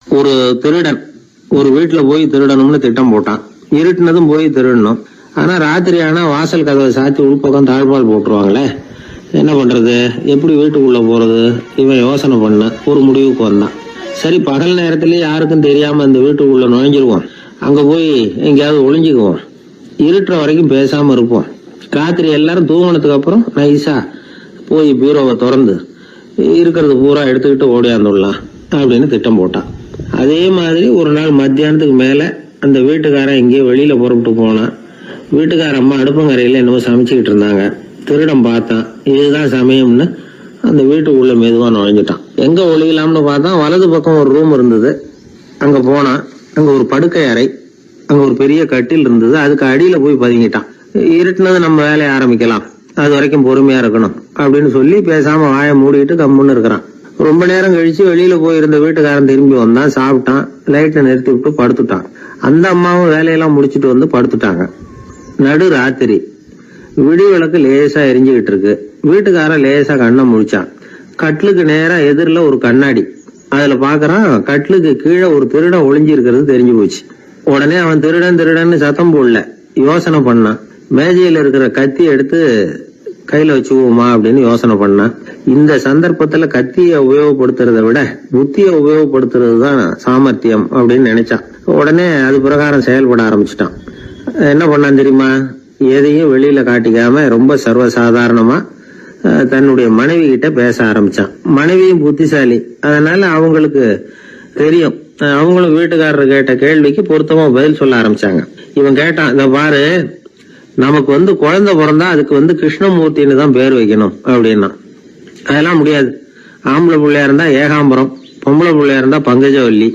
ஒரு திருடன் ஒரு வீட்டுல போய் திருடணும்னு திட்டம் போட்டான். இருட்டுனதும் போய் திருடணும். ஆனா ராத்திரி ஆனா வாசல் கதவை சாத்தி உள்பக்கம் தாழ்பால் போட்டுருவாங்களே, என்ன பண்றது, எப்படி வீட்டுக்குள்ள போறது? இவன் யோசனை பண்ண ஒரு முடிவுக்கு வந்தான். சரி, பகல் நேரத்திலேயே யாருக்கும் தெரியாம இந்த வீட்டுக்குள்ள நுழைஞ்சிருவோம், அங்க போய் எங்கேயாவது ஒளிஞ்சுக்குவோம், இருட்டுற வரைக்கும் பேசாம இருப்போம், ராத்திரி எல்லாரும் தூங்கினதுக்கு அப்புறம் நைஸா போய் பீரோவை திறந்து இருக்கிறது பூரா எடுத்துக்கிட்டு ஓடியாந்துடலாம் அப்படின்னு திட்டம் போட்டான். அதே மாதிரி ஒரு நாள் மத்தியானத்துக்கு மேல அந்த வீட்டுக்காரன் எங்கேயோ வெளியில புறப்பட்டு போனான். வீட்டுக்கார அம்மா அடுப்பங்கரையில என்னவோ சமைச்சுக்கிட்டு இருந்தாங்க. திருடன் பார்த்தான். இதுதான் சமயம்னு அந்த வீட்டுக்குள்ள மெதுவா நுழைஞ்சிட்டான். எங்க ஒளியலாம்னு பார்த்தா வலது பக்கம் ஒரு ரூம் இருந்தது. அங்க போனான். அங்க ஒரு படுக்கை அறை, அங்க ஒரு பெரிய கட்டில் இருந்தது. அதுக்கு அடியில போய் பதுங்கிட்டான். இருட்டுனது நம்ம வேலையை ஆரம்பிக்கலாம், அது வரைக்கும் பொறுமையா இருக்கணும் அப்படின்னு சொல்லி பேசாம வாயை மூடிட்டு கம்முன்னு இருக்கிறான். ரொம்ப நேரம் கழிச்சு வெளியில போயிருந்த வீட்டுக்காரன் திரும்பி வந்தான். சாப்பிட்டான். லைட்டை நிறுத்தி விட்டு படுத்துட்டான். அந்த அம்மாவும் வேலையெல்லாம் முடிச்சுட்டு வந்து படுத்துட்டாங்க. நடு ராத்திரி. விடி விளக்கு லேசா எரிஞ்சுக்கிட்டு இருக்கு. வீட்டுக்காரன் லேசா கண்ணை முடிச்சான். கட்லுக்கு நேரா எதிரில ஒரு கண்ணாடி. அதுல பாக்குறான், கட்லுக்கு கீழே ஒரு திருடன் ஒளிஞ்சு இருக்கிறது தெரிஞ்சு போச்சு. உடனே அவன் திருடன் திருடன்னு சத்தம் போடல, யோசனை பண்ணான். மேஜையில இருக்கிற கத்தி எடுத்து கையில வச்சுக்குவோமா அப்படின்னு யோசனை பண்ணான். இந்த சந்தர்ப்பத்துல கத்திய உபயோகப்படுத்துறத விட புத்திய உபயோகப்படுத்துறது தான் சாமர்த்தியம் அப்படின்னு நினைச்சான். உடனே அது பிரகாரம் செயல்பட ஆரம்பிச்சுட்டான். என்ன பண்ணான் தெரியுமா? எதையும் வெளியில காட்டிக்காம ரொம்ப சர்வசாதாரணமா தன்னுடைய மனைவி கிட்ட பேச ஆரம்பிச்சான். மனைவியும் புத்திசாலி, அதனால அவங்களுக்கு தெரியும். அவங்களும் வீட்டுக்காரர் கேட்ட கேள்விக்கு பொருத்தமா பதில் சொல்ல ஆரம்பிச்சாங்க. இவன் கேட்டான், இந்த பாரு, நமக்கு குழந்தை பிறந்தா அதுக்கு கிருஷ்ணமூர்த்தின்னு தான் பேர் வைக்கணும் அப்படின்னா. அதெல்லாம் முடியாது. ஆம்பளை பிள்ளையா இருந்தா ஏகாம்பரம், பொம்பளை பிள்ளையா இருந்தா பங்கஜவல்லி,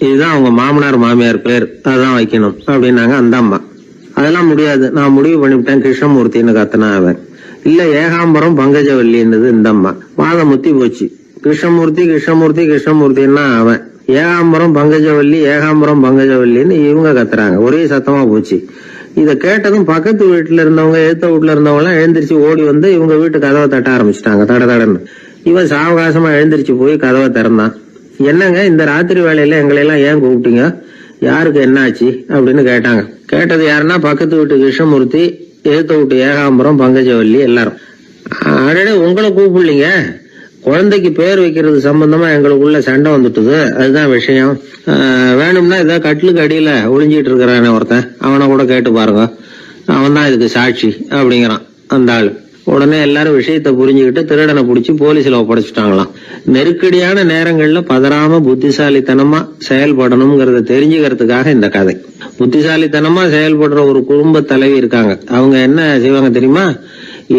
இதுதான் அவங்க மாமனார் மாமியார் பேர், அதான் வைக்கணும் அப்படின்னாங்க அந்த அம்மா. அதெல்லாம் முடியாது, நான் முடிவு பண்ணிவிட்டேன் கிருஷ்ணமூர்த்தின்னு கத்தனா அவன். இல்ல ஏகாம்பரம் பங்கஜவல்லின்னுது இந்த அம்மா. வாதம் முத்தி போச்சு. கிருஷ்ணமூர்த்தி கிருஷ்ணமூர்த்தி கிருஷ்ணமூர்த்தின்னா அவன், ஏகாம்பரம் பங்கஜவல்லி ஏகாம்பரம் பங்கஜவல்லின்னு இவங்க கத்துறாங்க. ஒரே சத்தமா போச்சு. இத கேட்டதும் பக்கத்து வீட்டுல இருந்தவங்க, எழுத்த வீட்டுல இருந்தவங்க எல்லாம் எழுந்திரிச்சு ஓடி வந்து இவங்க வீட்டு கதவை தட்ட ஆரம்பிச்சுட்டாங்க. தட தடன்னு. இவன் சாவகாசமா எழுந்திரிச்சு போய் கதவை திறந்தான். என்னங்க, இந்த ராத்திரி வேலையில எங்களை எல்லாம் ஏன் கூப்பிட்டீங்க, யாருக்கு என்னாச்சு அப்படின்னு கேட்டாங்க. கேட்டது யாருன்னா பக்கத்து வீட்டு கிருஷ்ணமூர்த்தி, எழுத்த வீட்டு ஏகாம்பரம் பங்கஜவல்லி எல்லாரும். அடடே, உங்களை கூப்பிடலீங்க, குழந்தைக்கு பேர் வைக்கிறது சம்பந்தமா எங்களுக்குள்ள சண்டை வந்துட்டுது, அதுதான் விஷயம். வேணும்னா இதை கட்டிலுக்கு அடியில ஒளிஞ்சிட்டு இருக்கிறானே ஒருத்தன், அவனை கூட கேட்டு பாருங்க, அவன் தான் இதுக்கு சாட்சி அப்படிங்கிறான் அந்த ஆளு. உடனே எல்லாரும் விஷயத்த புரிஞ்சுக்கிட்டு திருடனை பிடிச்சி போலீஸ்ல ஒப்படைச்சிட்டாங்களாம். நெருக்கடியான நேரங்கள்ல பதறாம புத்திசாலித்தனமா செயல்படணுங்கிறத தெரிஞ்சுக்கிறதுக்காக இந்த கதை. புத்திசாலித்தனமா செயல்படுற ஒரு குடும்ப தலைவி இருக்காங்க. அவங்க என்ன செய்வாங்க தெரியுமா?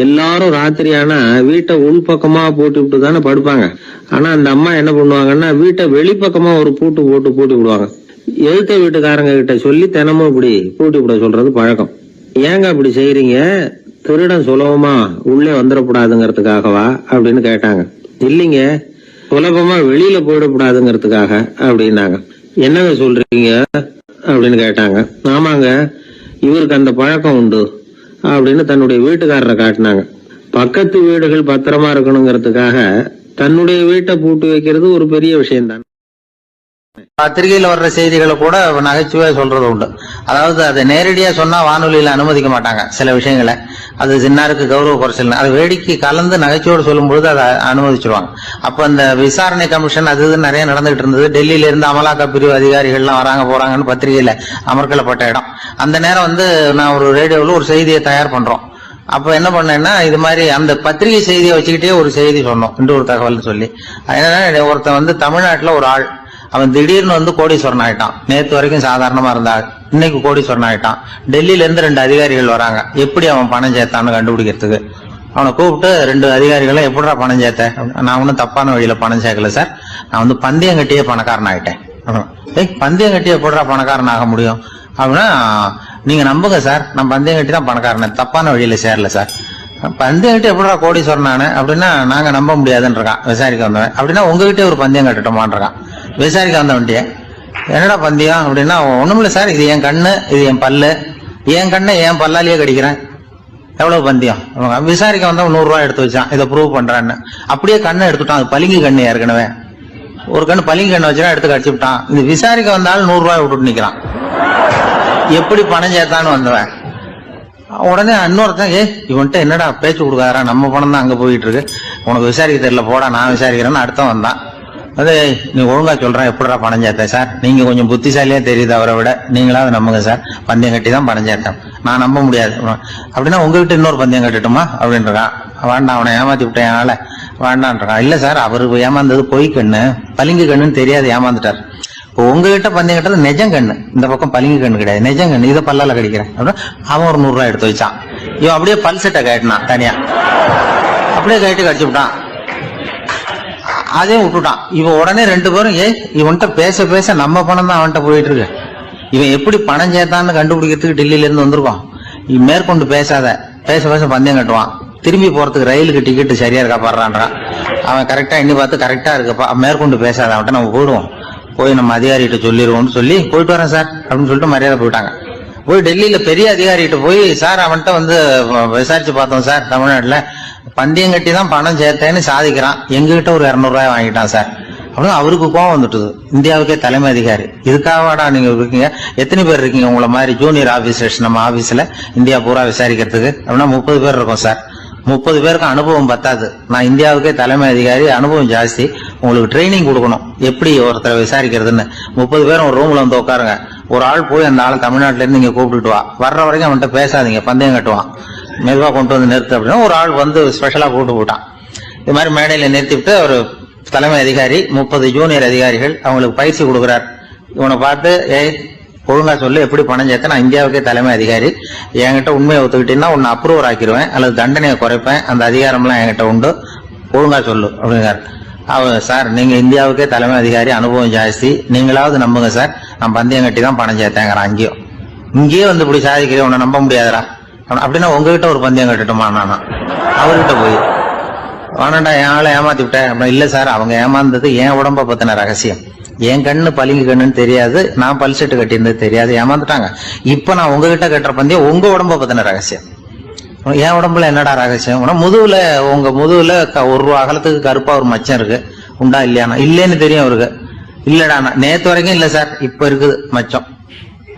எல்லாரும் ராத்திரி ஆனா வீட்டை உள்பக்கமா போட்டு விட்டு தானே படுப்பாங்க. ஆனா அந்த அம்மா என்ன பண்ணுவாங்கன்னா, வீட்டை வெளிப்பக்கமா ஒரு பூட்டு போட்டு பூட்டி விடுவாங்க. எழுத்த வீட்டுக்காரங்க கிட்ட சொல்லி தினமும் இப்படி பூட்டி விட சொல்றது பழக்கம். ஏங்க அப்படி செய்யறீங்க, திருடன் சுலபமா உள்ளே வந்துடக்கூடாதுங்கிறதுக்காகவா அப்படின்னு கேட்டாங்க. இல்லைங்க, சுலபமா வெளியில போயிடக்கூடாதுங்கிறதுக்காக அப்படின்னாங்க. என்னங்க சொல்றீங்க அப்படின்னு கேட்டாங்க. ஆமாங்க, இவருக்கு அந்த பழக்கம் உண்டு அப்படின்னு தன்னுடைய வீட்டுக்காரரை காட்டினாங்க. பக்கத்து வீடுகள் பத்திரமா இருக்கணுங்கிறதுக்காக தன்னுடைய வீட்டை பூட்டி வைக்கிறது ஒரு பெரிய விஷயம்தான். பத்திரிகையில வர்ற செய்திகளை கூட நகைச்சுவை சொல்றது உண்டு. அதாவது அதை நேரடியா சொன்னா வானொலியில அனுமதிக்க மாட்டாங்க சில விஷயங்களை. அது சின்னாருக்கு கௌரவ குறைச்சல், அது வேடிக்கை கலந்து நகைச்சுவோடு சொல்லும் பொழுது அதை அனுமதிச்சிருவாங்க. அப்ப அந்த விசாரணை கமிஷன் அது நிறைய நடந்துகிட்டு இருந்தது. டெல்லியில இருந்து அமலாக்க பிரிவு அதிகாரிகள்லாம் வராங்க போறாங்கன்னு பத்திரிகையில அமர்க்கப்பட்ட இடம். அந்த நேரம் நான் ஒரு ரேடியோவில் ஒரு செய்தியை தயார் பண்றோம். அப்ப என்ன பண்ணேன்னா, இது மாதிரி அந்த பத்திரிகை செய்தியை வச்சுக்கிட்டே ஒரு செய்தி சொன்னோம், இன்னொரு தகவல் சொல்லி. அதனால ஒருத்தன் தமிழ்நாட்டுல ஒரு ஆள், அவன் திடீர்னு கோடீஸ்வரன் ஆயிட்டான். நேத்து வரைக்கும் சாதாரணமா இருந்தா இன்னைக்கு கோடீஸ்வரன் ஆயிட்டான். டெல்லியில இருந்து 2 அதிகாரிகள் வராங்க, எப்படி அவன் பணம் சேர்த்தான்னு கண்டுபிடிக்கிறதுக்கு. அவனை கூப்பிட்டு 2 அதிகாரிகளும் எப்படிடா பணம் சேர்த்த? நான் ஒன்னும் தப்பான வழியில பணம் சேர்க்கல சார், நான் பந்தயம் கட்டியே பணக்காரன் ஆயிட்டேன். பந்தயம் கட்டியே எப்படிடா பணக்காரன் ஆக முடியும் அப்படின்னா, நீங்க நம்புங்க சார், நான் பந்தயம் கட்டி தான் பணக்காரன், தப்பான வழியில சேரல சார். பந்தயம் கட்டி எப்படிடா கோடீஸ்வரன் ஆனேன் அப்படின்னா, நாங்க நம்ப முடியாதுன்னு இருக்கான் விசாரிக்க வந்தவன். அப்படின்னா உங்ககிட்ட ஒரு பந்தயம் கட்டட்டுமான் இருக்கான் விசாரிக்க வந்தவன்ட்டிய. என்னடா பந்தயம் அப்படின்னா, ஒண்ணுமில்ல சார், இது என் கண்ணு, இது என் பல்லு, என் கண்ணை என் பல்லாலேயே கடிக்கிறேன், எவ்வளவு பந்தயம். விசாரிக்க வந்தவன் 100 ரூபாய் எடுத்து வச்சான், இதை ப்ரூவ் பண்றான்னு. அப்படியே கண்ணை எடுத்துட்டான், அது பளிங்கு கண்ணு ஏற்கனவே. ஒரு கண்ணு பளிங்கு கண்ணு வச்சுனா எடுத்து கடிச்சுட்டான். இந்த விசாரிக்க வந்தாலும் 100 ரூபாய் விட்டுட்டு நிக்கிறான். எப்படி பணம் சேர்த்தான்னு வந்தவன் உடனே இன்னொருத்தன், இவன்ட்ட என்னடா பேச்சு கொடுக்காரா, நம்ம பணம் தான் அங்க போயிட்டு இருக்கு, உனக்கு விசாரிக்க தெரியல, போடா நான் விசாரிக்கிறேன்னு அடுத்தவன் வந்தான். அது நீ ஒழுங்கா சொல்றேன், எப்படிடா பணம் சேர்த்தேன் சார், நீங்க கொஞ்சம் புத்திசாலியா தெரியுது அவரை விட, நீங்களாவது நம்புங்க சார், பந்தயம் கட்டி தான் பணம் சேர்த்தேன், நான் நம்ப முடியாது. அப்படின்னா உங்ககிட்ட இன்னொரு பந்தயம் கட்டட்டுமா அப்படின்றான். வேண்டாம், அவனை ஏமாத்தி விட்டேன் அதனால வேண்டான்றான். இல்ல சார், அவரு ஏமாந்தது பொய் கண்ணு, பளிங்கு கண்ணுன்னு தெரியாது, ஏமாந்துட்டார். இப்போ உங்ககிட்ட பந்தயம் கட்டுறது நெஜம் கண்ணு, இந்த பக்கம் பளிங்கு கண்ணு கிடையாது, நெஜம் கண்ணு, இதை பல்லால கடிக்கிறேன் அப்படின்னா அவன் ஒரு 100 ரூபாய் எடுத்து வச்சான். இவன் அப்படியே பல்செட்டை கட்டினான் தனியா, அப்படியே கட்டி கடிச்சு விட்டான். அதையும் விட்டுட்டான். இவன் உடனே 2 பேரும் இவன்கிட்ட பேச பேச நம்ம பணம் தான் அவன்கிட்ட போயிட்டு இருக்கு, இவன் எப்படி பணம் சேர்த்தான்னு கண்டுபிடிக்கிறதுக்கு டெல்லியில இருந்து வந்திருக்கோம், இவன் மேற்கொண்டு பேசாத, பேச பேச பந்தயம் கட்டுவான். திரும்பி போறதுக்கு ரயிலுக்கு டிக்கெட் சரியா இருக்கா பாடுறான்றான். அவன் கரெக்டா எண்ணி பார்த்து கரெக்டா இருக்குப்பா, மேற்கொண்டு பேசாத, அவன்கிட்ட நம்ம போயிடுவோம், போய் நம்ம அதிகாரிகிட்ட சொல்லிடுவோம்னு சொல்லி போயிட்டு வரேன் சார் அப்படின்னு சொல்லிட்டு மரியாதை போயிட்டாங்க. போய் டெல்லியில பெரிய அதிகாரிகிட்ட போய், சார் அவன்கிட்ட வந்து விசாரிச்சு பார்த்தோம் சார், தமிழ்நாட்டுல பந்தயம் கட்டி தான் பணம் சேர்த்தேன்னு சாதிக்கிறான், எங்ககிட்ட ஒரு 200 ரூபாய் வாங்கிட்டான் சார் அப்படின்னு. அவருக்கு கோவம் வந்துட்டுது. இந்தியாவுக்கே தலைமை அதிகாரி, இதுக்காகவாடா நீங்க இருக்கீங்க, எத்தனை பேர் இருக்கீங்க உங்களை மாதிரி ஜூனியர் ஆபீசர்ஸ் நம்ம ஆபீஸ்ல இந்தியா பூரா விசாரிக்கிறதுக்கு அப்படின்னா 30 பேர் இருக்கோம் சார், 30 பேருக்கு அனுபவம் பத்தாது, நான் இந்தியாவுக்கே தலைமை அதிகாரி, அனுபவம் ஜாஸ்தி, உங்களுக்கு ட்ரைனிங் கொடுக்கணும் எப்படி ஒருத்தரை விசாரிக்கிறதுன்னு. 30 பேரும் ஒரு ரூம்ல வந்து உட்காருங்க, ஒரு ஆள் போய் அந்த ஆள் தமிழ்நாட்டுல இருந்து நீங்க கூப்பிட்டுட்டு வா, வர்ற வரைக்கும் அவன்கிட்ட பேசாதீங்க, பந்தயம் கட்டுவான், மெதுவா கொண்டு வந்து நிறுத்து அப்படின்னா ஒரு ஆள் வந்து ஸ்பெஷலா கூப்பிட்டு போட்டான். இது மாதிரி மேடையில நிறுத்திவிட்டு ஒரு தலைமை அதிகாரி 30 ஜூனியர் அதிகாரிகள் அவங்களுக்கு பயிற்சி கொடுக்குறார். இவனை பார்த்து, ஒழுங்கா சொல்லு, எப்படி பணம் சேர்த்த, நான் இந்தியாவுக்கே தலைமை அதிகாரி, என்கிட்ட உண்மையை ஒத்துக்கிட்டீங்கன்னா உன்னை அப்ரூவர் ஆக்கிடுவேன் அல்லது தண்டனையை குறைப்பேன், அந்த அதிகாரம்லாம் என்கிட்ட உண்டு, ஒழுங்கா சொல்லு அப்படிங்கிறார். அவர், சார் நீங்க இந்தியாவுக்கே தலைமை அதிகாரி, அனுபவம் ஜாஸ்தி, நீங்களாவது நம்புங்க சார், நான் பந்தயம் கட்டி தான் பணம் சேர்த்தேங்கிறான். இங்கேயே வந்து இப்படி சாதிக்கிறேன், உன்னை நம்ப முடியாதரா அப்படின்னா உங்ககிட்ட ஒரு பந்தயம் கட்டட்டுமா நானா அவர்கிட்ட போய், வேணாண்டா என் ஆளை ஏமாத்தி விட்டேன் அப்படின்னா, இல்ல சார் அவங்க ஏமாந்தது என் உடம்ப பத்தின ரகசியம், என் கண்ணு பளிங்கு கண்ணுன்னு தெரியாது, நான் பல்செட்டு கட்டியிருந்தது தெரியாது, ஏமாந்துட்டாங்க, இப்ப நான் உங்ககிட்ட கட்டுற பந்தயம் உங்க உடம்ப பத்தின ரகசியம். என் உடம்புல என்னடா ரகசியம், முதுகுல, உங்க முதுகுல 1 ரூபா அகலத்துக்கு கருப்பா ஒரு மச்சம் இருக்கு, உண்டா இல்லையானா, இல்லேன்னு தெரியும் அவருக்கு. இல்லடா நேத்து வரைக்கும் இல்ல சார், இப்ப இருக்குது மச்சம்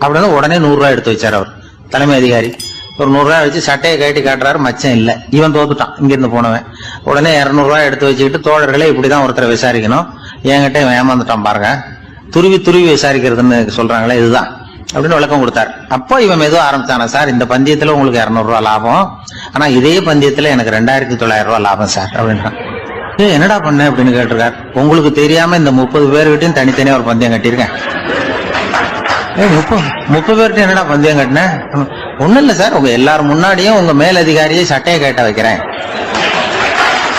அப்படின்னு உடனே 100 ரூபாய் எடுத்து வச்சார் அவர் தலைமை அதிகாரி. ஒரு 100 ரூபாய் வச்சு சட்டையை கட்டி காட்டுறாரு, மச்சம் இல்ல, இவன் தோத்துட்டான் இங்கிருந்து போனவன். உடனே 200 ரூபாய் எடுத்து வச்சுக்கிட்டு, தோழர்களே இப்படிதான் ஒருத்தரை விசாரிக்கணும், என்கிட்ட இவன் ஏமாந்துட்டான் பாருங்க, துருவி துருவி விசாரிக்கிறதுன்னு சொல்றாங்களே இதுதான் அப்படின்னு விளக்கம் கொடுத்தாரு. அப்போ இவன் மெதுவா ஆரம்பிச்சானா, சார் இந்த பந்தயத்துல உங்களுக்கு 200 ரூபாய் லாபம், ஆனா இதே பந்தயத்துல எனக்கு 2900 ரூபாய் லாபம் சார் அப்படின்றான். என்னடா பண்ண அப்படின்னு கேட்டிருக்காரு. உங்களுக்கு தெரியாம இந்த 30 பேர்கிட்டையும் தனித்தனியா ஒரு பந்தயம் கட்டியிருக்கேன். 30 பேர்கிட்ட என்னடா பந்தயம் கட்டினேன், ஒண்ணும் இல்ல சார், உங்க எல்லாரும் முன்னாடியும் உங்க மேல் அதிகாரியை சட்டையை கேட்ட வைக்கிறேன்,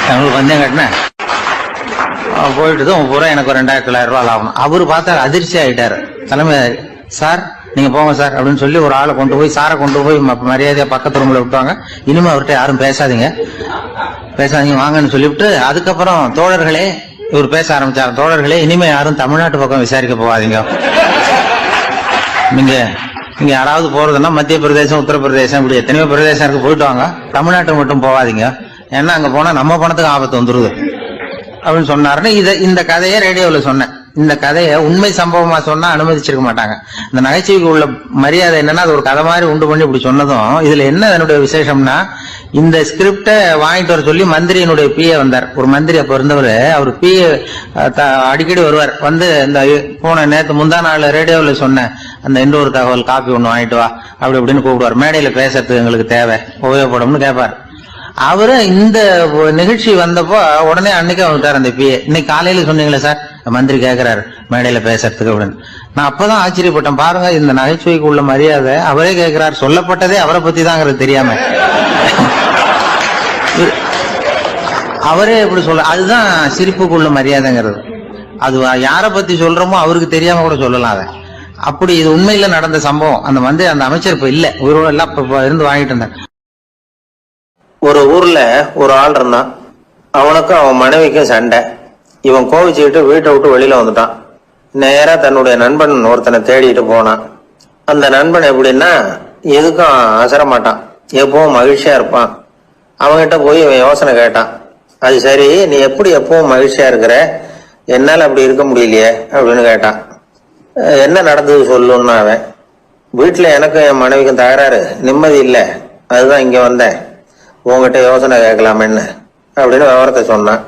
உங்களுக்கு பந்தயம் கட்டினேன், போயிட்டு பூரா எனக்கு 2900 ரூபாய் லாபம். அவரு பார்த்தாரு, அதிர்ச்சி ஆயிட்டாரு. தலைமை, சார் நீங்க போங்க சார் அப்படின்னு சொல்லி ஒரு ஆளை கொண்டு போய், சாரை கொண்டு போய் மரியாதையா பக்கத்து ரூம்ல விட்டுவாங்க, இனிமே அவர்கிட்ட யாரும் பேசாதீங்க வாங்கன்னு சொல்லிவிட்டு, அதுக்கப்புறம் தோழர்களே, இவர் பேச ஆரம்பிச்சாரு, தோழர்களே இனிமே யாரும் தமிழ்நாட்டு பக்கம் விசாரிக்க போகாதீங்க, நீங்க யாராவது போறதுன்னா மத்திய பிரதேசம், உத்தரப்பிரதேசம், இப்படி எத்தனையோ பிரதேசம் இருக்கு, போயிட்டு வாங்க, தமிழ்நாட்டு மட்டும் போகாதீங்க, ஏன்னா அங்க போனா நம்ம பணத்துக்கு ஆபத்து வந்துருது அப்படின்னு சொன்னாருன்னு. இந்த கதையை ரேடியோவில் சொன்னேன். இந்த கதையை உண்மை சம்பவமா சொன்னா அனுமதிச்சிருக்க மாட்டாங்க. இந்த நகைச்சுவைக்கு உள்ள மரியாதை என்னன்னா, அது ஒரு கதை மாதிரி உண்டு பண்ணி இப்படி சொன்னதும், இதுல என்ன என்னுடைய விசேஷம்னா, இந்த ஸ்கிரிப்ட வாங்கிட்டு வர சொல்லி மந்திரியினுடைய பிஏ வந்தார். ஒரு மந்திரி அப்ப இருந்தவர், அவர் பிஏ அடிக்கடி வருவார். வந்து இந்த போன நேற்று முந்தா நாள் ரேடியோவில் சொன்ன அந்த இன்னொரு தகவல் காப்பி ஒண்ணு வாங்கிட்டு வா அப்படி இப்படின்னு கூப்பிடுவார். மேடையில பேசுறதுக்கு எங்களுக்கு தேவை, உபயோகப்படும்னு கேட்பார். அவரு இந்த நிகழ்ச்சி வந்தப்போ உடனே அன்னைக்கு வந்துட்டார் அந்த பிஏ. இன்னைக்கு காலையில சொன்னீங்களே சார், மந்திரி கேட்கிறாரு மேடையில பேசுறதுக்கு அப்படின்னு. நான் அப்பதான் ஆச்சரியப்பட்டேன், பாருங்க இந்த நகைச்சுவைக்கு உள்ள மரியாதை. அவரே கேட்கிறார், சொல்லப்பட்டதே அவரை பத்தி தாங்கிறது தெரியாம அவரே எப்படி சொல்ல, அதுதான் சிரிப்புக்குள்ள மரியாதைங்கிறது. அது யார பத்தி சொல்றோமோ அவருக்கு தெரியாம கூட சொல்லலாம் அதை. அப்படி இது உண்மையில நடந்த சம்பவம். அந்த அமைச்சர் இப்ப இல்ல, உயிரோட எல்லாம் இருந்து வாங்கிட்டு இருந்தார். ஒரு ஊர்ல ஒரு ஆள் இருந்தான், அவனுக்கும் அவன் மனைவிக்கும் சண்டை. இவன் கோவிச்சுக்கிட்டு வீட்டை விட்டு வெளியில வந்துட்டான். நேரா தன்னுடைய நண்பன் ஒருத்தனை தேடிட்டு போனான். அந்த நண்பன் எப்படின்னா, எதுக்கும் அசர மாட்டான், எப்பவும் மகிழ்ச்சியா இருப்பான். அவன்கிட்ட போய் இவன் யோசனை கேட்டான். அது சரி, நீ எப்படி எப்பவும் மகிழ்ச்சியா இருக்கிற, என்னால அப்படி இருக்க முடியலையே அப்படின்னு கேட்டான். என்ன நடந்தது சொல்லுன்னு அவன். வீட்டுல எனக்கும் என் மனைவிக்கும் தகராறு, நிம்மதி இல்லை, அதுதான் இங்க வந்தேன், உங்ககிட்ட யோசனை கேட்கலாமேன்னு அப்படின்னு விவரத்தை சொன்னான்.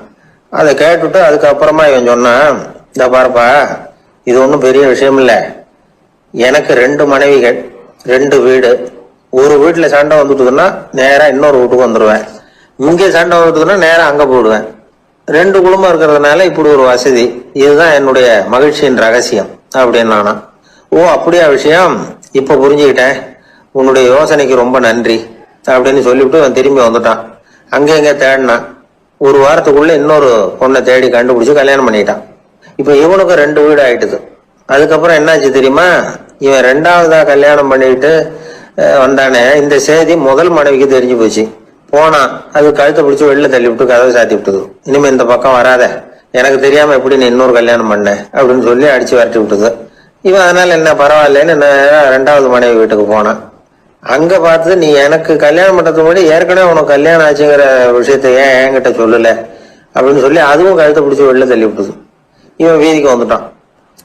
அதை கேட்டுட்டு அதுக்கப்புறமா இவன் சொன்னான், இந்த பாருப்பா, இது ஒன்றும் பெரிய விஷயம் இல்லை. எனக்கு 2 மனைவிகள், 2 வீடு. ஒரு வீட்டுல சண்டை வந்துட்டுதுன்னா நேரா இன்னொரு வீட்டுக்கு வந்துடுவேன், இங்கே சண்டை வந்துட்டுதுன்னா நேரா அங்க போடுவேன். 2 குடும்பம் இருக்கிறதுனால இப்படி ஒரு வசதி, இதுதான் என்னுடைய மகிழ்ச்சியின் ரகசியம் அப்படின்னு நானா. ஓ அப்படியா விஷயம், இப்ப புரிஞ்சுக்கிட்டேன், உன்னுடைய யோசனைக்கு ரொம்ப நன்றி அப்படின்னு சொல்லிவிட்டு அவன் திரும்பி வந்துட்டான். அங்க எங்க தேடினான். ஒரு வாரத்துக்குள்ள இன்னொரு பொண்ணை தேடி கண்டுபிடிச்சு கல்யாணம் பண்ணிட்டான். இப்ப இவனுக்கு 2 வீடு ஆயிட்டுது. அதுக்கப்புறம் என்னாச்சு தெரியுமா, இவன் 2வதா கல்யாணம் பண்ணிட்டு வந்தானே, இந்த செய்தி முதல் மனைவிக்கு தெரிஞ்சு போச்சு. போனான், அது கழுத்தை பிடிச்சி வெளில தள்ளி விட்டு கதவை சாத்தி விட்டுது. இனிமே இந்த பக்கம் வராத, எனக்கு தெரியாம எப்படி நீ இன்னொரு கல்யாணம் பண்ண அப்படின்னு சொல்லி அடிச்சு விரட்டி விட்டுது. இவன் அதனால என்ன பரவாயில்லன்னு 2வது மனைவி வீட்டுக்கு போனான். அங்க பார்த்து, நீ எனக்கு கல்யாணம் பண்றதுக்கு முன்னாடி ஏற்கனவே உனக்கு கல்யாணம் ஆச்சுங்கிற விஷயத்த ஏன் என்கிட்ட சொல்லல அப்படின்னு சொல்லி அதுவும் கழுத்தை பிடிச்சி வெளில தள்ளி விட்டுது. இவன் வீதிக்கு வந்துட்டான்.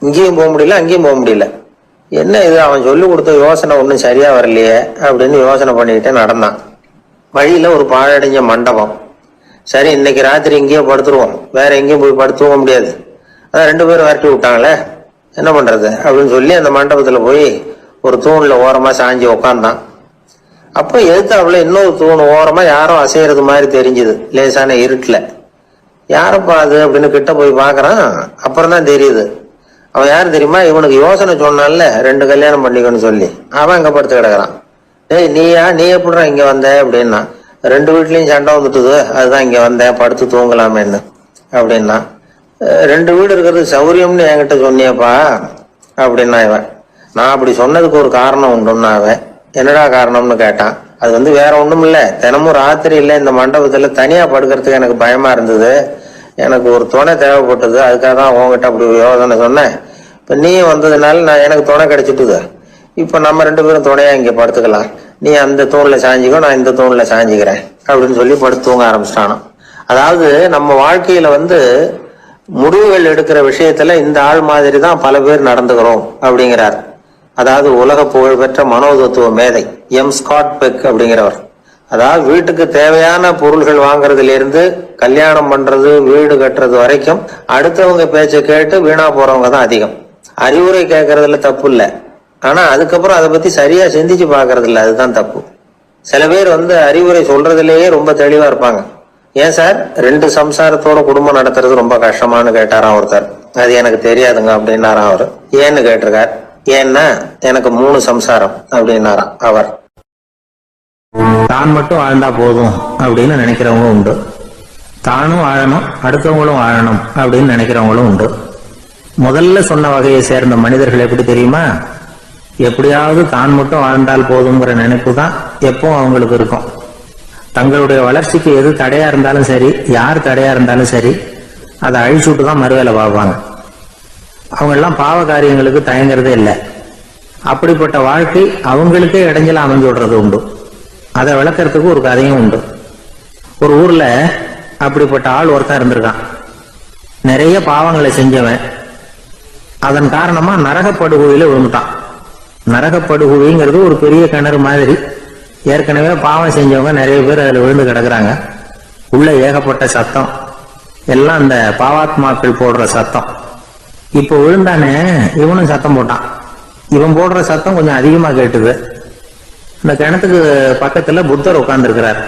இங்கேயும் போக முடியல, அங்கேயும் போக முடியல. என்ன இது, அவன் சொல்லி கொடுத்த யோசனை ஒன்றும் சரியா வரலையே அப்படின்னு யோசனை பண்ணிக்கிட்டே நடந்தான். வழியில ஒரு பாழடைஞ்ச மண்டபம். சரி, இன்னைக்கு ராத்திரி இங்கேயே படுத்துருவோம், வேற எங்கேயும் போய் படுத்துவோம் முடியாது, அதான் 2 பேரும் விரட்டி விட்டாங்களே, என்ன பண்றது அப்படின்னு சொல்லி அந்த மண்டபத்துல போய் ஒரு தூண்ல ஓரமா சாஞ்சி உக்காந்தான். அப்ப எதிர்த்தாப்புல இன்னொரு தூண் ஓரமா யாரோ அசையறது மாதிரி தெரிஞ்சுது, லேசான இருட்டுல. யாரப்பா அது அப்படின்னு கிட்ட போய் பாக்குறான். அப்புறம் தான் தெரியுது, அவன் யாரு தெரியுமா, இவனுக்கு யோசனை சொன்னான்ல 2 கல்யாணம் பண்ணிக்கணும்னு சொல்லி, அவன் அங்க படுத்து கிடக்குறான். ஏய் நீயா, நீ எப்படிடா இங்க வந்த அப்படின்னா, 2 வீட்லயும் சண்டை வந்துட்டுது, அதுதான் இங்க வந்தேன், படுத்து தூங்கலாமேன்னு அப்படின்னா. 2 வீடு இருக்கிறது சௌரியம்னு என்கிட்ட சொன்னியப்பா அப்படின்னா இவன். நான் அப்படி சொன்னதுக்கு ஒரு காரணம் உண்டுன்னா அவன். என்னடா காரணம்னு கேட்டான். அது வேற ஒண்ணும் இல்ல, தினமும் ராத்திரியில இந்த மண்டபத்துல தனியா படுக்கிறதுக்கு எனக்கு பயமா இருந்தது, எனக்கு ஒரு துணை தேவைப்பட்டது, அதுக்காக தான் உங்ககிட்ட அப்படி யோசனை சொன்னேன். இப்ப நீ வந்ததுனால நான் எனக்கு துணை கிடைச்சிட்டுது, இப்ப நம்ம 2 பேரும் துணையா இங்க படுத்துக்கலாம், நீ அந்த தூண்ல சாஞ்சிக்கோ, நான் இந்த தூண்ல சாஞ்சிக்கிறேன் அப்படின்னு சொல்லி படுத்து தூங்க ஆரம்பிச்சிட்டானோ. அதாவது நம்ம வாழ்க்கையில முடிவுகள் எடுக்கிற விஷயத்துல இந்த ஆள் மாதிரி தான் பல பேர் நடந்துக்கிறோம் அப்படிங்கிறார். அதாவது உலக புகழ்பெற்ற மனோதத்துவ மேதை எம் ஸ்காட் பெக் அப்படிங்கிறவர். அதாவது வீட்டுக்கு தேவையான பொருள்கள் வாங்குறதுல இருந்து கல்யாணம் பண்றது, வீடு கட்டுறது வரைக்கும் அடுத்தவங்க பேச்சை கேட்டு வீணா போறவங்க தான் அதிகம். அறிவுரை கேட்கறதுல தப்பு இல்லை, ஆனா அதுக்கப்புறம் அதை பத்தி சரியா சிந்திச்சு பாக்குறது இல்ல, அதுதான் தப்பு. சில பேர் அறிவுரை சொல்றதுலயே ரொம்ப தெளிவா இருப்பாங்க. ஏன் சார் 2 சம்சாரத்தோட குடும்பம் நடத்துறது ரொம்ப கஷ்டமானு கேட்டாராம் ஒருத்தர். அது எனக்கு தெரியாதுங்க அப்படின்னாராம் அவரு. ஏன்னு கேட்டிருக்கார். ஏன்னா எனக்கு 3 சம்சாரம் அப்படின்னாராம் அவர். தான் மட்டும் வாழ்ந்தா போதும் அப்படின்னு நினைக்கிறவங்க உண்டு, தானும் வாழணும் அடுத்தவங்களும் வாழணும் அப்படின்னு நினைக்கிறவங்களும் உண்டு. முதல்ல சொன்ன வகையை சேர்ந்த மனிதர்கள் எப்படி தெரியுமா, எப்படியாவது தான் மட்டும் வாழ்ந்தால் போதுங்கிற நினைப்பு தான் எப்போ அவங்களுக்கு இருக்கும். தங்களுடைய வளர்ச்சிக்கு எது தடையா இருந்தாலும் சரி, யார் தடையா இருந்தாலும் சரி, அதை அழிச்சுட்டு தான் மறுவேலை பார்ப்பாங்க. அவங்க எல்லாம் பாவ காரியங்களுக்கு தயங்குறதே இல்லை. அப்படிப்பட்ட வாழ்க்கை அவங்களுக்கே இடைஞ்சல அமைஞ்சு விடுறது உண்டு. அதை விளக்கறதுக்கு ஒரு கதையும் உண்டு. ஒரு ஊர்ல அப்படிப்பட்ட ஆள் ஒருத்தன் இருந்திருக்கான். நிறைய பாவங்களை செஞ்சவன். அதன் காரணமா நரகப்படுகொழியில விழுந்துட்டான். நரகப்படுகொழிங்கிறது ஒரு பெரிய கிணறு மாதிரி. ஏற்கனவே பாவம் செஞ்சவங்க நிறைய பேர் அதுல விழுந்து கிடக்குறாங்க. உள்ள ஏகப்பட்ட சத்தம், எல்லாம் அந்த பாவாத்மாக்கள் போடுற சத்தம். இப்போ விழுந்தானே இவனும் சத்தம் போட்டான். இவன் போடுற சத்தம் கொஞ்சம் அதிகமா கேட்டுது. இந்த கிணத்துக்கு பக்கத்துல புத்தர் உட்கார்ந்துருக்கிறார்.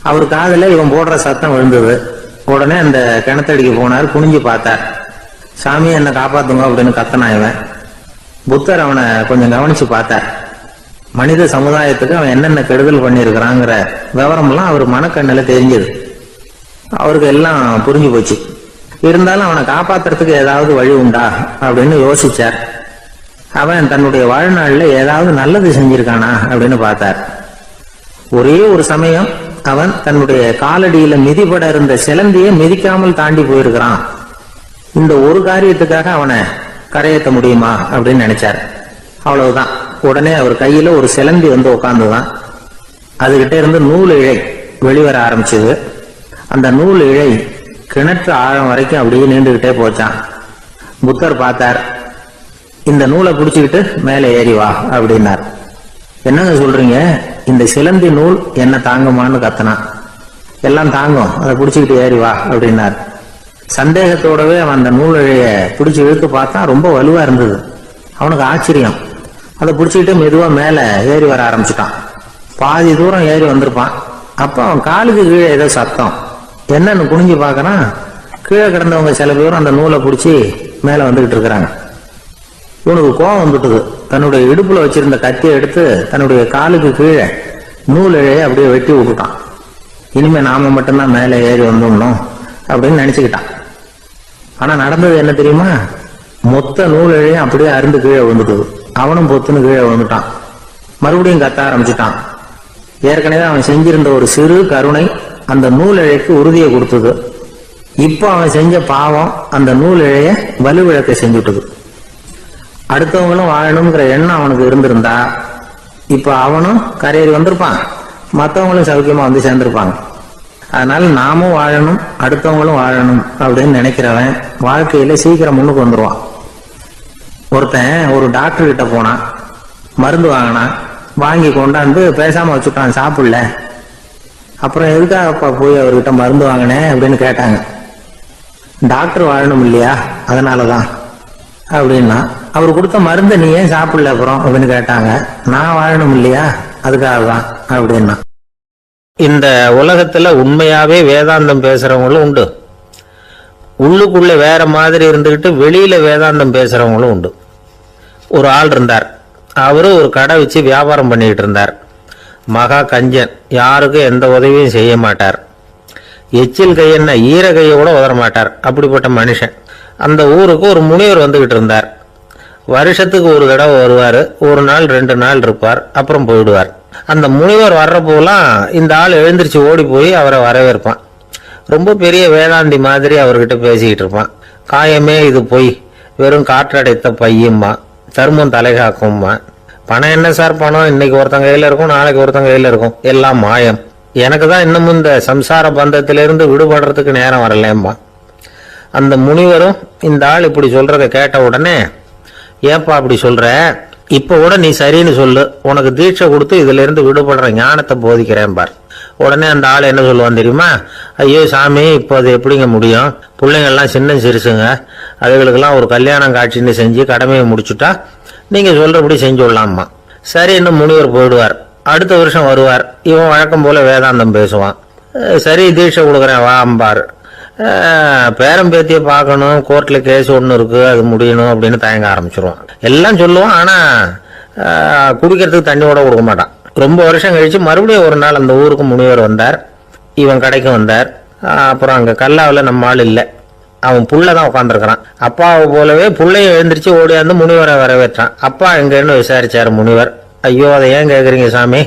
அவர் காதுல இவன் போடுற சத்தம் விழுந்தது. உடனே அந்த கிணத்தடிக்கு போனார், குனிஞ்சு பார்த்தார். சாமி என்னை காப்பாத்துங்க அப்படின்னு கத்தனா இவன். புத்தர் அவனை கொஞ்சம் கவனிச்சு பார்த்தார். மனித சமுதாயத்துக்கு அவன் என்னென்ன கெடுதல் பண்ணியிருக்கிறாங்கிற விவரம்லாம் அவர் மனக்கண்ணுல தெரிஞ்சது. அவருக்கு எல்லாம் புரிஞ்சு போச்சு. இருந்தாலும் அவனை காப்பாத்துறதுக்கு ஏதாவது வழி உண்டா அப்படின்னு யோசிச்சார். அவன் தன்னுடைய வாழ்நாள்ல ஏதாவது நல்லது செஞ்சிருக்கானா அப்படின்னு பார்த்தார். ஒரே ஒரு சமயம் அவன் தன்னுடைய காலடியில மிதிபட இருந்த சிலந்தியை மிதிக்காமல் தாண்டி போயிருக்கிறான். இந்த ஒரு காரியத்துக்காக அவனை கரையேற்ற முடியுமா அப்படின்னு நினைச்சார். அவ்வளவுதான். உடனே அவர் கையில ஒரு சிலந்தி உட்கார்ந்துதான். அதுகிட்ட இருந்து நூல் இழை வெளிவர ஆரம்பிச்சது. அந்த நூல் இழை கிணற்று ஆழம் வரைக்கும் அப்படியே நீண்டுகிட்டே போச்சான். புத்தர் பார்த்தார். இந்த நூலை பிடிச்சுக்கிட்டு மேலே ஏறி வா அப்படின்னார். என்னங்க சொல்றீங்க, இந்த சிலந்தி நூல் என்ன தாங்குமான்னு கத்தனான். எல்லாம் தாங்கும், அதை பிடிச்சுக்கிட்டு ஏறி வா அப்படின்னார். சந்தேகத்தோடவே அவன் அந்த நூல் இழைய பிடிச்சி இழுத்து பார்த்தா ரொம்ப வலுவா இருந்தது. அவனுக்கு ஆச்சரியம். அதை பிடிச்சிக்கிட்டு மெதுவா மேல ஏறி வர ஆரம்பிச்சுட்டான். பாதி தூரம் ஏறி வந்திருப்பான். அப்ப அவன் காலுக்கு கீழே ஏதோ சத்தம். என்னன்னு குனிஞ்சு பார்க்கறான். கீழே கிடந்தவங்க சில பேரும் அந்த நூலை பிடிச்சி மேல வந்துகிட்டு இருக்கிறாங்க. இவனுக்கு கோபம் வந்துட்டுது. தன்னுடைய இடுப்புல வச்சிருந்த கத்தியை எடுத்து தன்னுடைய காலுக்கு கீழே நூல் இழைய அப்படியே வெட்டி விட்டுட்டான். இனிமே நாம மட்டும்தான் மேலே ஏறி வந்துடணும் அப்படின்னு நினைச்சுக்கிட்டான். ஆனா நடந்தது என்ன தெரியுமா? மொத்த நூல் இழையும் அப்படியே அருந்து கீழே விழுந்துட்டுது. அவனும் பொத்துன்னு கீழே விழுந்துட்டான். மறுபடியும் கத்த ஆரம்பிச்சுட்டான். ஏற்கனவே அவன் செஞ்சிருந்த ஒரு சிறு கருணை அந்த நூல் இழைக்கு உறுதியை கொடுத்தது. இப்போ அவன் செஞ்ச பாவம் அந்த நூல் இழைய வலுவிழக்க செஞ்சுட்டுது. அடுத்தவங்களும் வாழணுங்கிற எண்ணம் அவனுக்கு இருந்திருந்தா இப்ப அவனும் கரையேறி வந்திருப்பான், மற்றவங்களும் சௌக்கியமா வந்து சேர்ந்திருப்பாங்க. அதனால நாமும் வாழணும், அடுத்தவங்களும் வாழணும் அப்படின்னு நினைக்கிறவன் வாழ்க்கையில சீக்கிரம் முன்னுக்கு வந்துருவான். ஒருத்தன் ஒரு டாக்டர் கிட்ட போனான், மருந்து வாங்கினான், வாங்கி கொண்டாந்து பேசாம வச்சுட்டான், சாப்பிடல. அப்புறம் எதுக்காகப்பா போய் அவர்கிட்ட மருந்து வாங்கினேன் அப்படின்னு கேட்டாங்க. டாக்டர் வாழணும் இல்லையா, அதனாலதான் அப்படின்னா. அவர் கொடுத்த மருந்தை நீ ஏன் சாப்பிடல அப்புறம் அப்படின்னு கேட்டாங்க. நான் வாழணும் இல்லையா, அதுக்காக தான் அப்படின்னா. இந்த உலகத்துல உண்மையாவே வேதாந்தம் பேசுறவங்களும் உண்டு, உள்ளுக்குள்ள வேற மாதிரி இருந்துகிட்டு வெளியில வேதாந்தம் பேசுறவங்களும் உண்டு. ஒரு ஆள் இருந்தார். அவரு ஒரு கடை வச்சு வியாபாரம் பண்ணிட்டு இருந்தார். மகா கஞ்சன், யாருக்கும் எந்த உதவியும் செய்ய மாட்டார். எச்சில் கையென்ன ஈர கையை கூட உதற மாட்டார். அப்படிப்பட்ட மனுஷன். அந்த ஊருக்கு ஒரு முனிவர் வந்துகிட்டு இருந்தார். வருஷத்துக்கு ஒரு தடவை வருவார். ஒரு நாள் 2 நாள் இருப்பார், அப்புறம் போயிடுவார். அந்த முனிவர் வர்றப்போலாம் இந்த ஆள் எழுந்திரிச்சு ஓடி போய் அவரை வரவேற்பான். ரொம்ப பெரிய வேதாந்தி மாதிரி அவர்கிட்ட பேசிக்கிட்டு இருப்பான். காயமே இது பொய், வெறும் காற்றடைத்த பையும்மா, தர்மம் தலைகாக்கும்மா. பணம் என்ன சார் பணம், இன்னைக்கு ஒருத்தன் கையில இருக்கும், நாளைக்கு ஒருத்தன் கையில இருக்கும், எல்லாம் மாயம். எனக்கு தான் இன்னமும் இந்த சம்சார பந்தத்திலிருந்து விடுபடுறதுக்கு நேரம் வரலேம்மா. அந்த முனிவரும் இந்த ஆள் இப்படி சொல்றத கேட்ட உடனே, ஏப்பா அப்படி சொல்ற, இப்ப கூட நீ சரின்னு சொல்லு, உனக்கு தீட்சை கொடுத்து இதுல இருந்து விடுபடுற ஞானத்தை போதிக்கிறேன் பார். உடனே அந்த ஆள் என்ன சொல்லுவான் தெரியுமா? ஐயோ சாமி, இப்போ அது எப்படிங்க முடியும், பிள்ளைங்கள்லாம் சின்ன சிறுசுங்க, அதுகளுக்கெல்லாம் ஒரு கல்யாணம் காட்சின்னு செஞ்சு கடமையை முடிச்சுட்டா நீங்க சொல்றபடி செஞ்சு விடலாமா. சரி, இன்னும் முனிவர் போயிடுவார். அடுத்த வருஷம் வருவார். இவன் வழக்கம் போல வேதாந்தம் பேசுவான். சரி, தீட்சை கொடுக்குறேன் வா அம்பார். பேரம் பேத்தியை பார்க்கணும், கோர்ட்ல கேஸ் ஒன்று இருக்கு, அது முடியணும் அப்படின்னு தயங்க ஆரம்பிச்சிருவான். எல்லாம் சொல்லுவான், ஆனா குடிக்கிறதுக்கு தண்ணி கூட கொடுக்க மாட்டான். ரொம்ப வருஷம் கழிச்சு மறுபடியும் ஒரு நாள் அந்த ஊருக்கு முனிவர் வந்தார். இவன் கடைக்கு வந்தார். அப்புறம் அங்க கல்லாவில் நம்ம ஆள் இல்லை, அவன் புள்ளதான் உட்காந்துருக்கிறான். அப்பாவை போலவே புள்ளைய எழுந்திரிச்சு ஓடியாந்து முனிவரை வரவேற்றான். அப்பா எங்கன்னு விசாரிச்சாரு முனிவர். ஐயோ, அதை ஏன் கேட்குறீங்க சாமி,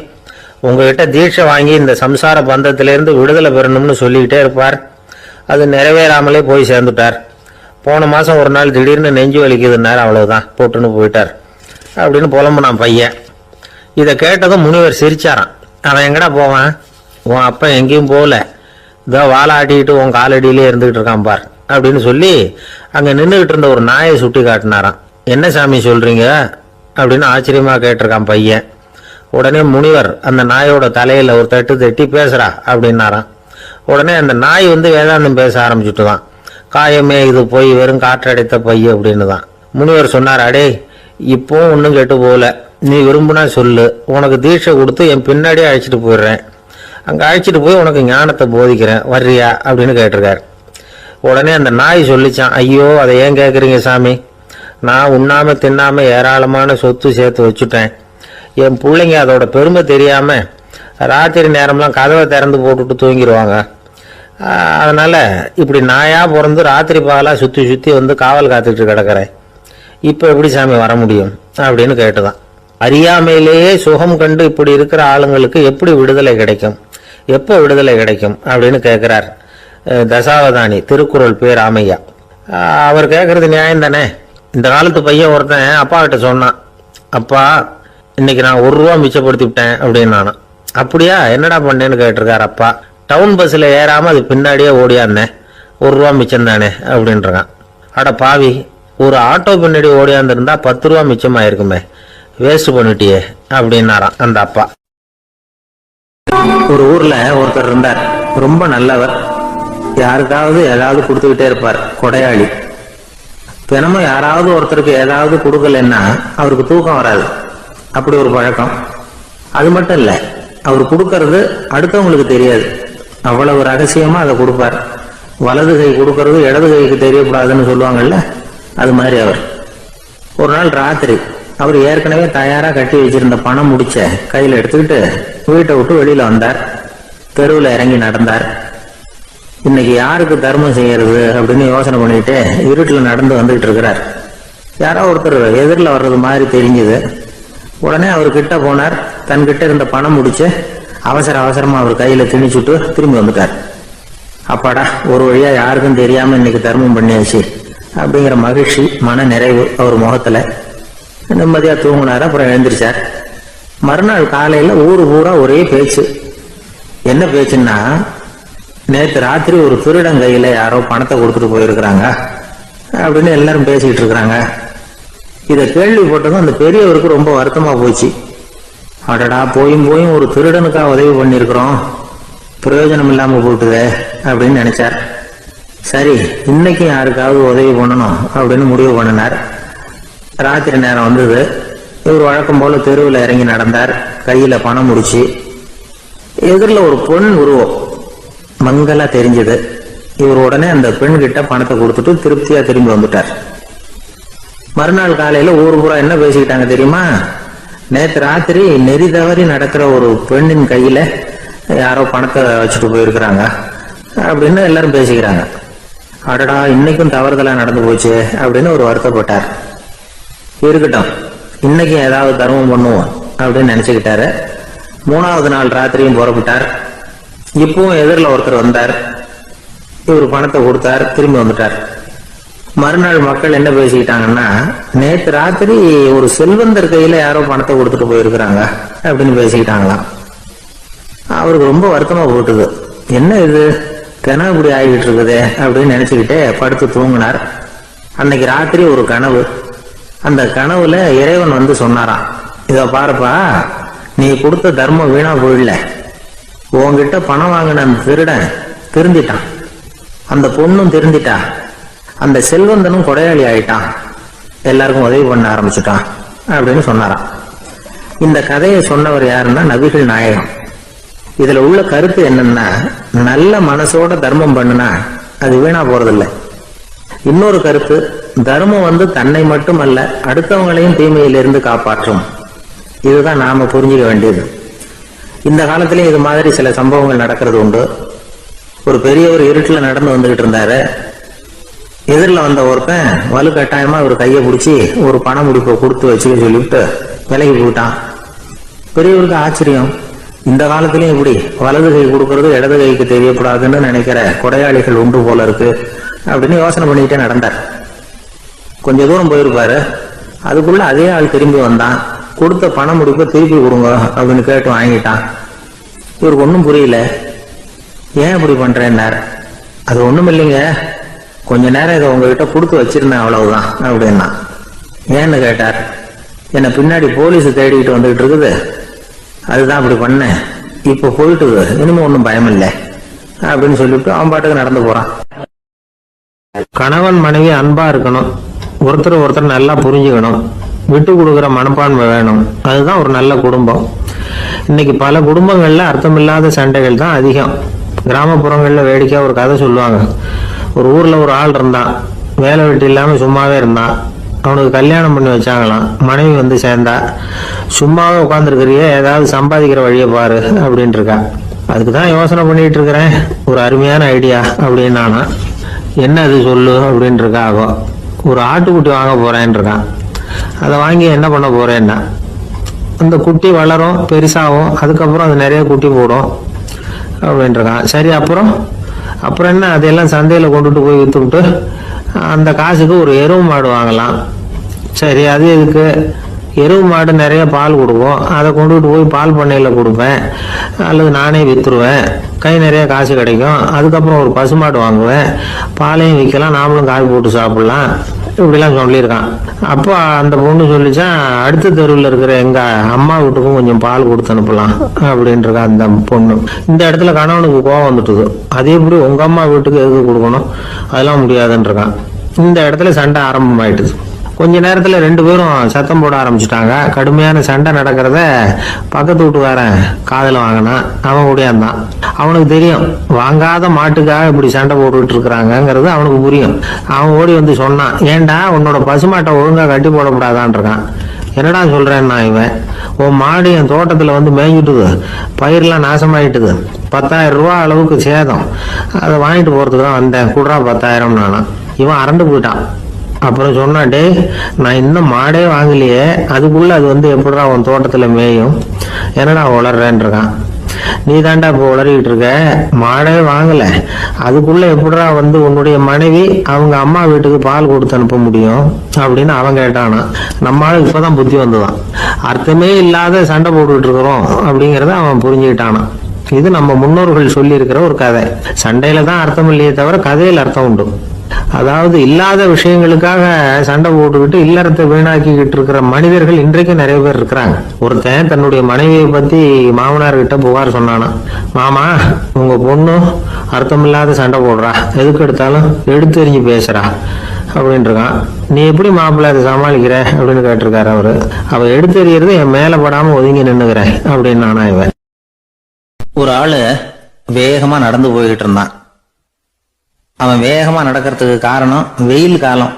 உங்ககிட்ட தீட்சை வாங்கி இந்த சம்சார பந்தத்திலிருந்து விடுதலை பெறணும்னு சொல்லிக்கிட்டே இருப்பார், அது நிறைவேறாமலே போய் சேர்ந்துட்டார். போன மாசம் ஒரு நாள் திடீர்னு நெஞ்சு வலிக்குதுன்னார், அவ்வளவுதான் போட்டுன்னு போயிட்டார் அப்படின்னு புலம்புனான் பையன். இதை கேட்டதும் முனிவர் சிரிச்சாரான். அவன் எங்கடா போவான், உன் அப்பா எங்கேயும் போகல, இதோ வாழாட்டிக்கிட்டு உன் காலடியிலே இருந்துகிட்டு இருக்கான் பார் அப்படின்னு சொல்லி அங்க நின்றுகிட்டு இருந்த ஒரு நாயை சுட்டி காட்டினாராம். என்ன சாமி சொல்றீங்க அப்படின்னு ஆச்சரியமா கேட்டிருக்கான் பையன். உடனே முனிவர் அந்த நாயோட தலையில ஒரு தட்டு தட்டி பேசுறா அப்படின்னாராம். உடனே அந்த நாய் வேதாந்தம் பேச ஆரம்பிச்சுட்டுதான். காயமே இது போய் வெறும் காற்றடைத்த பைய அப்படின்னு தான். முனிவர் சொன்னார், அடே இப்போ ஒன்னும் கெட்டு போகல, நீ விரும்புனா சொல்லு, உனக்கு தீட்சை கொடுத்து என் பின்னாடியே அழைச்சிட்டு போயிடுறேன், அங்க அழைச்சிட்டு போய் உனக்கு ஞானத்தை போதிக்கிறேன், வர்றியா அப்படின்னு கேட்டிருக்காரு. உடனே அந்த நாய் சொல்லிச்சான், ஐயோ அதை ஏன் கேட்குறீங்க சாமி, நான் உண்ணாம தின்னாம ஏராளமான சொத்து சேர்த்து வச்சுட்டேன். என் பிள்ளைங்க அதோட பெருமை தெரியாம ராத்திரி நேரம்லாம் கதவை திறந்து போட்டுட்டு தூங்கிடுவாங்க. அதனால இப்படி நாயா பிறந்து ராத்திரி பகலா சுத்தி சுத்தி காவல் காத்துட்டு கிடக்கிறேன். இப்ப எப்படி சாமி வர முடியும் அப்படின்னு கேட்டுதான். அறியாமையிலேயே சுகம் கண்டு இப்படி இருக்கிற ஆளுங்களுக்கு எப்படி விடுதலை கிடைக்கும், எப்போ விடுதலை கிடைக்கும் அப்படின்னு கேட்கிறார் தசாவதானி, திருக்குறள் பேர் ராமையா. அவர் கேட்கறது நியாயம் தானே. இந்த காலத்து பையன் ஒருத்தன் அப்பா கிட்ட சொன்னான், அப்பா இன்னைக்கு நான் 1 ரூபா மிச்சப்படுத்தி விட்டேன் அப்படின்னு. நானும் அப்படியா என்னடா பண்ணேன்னு கேட்டிருக்காரு அப்பா. டவுன் பஸ்ல ஏறாம அது பின்னாடியே ஓடியாந்தேன், 1 ரூபா மிச்சம் தானே அப்படின்றான். அட பாவி, ஒரு ஆட்டோ பின்னாடி ஓடியாந்துருந்தா 10 ரூபா மிச்சமாயிருக்குமே, வேஸ்ட் பண்ணிட்டியே அப்படின்னாராம் அந்த அப்பா. ஒரு ஊர்ல ஒருத்தர் இருந்தார், ரொம்ப நல்லவர். யாருக்காவது ஏதாவது கொடுத்துக்கிட்டே இருப்பார், கொடையாளி. தினமும் யாராவது ஒருத்தருக்கு ஏதாவது கொடுக்கலன்னா அவருக்கு தூக்கம் வராது, அப்படி ஒரு பழக்கம். அது மட்டும் இல்ல, அவர் கொடுக்கறது அடுத்தவங்களுக்கு தெரியாது, அவ்வளவு ரகசியமா அதை கொடுப்பார். வலது கை கொடுக்கறது இடது கைக்கு தெரியக்கூடாதுன்னு சொல்லுவாங்கல்ல, அது மாதிரி அவர். ஒரு நாள் ராத்திரி அவர் ஏற்கனவே தயாரா கட்டி வச்சிருந்த பணம் முடிச்ச கையில எடுத்துக்கிட்டு வீட்டை விட்டு வெளியில வந்தார். தெருவில் இறங்கி நடந்தார். இன்னைக்கு யாருக்கு தர்மம் செய்யறது அப்படின்னு யோசனை பண்ணிட்டு இருட்டுல நடந்து வந்துகிட்டு இருக்கிறார். யாரோ ஒருத்தர் எதிரில் வர்றது மாதிரி தெரிஞ்சுது. உடனே அவர் கிட்ட போனார். தன்கிட்ட இருந்த பணம் முடிச்சு அவசரமா அவர் கையில திணிச்சுட்டு திரும்பி வந்துட்டார். அப்பாடா, ஒரு வழியா யாருக்கும் தெரியாம இன்னைக்கு தர்மம் பண்ணியாச்சு அப்படிங்கிற மகிழ்ச்சி, மன நிறைவு அவர் முகத்துல. நிம்மதியா தூங்கினார். அப்புறம் எழுந்திரிச்சார். மறுநாள் காலையில ஊரு பூரா ஒரே பேச்சு. என்ன பேச்சுன்னா, நேற்று ராத்திரி ஒரு திருடன் கையில யாரோ பணத்தை கொடுத்துட்டு போயிருக்கிறாங்க அப்படின்னு எல்லாரும் பேசிக்கிட்டு இருக்கிறாங்க. இதை கேள்விப்பட்டதும் அந்த பெரியவருக்கு ரொம்ப வருத்தமா போச்சு. அடடா, போயும் ஒரு திருடனுக்கா உதவி பண்ணிருக்கிறோம், பிரயோஜனம் இல்லாம போட்டுதே அப்படின்னு நினைச்சார். சரி, இன்னைக்கு யாருக்காவது உதவி பண்ணணும் அப்படின்னு முடிவு பண்ணினார். ராத்திரி நேரம் வந்தது. இவர் வழக்கம் போல தெருவில் இறங்கி நடந்தார். கையில பணம் முடிச்சு. எதிரில் ஒரு பெண் உருவம் மங்களா தெரிஞ்சது. இவர் உடனே அந்த பெண் கிட்ட பணத்தை கொடுத்துட்டு திருப்தியா திரும்பி வந்துட்டார். மறுநாள் காலையில ஊர் பூரா என்ன பேசிக்கிட்டாங்க தெரியுமா? நேற்று ராத்திரி நெறி தவறி நடக்கிற ஒரு பெண்ணின் கையில யாரோ பணத்தை வச்சுட்டு போயிருக்கிறாங்க அப்படின்னு எல்லாரும் பேசிக்கிறாங்க. அடடா, இன்னைக்கும் தவறுதலா நடந்து போச்சு அப்படின்னு ஒரு வருத்தப்பட்டார். இருக்கட்டும், இன்னைக்கு ஏதாவது தர்மம் பண்ணுவோம் அப்படின்னு நினைச்சுக்கிட்டாரு. 3வது நாள் ராத்திரியும் புறப்பட்டார். இப்பவும் எதிரில் ஒருத்தர் வந்தார். இவர் பணத்தை கொடுத்தார், திரும்பி வந்துட்டார். மறுநாள் மக்கள் என்ன பேசிக்கிட்டாங்கன்னா, நேற்று ராத்திரி ஒரு செல்வந்தர் கையில யாரோ பணத்தை கொடுத்துட்டு போயிருக்கிறாங்க அப்படின்னு பேசிக்கிட்டாங்களாம். அவருக்கு ரொம்ப வருத்தமா போட்டுது. என்ன இது, தினம் இப்படி ஆகிட்டு இருக்குதே அப்படின்னு நினைச்சுக்கிட்டே படுத்து தூங்கினார். அன்னைக்கு ராத்திரி ஒரு கனவு. அந்த கனவுல இறைவன் வந்து சொன்னாராம், இத பாருப்பா, நீ கொடுத்த தர்மம் வீணா போயிடல. உன்கிட்ட பணம் வாங்கின அந்த திருடன் திருந்திட்டான், அந்த பொண்ணும் திருந்திட்டா, அந்த செல்வந்தனும் கொடையாளி ஆயிட்டான், எல்லாருக்கும் உதவி பண்ண ஆரம்பிச்சுட்டான் அப்படின்னு சொன்னாராம். இந்த கதையை சொன்னவர் யாருன்னா நபிகள் நாயகம். இதுல உள்ள கருத்து என்னன்னா, நல்ல மனசோட தர்மம் பண்ணுனா அது வீணா போறதில்லை. இன்னொரு கருத்து, தர்மம் வந்து தன்னை மட்டுமல்ல அடுத்தவங்களையும் தீமையிலிருந்து காப்பாற்றும். இதுதான் நாம புரிஞ்சுக்க வேண்டியது. இந்த காலத்திலயும் இது மாதிரி சில சம்பவங்கள் நடக்கிறது உண்டு. ஒரு பெரியவர் இருட்டுல நடந்து வந்துகிட்டு இருந்தாரு. எதிரில் வந்த ஒருத்தன் வலுக்கட்டாயமா ஒரு கையை பிடிச்சி ஒரு பண முடிப்பை கொடுத்து வச்சுக்க சொல்லிவிட்டு விலகி போயிட்டான். பெரியவருக்கு ஆச்சரியம், இந்த காலத்திலயும் இப்படி வலது கை கொடுக்கறது இடது கைக்கு தெரியக்கூடாதுன்னு நினைக்கிற கொடையாளிகள் உண்டு போல இருக்கு அப்படின்னு யோசனை பண்ணிக்கிட்டே நடந்தார். கொஞ்ச தூரம் போயிருப்பாரு. அதுக்குள்ள அதே ஆள் திரும்பி வந்தான். கொடுத்த பண முடிப்பை திருப்பி கொடுங்க அப்படின்னு கேட்டு வாங்கிட்டான். இவருக்கு ஒன்றும் புரியல. ஏன் இப்படி பண்றேன்னார். அது ஒண்ணும் இல்லைங்க, கொஞ்ச நேரம் இதை உங்ககிட்ட கொடுத்து வச்சிருந்தேன், அவ்வளவுதான் அப்படின்னா. ஏன்னு கேட்டார். என்னை பின்னாடி போலீஸ் தேடிக்கிட்டு வந்துகிட்டு இருக்குது, அதுதான் அப்படி பண்ணேன், இப்ப போயிட்டுது, இனிமே ஒன்றும் பயம் இல்லை அப்படின்னு சொல்லிட்டு அவன் பாட்டுக்கு நடந்து போறான். கணவன் மனைவி அன்பா இருக்கணும், ஒருத்தர் நல்லா புரிஞ்சுக்கணும், விட்டு கொடுக்குற மனப்பான்மை வேணும். அதுதான் ஒரு நல்ல குடும்பம். இன்னைக்கு பல குடும்பங்கள்ல அர்த்தமில்லாத சண்டைகள் தான் அதிகம். கிராமப்புறங்கள்ல வேடிக்கையா ஒரு கதை சொல்லுவாங்க. ஒரு ஊர்ல ஒரு ஆள் இருந்தான், வேலை வெட்டி இல்லாம சும்மாவே இருந்தான். அவனுக்கு கல்யாணம் பண்ணி வச்சாங்களாம். மனைவி வந்து சேர்ந்தா, சும்மாவே உட்காந்துருக்கிறியே, ஏதாவது சம்பாதிக்கிற வழியை பாரு அப்படின்ட்டு இருக்கா. அதுக்கு தான் யோசனை பண்ணிட்டு இருக்கிறேன், ஒரு அருமையான ஐடியா அப்படின்னு நானா. என்ன அது சொல்லு அப்படின்னு இருக்கா. அவ ஒரு ஆட்டுக்குட்டி வாங்க போறேன்னு இருக்கான். அதை வாங்கி என்ன பண்ண போறேன்னா, அந்த குட்டி வளரும், பெருசாகும், அதுக்கப்புறம் அது நிறைய குட்டி போடும் அப்படின்னு இருக்கான். சரி, அப்புறம் என்ன, அதையெல்லாம் சந்தையில கொண்டுட்டு போய் வித்துக்கிட்டு அந்த காசுக்கு ஒரு எருவு மாடு வாங்கலாம். சரி, அது எதுக்கு, எருவு மாடு நிறைய பால் கொடுக்கும், அதை கொண்டுகிட்டு போய் பால் பண்ணையில் கொடுப்பேன், அல்லது நானே விற்றுருவேன், கை நிறைய காசு கிடைக்கும். அதுக்கப்புறம் ஒரு பசுமாடு வாங்குவேன், பாலையும் விற்கலாம், நாமளும் காய் போட்டு சாப்பிடலாம், இப்படிலாம் சொல்லியிருக்கான். அப்போ அந்த பொண்ணு சொல்லிச்சான், அடுத்த தெருவில் இருக்கிற எங்க அம்மா வீட்டுக்கும் கொஞ்சம் பால் கொடுத்து அனுப்பலாம் அப்படின்றக்கா அந்த பொண்ணு. இந்த இடத்துல கணவனுக்கு கோவம் வந்துட்டுது, அதே எப்படி உங்க அம்மா வீட்டுக்கு எதுக்கு கொடுக்கணும், அதெல்லாம் முடியாதுன்றான். இந்த இடத்துல சண்டை ஆரம்பமாயிட்டுது. கொஞ்ச நேரத்துல ரெண்டு பேரும் சத்தம் போட ஆரம்பிச்சுட்டாங்க. கடுமையான சண்டை நடக்கிறத பக்கத்து வீட்டுக்காரன் காதுல வாங்கினான். அவன் கூடயாந்தான். அவனுக்கு தெரியும் வாங்காத மாட்டுக்காக இப்படி சண்டை போட்டுக்கிட்டு இருக்கிறாங்கிறது அவனுக்கு புரியும். அவன் ஓடி வந்து சொன்னான், ஏண்டா உன்னோட பசுமாட்டை ஒழுங்கா கட்டி போடக்கூடாதான்னு இருக்கான். என்னடா சொல்றேன்னா இவன், உன் மாடு என் தோட்டத்துல வந்து மேய்ஞ்சிட்டுது, பயிரெல்லாம் நாசமாயிட்டுது, 10,000 ரூபா அளவுக்கு சேதம், அதை வாங்கிட்டு போறதுக்கு தான் வந்தேன், குடுறா 10,000 நானா. இவன் அரண்டு போயிட்டான். அப்புறம் சொன்னா, டே நான் இன்னும் மாடே வாங்கலையே, அதுக்குள்ள அது வந்து எப்படிடா உன் தோட்டத்துல மேயும், என்னடா உளர்றேன் இருக்கான். நீ தாண்டா இப்போ உளறிக்கிட்டு இருக்க, மாடே வாங்கல, அதுக்குள்ள எப்படிடா வந்து உன்னுடைய மனைவி அவங்க அம்மா வீட்டுக்கு பால் கொடுத்து அனுப்ப முடியும் அப்படின்னு அவன் கேட்டானா. நம்மளால இப்பதான் புத்தி வந்துதான், அர்த்தமே இல்லாத சண்டை போட்டுக்கிட்டு இருக்கிறோம் அப்படிங்கறத அவன் புரிஞ்சுக்கிட்டானா. இது நம்ம முன்னோர்கள் சொல்லி இருக்கிற ஒரு கதை. சண்டையில தான் அர்த்தம் இல்லையே தவிர கதையில் அர்த்தம் உண்டு. அதாவது இல்லாத விஷயங்களுக்காக சண்டை போட்டுக்கிட்டு இல்லறத்தை வீணாக்கிக்கிட்டு இருக்கிற மனிதர்கள் இன்றைக்கு நிறைய பேர் இருக்கிறாங்க. ஒருத்தன் தன்னுடைய மனைவியை பத்தி மாமனார் கிட்ட புகார் சொன்னானா, மாமா உங்க பொண்ணு அர்த்தமில்லாத சண்டை போடுறா, எதுக்கு எடுத்தாலும் எடுத்தெறிஞ்சு பேசுறா அப்படின்னு இருக்கான். நீ எப்படி மாப்பிள்ளை அதை சமாளிக்கிற அப்படின்னு கேட்டிருக்காரு அவரு. அவ எடுத்தெறியறது என் மேல படாம ஒதுங்கி நின்னுக்கிறேன் அப்படின்னு நானா. இவன் ஒரு ஆளு வேகமா நடந்து போய்கிட்டு இருந்தான். அவன் வேகமா நடக்கிறதுக்கு காரணம் வெயில் காலம்,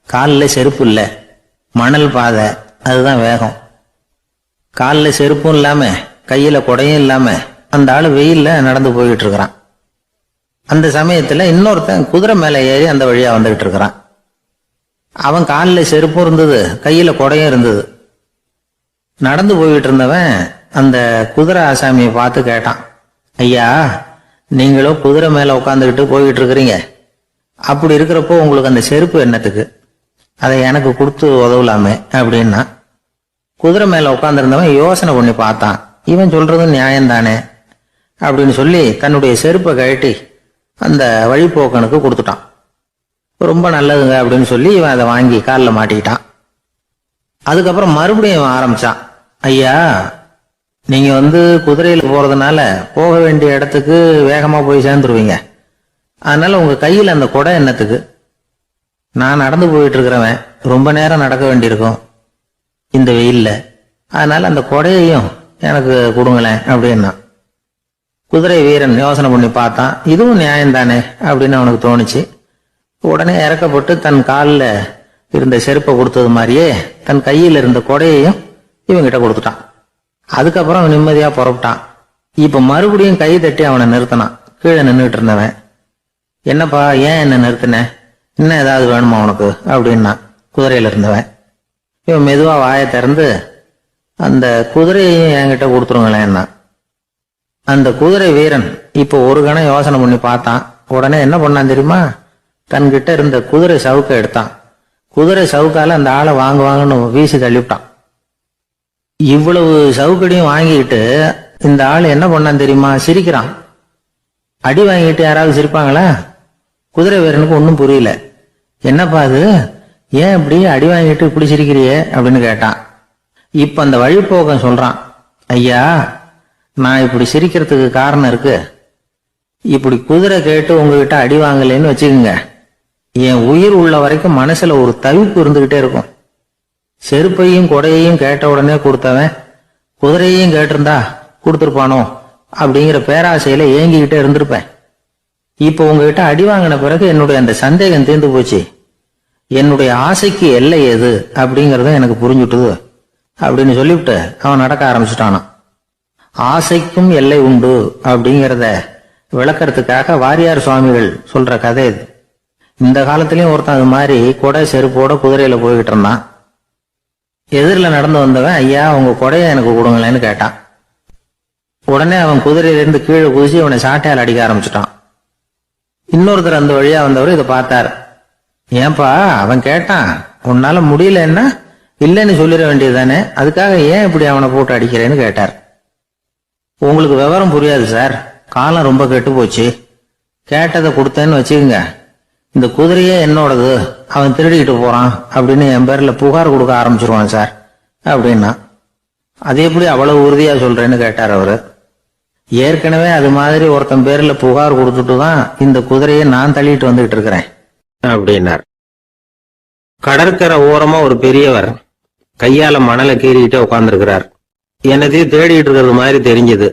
காலில் செருப்பு இல்லை, மணல் பாதை, அதுதான் வேகம். காலில் செருப்பும் இல்லாம கையில கொடையும் இல்லாம அந்த ஆளு வெயில்ல நடந்து போய்கிட்டு இருக்கிறான். அந்த சமயத்துல இன்னொருத்தன் குதிரை மேல ஏறி அந்த வழியா வந்துகிட்டு இருக்கிறான். அவன் காலில் செருப்பும் இருந்தது, கையில கொடையும் இருந்தது. நடந்து போய்கிட்டு இருந்தவன் அந்த குதிரை ஆசாமியை பார்த்து கேட்டான், ஐயா நீங்களும் குதிரை மேல உட்காந்துக்கிட்டு போய்கிட்டு இருக்கிறீங்க, அப்படி இருக்கிறப்போ உங்களுக்கு அந்த செருப்பு என்னத்துக்கு, அதை எனக்கு கொடுத்து உதவலாமே அப்படின்னா. குதிரை மேல உட்காந்துருந்தவன் யோசனை பண்ணி பார்த்தான், இவன் சொல்றது நியாயம்தானே அப்படின்னு சொல்லி தன்னுடைய செருப்பை கழட்டி அந்த வழிபோக்கனுக்கு கொடுத்துட்டான். ரொம்ப நல்லதுங்க அப்படின்னு சொல்லி இவன் அதை வாங்கி காலில் மாட்டிக்கிட்டான். அதுக்கப்புறம் மறுபடியும் இவன் ஆரம்பிச்சான், ஐயா நீங்க வந்து குதிரையில போறதுனால போக வேண்டிய இடத்துக்கு வேகமா போய் சேர்ந்துருவீங்க, அதனால உங்க கையில அந்த கொடை என்னத்துக்கு, நான் நடந்து போயிட்டு இருக்கிறவன் ரொம்ப நேரம் நடக்க வேண்டியிருக்கும் இந்த வெயில்ல, அதனால அந்த கொடையையும் எனக்கு கொடுங்களேன் அப்படின்னா. குதிரை வீரன் யோசனை பண்ணி பார்த்தான், இதுவும் நியாயம்தானே அப்படின்னு அவனுக்கு தோணுச்சு. உடனே இறக்கப்பட்டு தன் காலில் இருந்த செருப்பை கொடுத்தது மாதிரியே தன் கையில் இருந்த கொடையையும் இவங்கிட்ட கொடுத்துட்டான். அதுக்கப்புறம் அவன் நிம்மதியா புறப்பட்டான். இப்ப மறுபடியும் கை தட்டி அவனை நிறுத்தினான். கீழே நின்றுட்டு இருந்தவன், என்னப்பா ஏன் என்ன நிறுத்தின, இன்னும் ஏதாவது வேணுமா உனக்கு அப்படின்னா குதிரையில இருந்தவன். இவன் மெதுவா வாயை திறந்து, அந்த குதிரையையும் என்கிட்ட கொடுத்துருங்களேன்னா. அந்த குதிரை வீரன் இப்ப ஒரு கணம் யோசனை பண்ணி பார்த்தான். உடனே என்ன பண்ணான் தெரியுமா, தன்கிட்ட இருந்த குதிரை சவுக்கை எடுத்தான். குதிரை சவுக்கால அந்த ஆளை வாங்குவாங்கன்னு வீசி தள்ளிவிட்டான். இவ்வளவு சவுக்கடியும் வாங்கிட்டு இந்த ஆள் என்ன பண்ணான் தெரியுமா, சிரிக்கிறான். அடி வாங்கிட்டு யாராவது சிரிப்பாங்களா? குதிரை வீரனுக்கு ஒன்றும் புரியல. என்னப்பா அது, ஏன் இப்படி அடி வாங்கிட்டு இப்படி சிரிக்கிறியே அப்படின்னு கேட்டான். இப்ப அந்த வழிபோக்கன் சொல்றான், ஐயா நான் இப்படி சிரிக்கிறதுக்கு காரணம் இருக்கு. இப்படி குதிரை கேட்டு உங்ககிட்ட அடி வாங்கலைன்னு வச்சுக்கோங்க, என் உயிர் உள்ள வரைக்கும் மனசுல ஒரு தவிப்பு இருந்துகிட்டே இருக்கும். செருப்பையும் கொடையையும் கேட்ட உடனே கொடுத்தவன் குதிரையையும் கேட்டிருந்தா கொடுத்துருப்பானோ அப்படிங்கிற பேராசையில ஏங்கிக்கிட்டே இருந்திருப்பேன். இப்ப உங்ககிட்ட அடி வாங்கின பிறகு என்னுடைய அந்த சந்தேகம் தீர்ந்து போச்சு. என்னுடைய ஆசைக்கு எல்லை எது அப்படிங்கறத எனக்கு புரிஞ்சுட்டுது அப்படின்னு சொல்லிவிட்டு அவன் நடக்க ஆரம்பிச்சுட்டானான். ஆசைக்கும் எல்லை உண்டு அப்படிங்கிறத விளக்கறதுக்காக வாரியார் சுவாமிகள் சொல்ற கதை இது. இந்த காலத்திலயும் ஒருத்தன் அது மாதிரி கொடை செருப்போட குதிரையில போய்கிட்டு இருந்தான். எதிரில் நடந்து வந்தவன், ஐயா உங்க கொடையை எனக்கு கொடுங்களேன்னு கேட்டான். உடனே அவன் குதிரையிலிருந்து கீழே குதிச்சு அவனை சாட்டையால் அடிக்க ஆரம்பிச்சுட்டான். இன்னொருத்தர் அந்த வழியா வந்தவர் இதை பார்த்தார். ஏன்பா அவன் கேட்டான், உன்னால முடியலன்னா இல்லைன்னு சொல்லிட வேண்டியது தானே, அதுக்காக ஏன் இப்படி அவனை போட்டு அடிக்கிறேன்னு கேட்டார். உங்களுக்கு விவரம் புரியாது சார், காலம் ரொம்ப கெட்டு போச்சு. கேட்டதை கொடுத்தேன்னு வச்சுக்கோங்க, இந்த குதிரையே என்னோடது, அவன் திருடிக்கிட்டு போறான் அப்படின்னு என் பேர்ல புகார் கொடுக்க ஆரம்பிச்சிருவான் சார் அப்படின்னா. அது எப்படி அவ்வளவு உறுதியா சொல்றேன்னு கேட்டார் அவரு. ஏற்கனவே அது மாதிரி ஒருத்தன் பேர்ல புகார் கொடுத்துட்டு தான் இந்த குதிரையை நான் தள்ளிட்டு வந்துகிட்டு இருக்கிறேன் அப்படின்னார். கடற்கரை ஓரமா ஒரு பெரியவர் கையால மணலை கீறிக்கிட்டே உட்கார்ந்துருக்கிறார். என்னத்தையும் தேடிட்டு இருக்கிறது மாதிரி தெரிஞ்சது.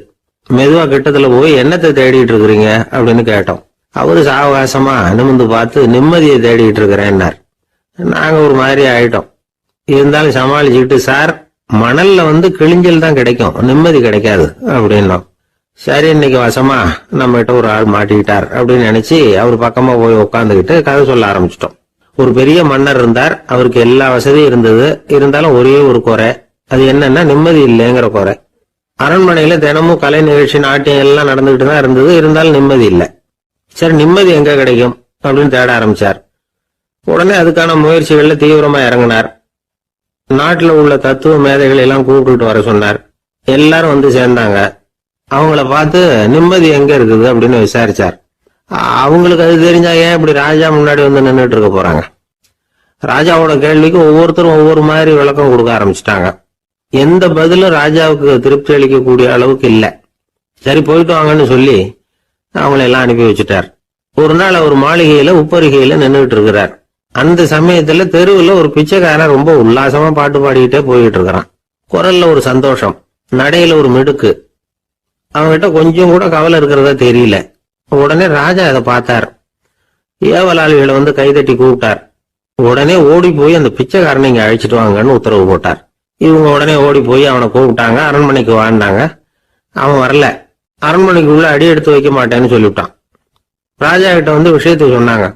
மெதுவா கிட்டத்துல போய் என்னத்தை தேடிட்டு இருக்கிறீங்க அப்படின்னு கேட்டோம். அவரு சாவகாசமா நிமிந்து பார்த்து நிம்மதியை தேடிட்டு இருக்கிறேன்னார். நாங்க ஒரு மாதிரி ஆயிட்டோம். இருந்தாலும் சமாளிச்சுக்கிட்டு, சார் மணல்ல கிழிஞ்சல் தான் கிடைக்கும், நிம்மதி கிடைக்காது அப்படின்னோம். சரி, இன்னைக்கு வசமா நம்ம கிட்ட ஒரு ஆள் மாட்டிக்கிட்டார் அப்படின்னு நினைச்சு அவர் பக்கமா போய் உட்காந்துக்கிட்டு கதை சொல்ல ஆரம்பிச்சிட்டோம். ஒரு பெரிய மன்னர் இருந்தார். அவருக்கு எல்லா வசதியும் இருந்தது. இருந்தாலும் ஒரே ஒரு குறை. அது என்னன்னா நிம்மதி இல்லைங்கிற குறை. அரண்மனையில தினமும் கலை நிகழ்ச்சி, நாட்டியம் எல்லாம் நடந்துகிட்டு தான் இருந்தது. இருந்தாலும் நிம்மதி இல்லை. சரி, நிம்மதி எங்க கிடைக்கும் அப்படின்னு தேட ஆரம்பிச்சார். உடனே அதுக்கான முயற்சிகள்ல தீவிரமா இறங்கினார். நாட்டுல உள்ள தத்துவ மேதைகள் எல்லாம் கூப்பிட்டு வர சொன்னார். எல்லாரும் வந்து சேர்ந்தாங்க. அவங்கள பார்த்து நிம்மதி எங்க இருக்குது அப்படின்னு விசாரிச்சார். அவங்களுக்கு அது தெரிஞ்சா ஏன் இப்படி ராஜா முன்னாடி வந்து நின்றுட்டு இருக்க போறாங்க? ராஜாவோட கேள்விக்கு ஒவ்வொருத்தரும் ஒவ்வொரு மாதிரி விளக்கம் கொடுக்க ஆரம்பிச்சிட்டாங்க. எந்த பதிலும் ராஜாவுக்கு திருப்தி அளிக்கக்கூடிய அளவுக்கு இல்ல. சரி, போயிட்டு வாங்கன்னு சொல்லி அவங்களை எல்லாம் அனுப்பி வச்சுட்டார். ஒரு நாள் அவர் மாளிகையில உப்பரிகையில நின்றுட்டு இருக்கிறார். அந்த சமயத்துல தெருவுல ஒரு பிச்சைக்காரன் ரொம்ப உல்லாசமா பாட்டு பாடிக்கிட்டே போயிட்டு இருக்கிறான். குரல்ல ஒரு சந்தோஷம், நடையில ஒரு மிடுக்கு. அவன்கிட்ட கொஞ்சம் கூட கவலை இருக்கிறதா தெரியல. உடனே ராஜா அதை பார்த்தார். ஏவலாளிகளை கைதட்டி கூப்பிட்டார். உடனே ஓடி போய் அந்த பிச்சைக்காரனை இங்க அழைச்சிட்டு வாங்கன்னு உத்தரவு போட்டார். இவங்க உடனே ஓடி போய் அவனை கூப்பிட்டாங்க. அரண்மனைக்கு வாழ்ந்தாங்க. அவன் வரல. அரண்மனைக்கு உள்ள அடி எடுத்து வைக்க மாட்டேன்னு சொல்லிவிட்டான். ராஜா கிட்ட விஷயத்தை சொன்னாங்க.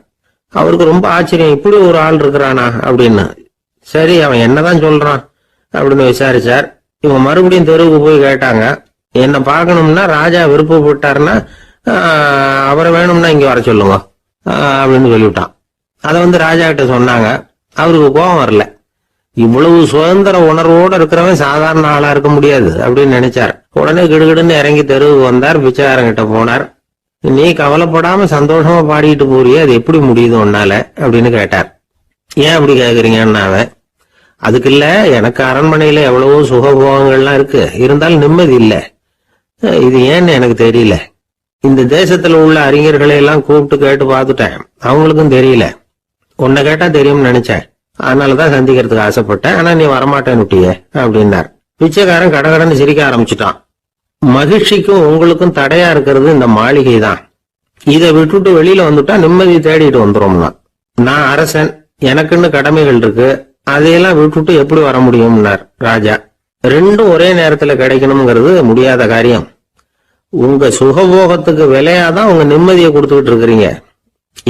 அவருக்கு ரொம்ப ஆச்சரியம், இப்படி ஒரு ஆள் இருக்கிறானா அப்படின்னு. சரி, அவன் என்னதான் சொல்றான் அப்படின்னு விசாரிச்சார். இவங்க மறுபடியும் தெருவுக்கு போய் கேட்டாங்க. என்ன பார்க்கணும்னா ராஜா விருப்பப்பட்டாருன்னா அவரை வேணும்னா இங்க வர சொல்லுங்க அப்படின்னு சொல்லிவிட்டான். அதை ராஜா கிட்ட சொன்னாங்க. அவருக்கு கோபம் வரல. இவ்வளவு சுதந்திர உணர்வோட இருக்கிறவன் சாதாரண ஆளா இருக்க முடியாது அப்படின்னு நினைச்சார். உடனே கிடுகிடுன்னு இறங்கி தெருவுக்கு வந்தார். பிச்சைக்காரங்கிட்ட போனார். நீ கவலைப்படாம சந்தோஷமா பாடிட்டு போறியே, அது எப்படி முடியுது உன்னால அப்படின்னு கேட்டார். ஏன் அப்படி கேக்குறீங்கன்னு அவன், அதுக்கு இல்ல, எனக்கு அரண்மனையில எவ்வளவோ சுகபோகங்கள்லாம் இருக்கு, இருந்தாலும் நிம்மதி இல்ல. இது ஏன்னு எனக்கு தெரியல. இந்த தேசத்துல உள்ள அறிஞர்களை எல்லாம் கூப்பிட்டு கேட்டு பார்த்துட்டேன், அவங்களுக்கும் தெரியல. உன்னை கேட்டா தெரியும்னு நினைச்சேன், அதனாலதான் சந்திக்கிறதுக்கு ஆசைப்பட்டேன். ஆனா நீ வரமாட்டேன்னுட்டியே அப்படின்னார். பிச்சைக்காரன் கடகடன்னு சிரிக்க ஆரம்பிச்சுட்டான். மகிழ்ச்சிக்கும் உங்களுக்கும் தடையா இருக்கிறது இந்த மாளிகை தான். இதை விட்டுட்டு வெளியில வந்துட்டா நிம்மதி தேடிட்டு வந்துரும்னா. நான் அரசன், எனக்குன்னு கடமைகள் இருக்கு, அதையெல்லாம் விட்டுட்டு எப்படி வர முடியும்னார் ராஜா. ரெண்டும் ஒரே நேரத்துல கிடைக்கணுங்கிறது முடியாத காரியம். உங்க சுகபோகத்துக்கு விலையாதான் உங்க நிம்மதியை கொடுத்துக்கிட்டு இருக்கிறீங்க.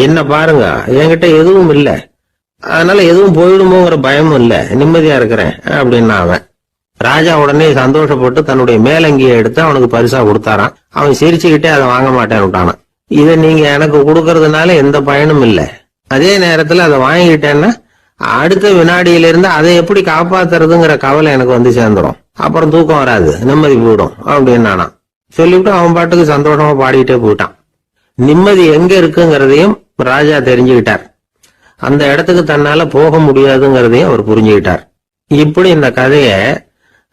என்ன பாருங்க, என்கிட்ட எதுவும் இல்ல, அதனால எதுவும் போயிடுமோங்கிற பயமும் இல்ல, நிம்மதியா இருக்கிறேன் அப்படின்னா அவன். ராஜா உடனே சந்தோஷப்பட்டு தன்னுடைய மேலங்கியை எடுத்து அவனுக்கு பரிசா கொடுத்தாராம். அவன் சிரிச்சுக்கிட்டே அதை வாங்க மாட்டேன்னு விட்டானான். இதை நீங்க எனக்கு கொடுக்கறதுனால எந்த பயனும் இல்ல, அதே நேரத்துல அதை வாங்கிக்கிட்டேன்னா அடுத்த வினாடியிலிருந்து அதை எப்படி காப்பாத்துறதுங்கிற கவலை எனக்கு சேர்ந்துடும். அப்புறம் தூக்கம் வராது, நிம்மதி போயிடும் அப்படின்னானா. சொல்லிவிட்டு அவன் பாட்டுக்கு சந்தோஷமா பாடிக்கிட்டே போயிட்டான். நிம்மதி எங்க இருக்குங்கிறதையும் ராஜா தெரிஞ்சுக்கிட்டார். அந்த இடத்துக்கு தன்னால போக முடியாதுங்கிறதையும் அவர் புரிஞ்சுக்கிட்டார். இப்படி இந்த கதைய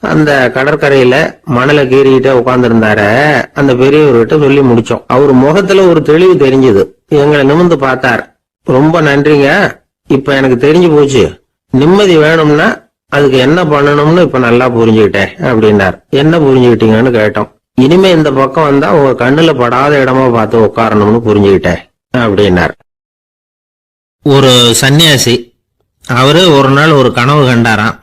அந்த கடற்கரையில மணலை கீறிக்கிட்டே உட்கார்ந்துருந்தார அந்த பெரியவர்கிட்ட சொல்லி முடிச்சோம். அவர் முகத்துல ஒரு தெளிவு தெரிஞ்சது. எங்களை நிமிர்ந்து பார்த்தார். ரொம்ப நன்றிங்க, இப்ப எனக்கு தெரிஞ்சு போச்சு, நிம்மதி வேணும்னா அதுக்கு என்ன பண்ணணும்னு இப்ப நல்லா புரிஞ்சுக்கிட்டேன் அப்படின்னார். என்ன புரிஞ்சுக்கிட்டீங்கன்னு கேட்டோம். இனிமே இந்த பக்கம் வந்தா உங்க கண்ணுல படாத இடமா பார்த்து உட்காரணும்னு புரிஞ்சுக்கிட்டேன் அப்படின்னார். ஒரு சன்னியாசி, அவரு ஒரு நாள் ஒரு கனவு கண்டாராம்.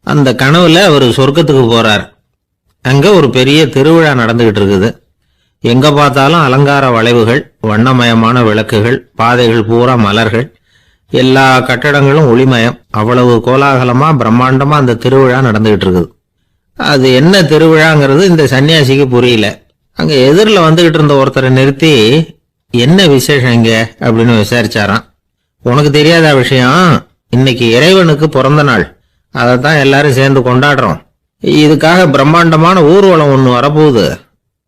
அந்த கனவுல அவர் சொர்க்கத்துக்கு போறார். அங்க ஒரு பெரிய திருவிழா நடந்துகிட்டு இருக்குது. எங்க பார்த்தாலும் அலங்கார வளைவுகள், வண்ணமயமான விளக்குகள், பாதைகள் பூரா மலர்கள், எல்லா கட்டடங்களும் ஒளிமயம். அவ்வளவு கோலாகலமா பிரம்மாண்டமா அந்த திருவிழா நடந்துகிட்டு இருக்குது. அது என்ன திருவிழாங்கிறது இந்த சன்னியாசிக்கு புரியல. அங்க எதிரில் வந்துகிட்டு இருந்த ஒருத்தரை நிறுத்தி, என்ன விசேஷம் இங்க அப்படின்னு விசாரிச்சாராம். உனக்கு தெரியாத விஷயம், இன்னைக்கு இறைவனுக்கு பிறந்த நாள், அதைத்தான் எல்லாரும் சேர்ந்து கொண்டாடுறோம். இதுக்காக பிரம்மாண்டமான ஊர்வலம் ஒண்ணு வரப்போகுது.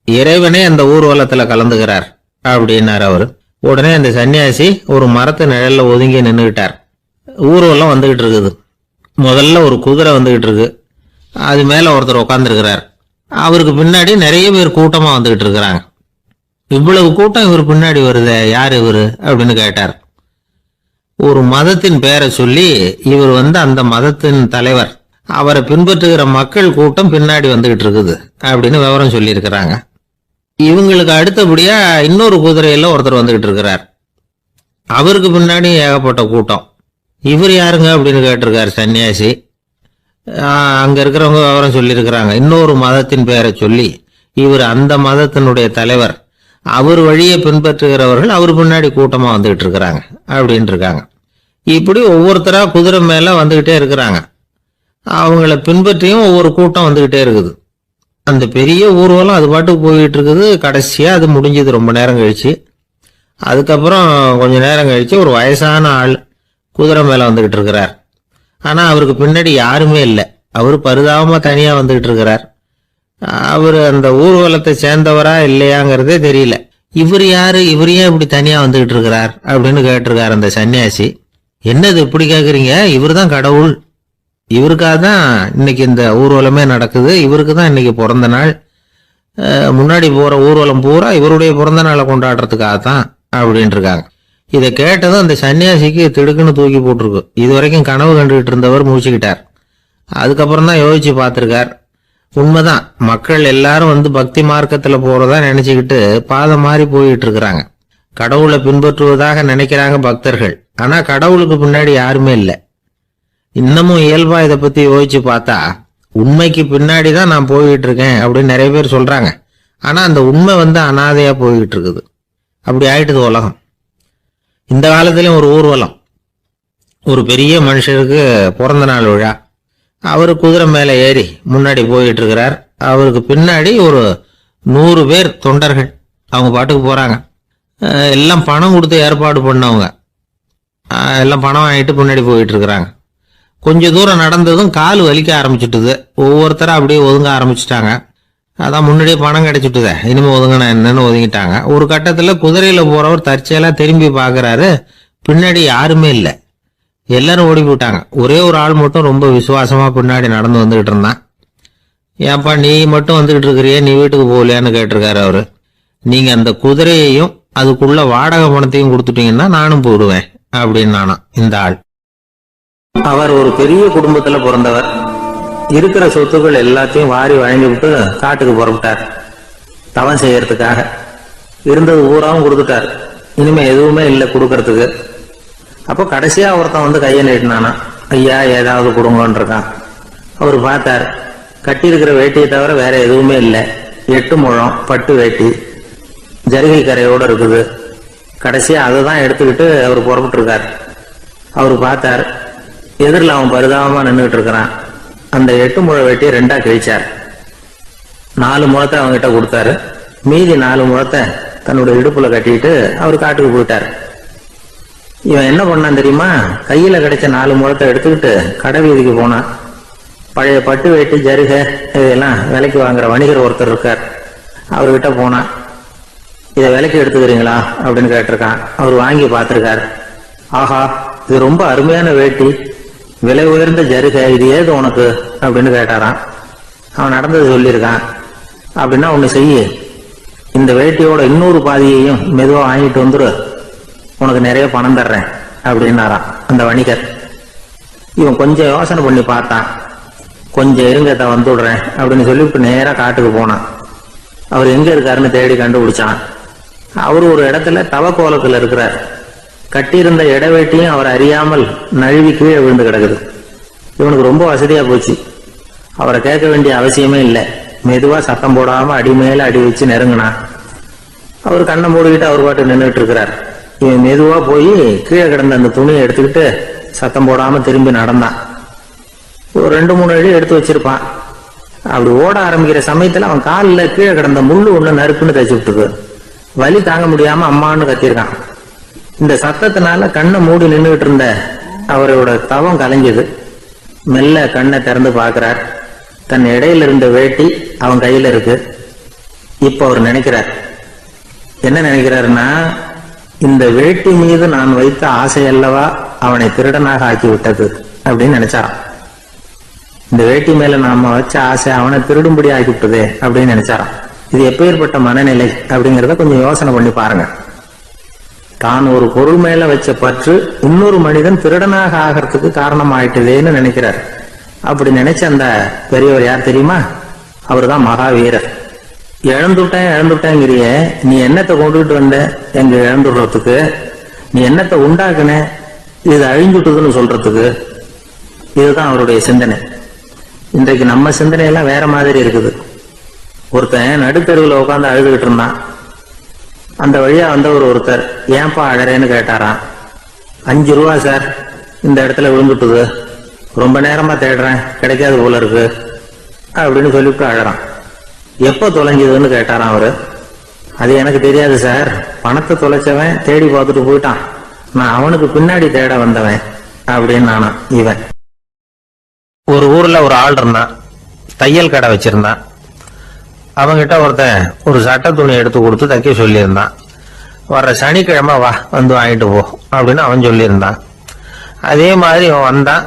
இறைவனே அந்த ஊர்வலத்துல கலந்துகிறார் அப்படின்னாரு அவரு. உடனே அந்த சன்னியாசி ஒரு மரத்து நிழல்ல ஒதுங்கி நின்றுகிட்டார். ஊர்வலம் வந்துகிட்டு இருக்குது. முதல்ல ஒரு குதிரை வந்துகிட்டு இருக்கு. அது மேல ஒருத்தர் உட்காந்துருக்கிறார். அவருக்கு பின்னாடி நிறைய பேர் கூட்டமா வந்துகிட்டு இருக்கிறாங்க. இவ்வளவு கூட்டம் இவர் பின்னாடி வருதே, யார் இவரு அப்படின்னு கேட்டார். ஒரு மதத்தின் பெயரை சொல்லி இவர் அந்த மதத்தின் தலைவர், அவரை பின்பற்றுகிற மக்கள் கூட்டம் பின்னாடி வந்துகிட்டு இருக்குது அப்படின்னு விவரம் சொல்லி இருக்கிறாங்க. இவங்களுக்கு அடுத்தபடியா இன்னொரு குதிரையில ஒருத்தர் வந்துகிட்டு இருக்கிறார். அவருக்கு பின்னாடி ஏகப்பட்ட கூட்டம். இவர் யாருங்க அப்படின்னு கேட்டிருக்காரு சன்னியாசி. அங்க இருக்கிறவங்க விவரம் சொல்லியிருக்கிறாங்க. இன்னொரு மதத்தின் பெயரை சொல்லி இவர் அந்த மதத்தினுடைய தலைவர், அவர் வழியை பின்பற்றுகிறவர்கள் அவர் பின்னாடி கூட்டமா வந்துகிட்டு இருக்கிறாங்க அப்படின்னு இருக்காங்க. இப்படி ஒவ்வொருத்தரா குதிரை மேல வந்துகிட்டே இருக்கிறாங்க. அவங்கள பின்பற்றியும் ஒவ்வொரு கூட்டம் வந்துகிட்டே இருக்குது. அந்த பெரிய ஊர்வலம் அது பாட்டுக்கு போயிட்டு இருக்குது. கடைசியா அது முடிஞ்சது ரொம்ப நேரம் கழிச்சு. அதுக்கப்புறம் கொஞ்ச நேரம் கழிச்சு ஒரு வயசான ஆள் குதிரை மேல வந்துகிட்டு இருக்கிறார். ஆனா அவருக்கு பின்னாடி யாருமே இல்லை. அவரு பரிதாபமா தனியா வந்துகிட்டு இருக்கிறார். அவரு அந்த ஊர்வலத்தை சேர்ந்தவரா இல்லையாங்கிறதே தெரியல. இவர் யாரு, இவர் ஏன் இப்படி தனியா வந்துகிட்டு இருக்கிறார் அப்படின்னு கேட்டிருக்காரு அந்த சன்னியாசி. என்னது இப்படி கேக்குறீங்க? இவர் தான் கடவுள். இவருக்காக தான் இன்னைக்கு இந்த ஊர்வலமே நடக்குது. இவருக்கு தான் இன்னைக்கு பிறந்த நாள். முன்னாடி போற ஊர்வலம் பூரா இவருடைய பிறந்த நாளை கொண்டாடுறதுக்காக தான் அப்படின்னு இருக்காங்க. இதை கேட்டதும் அந்த சன்னியாசிக்கு திடுக்குன்னு தூக்கி போட்டிருக்கு. இது வரைக்கும் கனவு கண்டுகிட்டு இருந்தவர் முடிச்சுக்கிட்டார். அதுக்கப்புறம் தான் யோசிச்சு பார்த்திருக்கார். உண்மைதான், மக்கள் எல்லாரும் பக்தி மார்க்கத்துல போறதா நினைச்சுக்கிட்டு பாதம் மாறி போயிட்டு இருக்கிறாங்க. கடவுளை பின்பற்றுவதாக நினைக்கிறாங்க பக்தர்கள். ஆனா கடவுளுக்கு பின்னாடி யாருமே இல்லை. இன்னமும் இயல்பா இதை பத்தி யோசிச்சு பார்த்தா உண்மைக்கு பின்னாடி தான் நான் போயிட்டு இருக்கேன் அப்படின்னு நிறைய பேர் சொல்றாங்க. ஆனா அந்த உண்மை அனாதையா போய்கிட்டு இருக்குது. அப்படி ஆயிட்டுது உலகம். இந்த காலத்திலயும் ஒரு ஊர்வலம், ஒரு பெரிய மனுஷருக்கு பிறந்த நாள் விழா. அவரு குதிரை மேல ஏறி முன்னாடி போயிட்டு இருக்கிறார். அவருக்கு பின்னாடி ஒரு 100 பேர் தொண்டர்கள் அவங்க பாட்டுக்கு போறாங்க. எல்லாம் பணம் கொடுத்து ஏற்பாடு பண்ணவங்க. எல்லாம் பணம் வாங்கிட்டு பின்னாடி போயிட்டு இருக்கிறாங்க. கொஞ்ச தூரம் நடந்ததும் கால் வலிக்க ஆரம்பிச்சுட்டுது. ஒவ்வொருத்தரும் அப்படியே ஒதுங்க ஆரம்பிச்சுட்டாங்க. அதான் முன்னாடியே பணம் கிடைச்சிட்டுதே, இனிமே ஒதுங்கினா என்னன்னு ஒதுங்கிட்டாங்க. ஒரு கட்டத்துல குதிரையில போறவர் தற்செயலா திரும்பி பாக்குறாரு. பின்னாடி யாருமே இல்லை. எல்லாரும் ஓடி போட்டாங்க. ஒரே ஒரு ஆள் மட்டும் ரொம்ப விசுவாசமா பின்னாடி நடந்து வந்துகிட்டு இருந்தான். ஏன்பா நீ மட்டும் வந்துகிட்டு இருக்கிறியே, நீ வீட்டுக்கு போகலையான்னு கேட்டிருக்காரு அவரு. நீங்க அந்த குதிரையையும் அதுக்குள்ள வாடகை பணத்தையும் கொடுத்துட்டீங்கன்னா நானும் போடுவேன் அப்படின்னு நானா. இந்த ஆள் அவர் ஒரு பெரிய குடும்பத்துல பிறந்தவர். இருக்கிற சொத்துக்கள் எல்லாத்தையும் வாரி வழங்கி விட்டு காட்டுக்கு புறப்பட்டார் தவம் செய்யறதுக்காக. இருந்தது ஊராவும் கொடுத்துட்டார். இனிமே எதுவுமே இல்லை கொடுக்கறதுக்கு. அப்போ கடைசியா ஒருத்தன் கையை நீட்டினானா, ஐயா ஏதாவது கொடுங்கன்னு இருக்கான். அவர் பார்த்தார், கட்டி இருக்கிற வேட்டியை தவிர வேற எதுவுமே இல்லை. 8 முழம் பட்டு வேட்டி, ஜரிகை கரையோட இருக்குது. கடைசியா அதை தான் எடுத்துக்கிட்டு அவர் புறப்பட்டு இருக்கார். அவர் பார்த்தார், எதிரில் அவன் பரிதாபமா நின்றுட்டு இருக்கிறான். அந்த 8 முழ வேட்டியை 2ஆ கிழிச்சார். 4 முழத்தை அவங்ககிட்ட கொடுத்தாரு. மீதி 4 முழத்தை தன்னுடைய இடுப்புல கட்டிட்டு அவர் காட்டுக்கு போயிட்டார். இவன் என்ன பண்ணான் தெரியுமா? கையில கிடைச்ச 4 முழத்தை எடுத்துக்கிட்டு கடை வீதிக்கு போனான். பழைய பட்டு வேட்டி ஜருகை இதெல்லாம் விலைக்கு வாங்குற வணிகர் ஒருத்தர் இருக்கார். அவர்கிட்ட போனான். இதை விலைக்கு எடுத்துக்கிறீங்களா அப்படின்னு கேட்டிருக்கான். அவர் வாங்கி பார்த்திருக்காரு. ஆஹா, இது ரொம்ப அருமையான வேட்டி, விலை உயர்ந்த ஜருகை, இது ஏது உனக்கு அப்படின்னு கேட்டாரான். அவன் நடந்தது சொல்லியிருக்கான். அப்படின்னா ஒண்ணு செய்ய, இந்த வேட்டியோட இன்னொரு பாதியையும் மெதுவா வாங்கிட்டு வந்துரு, உனக்கு நிறைய பணம் தர்றேன் அப்படின்னாரான் அந்த வணிகர். இவன் கொஞ்சம் யோசனை பண்ணி பார்த்தான். கொஞ்சம் இருங்கத்த வந்துடுறேன் அப்படின்னு சொல்லிவிட்டு நேரா காட்டுக்கு போனான். அவர் எங்க இருக்காருன்னு தேடி கண்டுபிடிச்சான். அவரு ஒரு இடத்துல தவக்கோலத்துல இருக்கிறார். கட்டியிருந்த இடவேட்டியும் அவர் அறியாமல் நழுவி கீழே விழுந்து கிடக்குது. இவனுக்கு ரொம்ப வசதியா போச்சு. அவரை கேட்க வேண்டிய அவசியமே இல்லை. மெதுவா சத்தம் போடாம அடி மேல அடி வச்சு நெருங்கினான். அவர் கண்ணை மூடிக்கிட்டு அவர் பாட்டு நின்றுட்டு இருக்கிறார். இவன் மெதுவா போய் கீழே கிடந்த அந்த துணியை எடுத்துக்கிட்டு சத்தம் போடாம திரும்பி நடந்தான். ஒரு 2-3 அடி எடுத்து வச்சிருப்பான். அப்படி ஓட ஆரம்பிக்கிற சமயத்துல அவன் காலில் கீழே கிடந்த முள்ளு ஒண்ணு நறுக்குன்னு தைச்சு விட்டுருக்கு. வலி தாங்க முடியாம அம்மான்னு கத்திருக்கான். இந்த சத்தத்தினால கண்ணை மூடி நின்றுகிட்டு இருந்த அவரோட தவம் கலைஞ்சது. மெல்ல கண்ணை திறந்து பார்க்கிறார். தன் இடையில இருந்த வேட்டி அவன் கையில இருக்கு. இப்ப அவர் நினைக்கிறார், என்ன நினைக்கிறாருன்னா, இந்த வேட்டி மீது நான் வைத்த ஆசை அல்லவா அவனை திருடனாக ஆக்கி விட்டது அப்படின்னு நினைச்சாராம். இந்த வேட்டி மேல நாம வச்ச ஆசை அவனை திருடும்படி ஆக்கிவிட்டதே அப்படின்னு நினைச்சாராம். இது எப்பேற்பட்ட மனநிலை அப்படிங்கறத கொஞ்சம் யோசனை பண்ணி பாருங்க. தான் ஒரு பொருள் மேல வச்ச பற்று இன்னொரு மனிதன் திருடனாக ஆகிறதுக்கு காரணம் ஆயிட்டதேன்னு நினைக்கிறார். அப்படி நினைச்ச அந்த பெரியவர் யார் தெரியுமா? அவர் தான் மகாவீரர். இழந்துட்டேங்கிறிய, நீ என்னத்தை கொண்டுகிட்டு வந்த எங்க இழந்துடுறதுக்கு? நீ என்னத்தை உண்டாக்குன இது அழிஞ்சுட்டுதுன்னு சொல்றதுக்கு? இதுதான் அவருடைய சிந்தனை. இன்றைக்கு நம்ம சிந்தனை எல்லாம் வேற மாதிரி இருக்குது. ஒருத்தன் நடுத்தெருவில் உட்காந்து அழுதுகிட்டு இருந்தான். அந்த வழியா வந்தவர் ஒருத்தர், ஏன்பா அழறேன்னு கேட்டாராம். 5 ரூபா சார், இந்த இடத்துல விழுந்துட்டுது, ரொம்ப நேரமா தேடுறேன், கிடைக்காது போல இருக்கு அப்படின்னு சொல்லிவிட்டு அழறான். எப்போ தொலைஞ்சதுன்னு கேட்டாராம் அவரு. அது எனக்கு தெரியாது சார், பணத்தை தொலைச்சவன் தேடி பார்த்துட்டு போயிட்டான், நான் அவனுக்கு பின்னாடி தேட வந்தவன் அப்படின்னு நானா இவன். ஒரு ஊர்ல ஒரு ஆள் இருந்தான், தையல் கடை வச்சிருந்தான். அவங்கிட்ட ஒருத்தன் ஒரு சட்டை துணி எடுத்து கொடுத்து தைக்க சொல்லியிருந்தான். வர்ற சனிக்கிழமை வா, வந்து வாங்கிட்டு போ அப்படின்னு அவன் சொல்லியிருந்தான். அதே மாதிரி இவன் வந்தான்.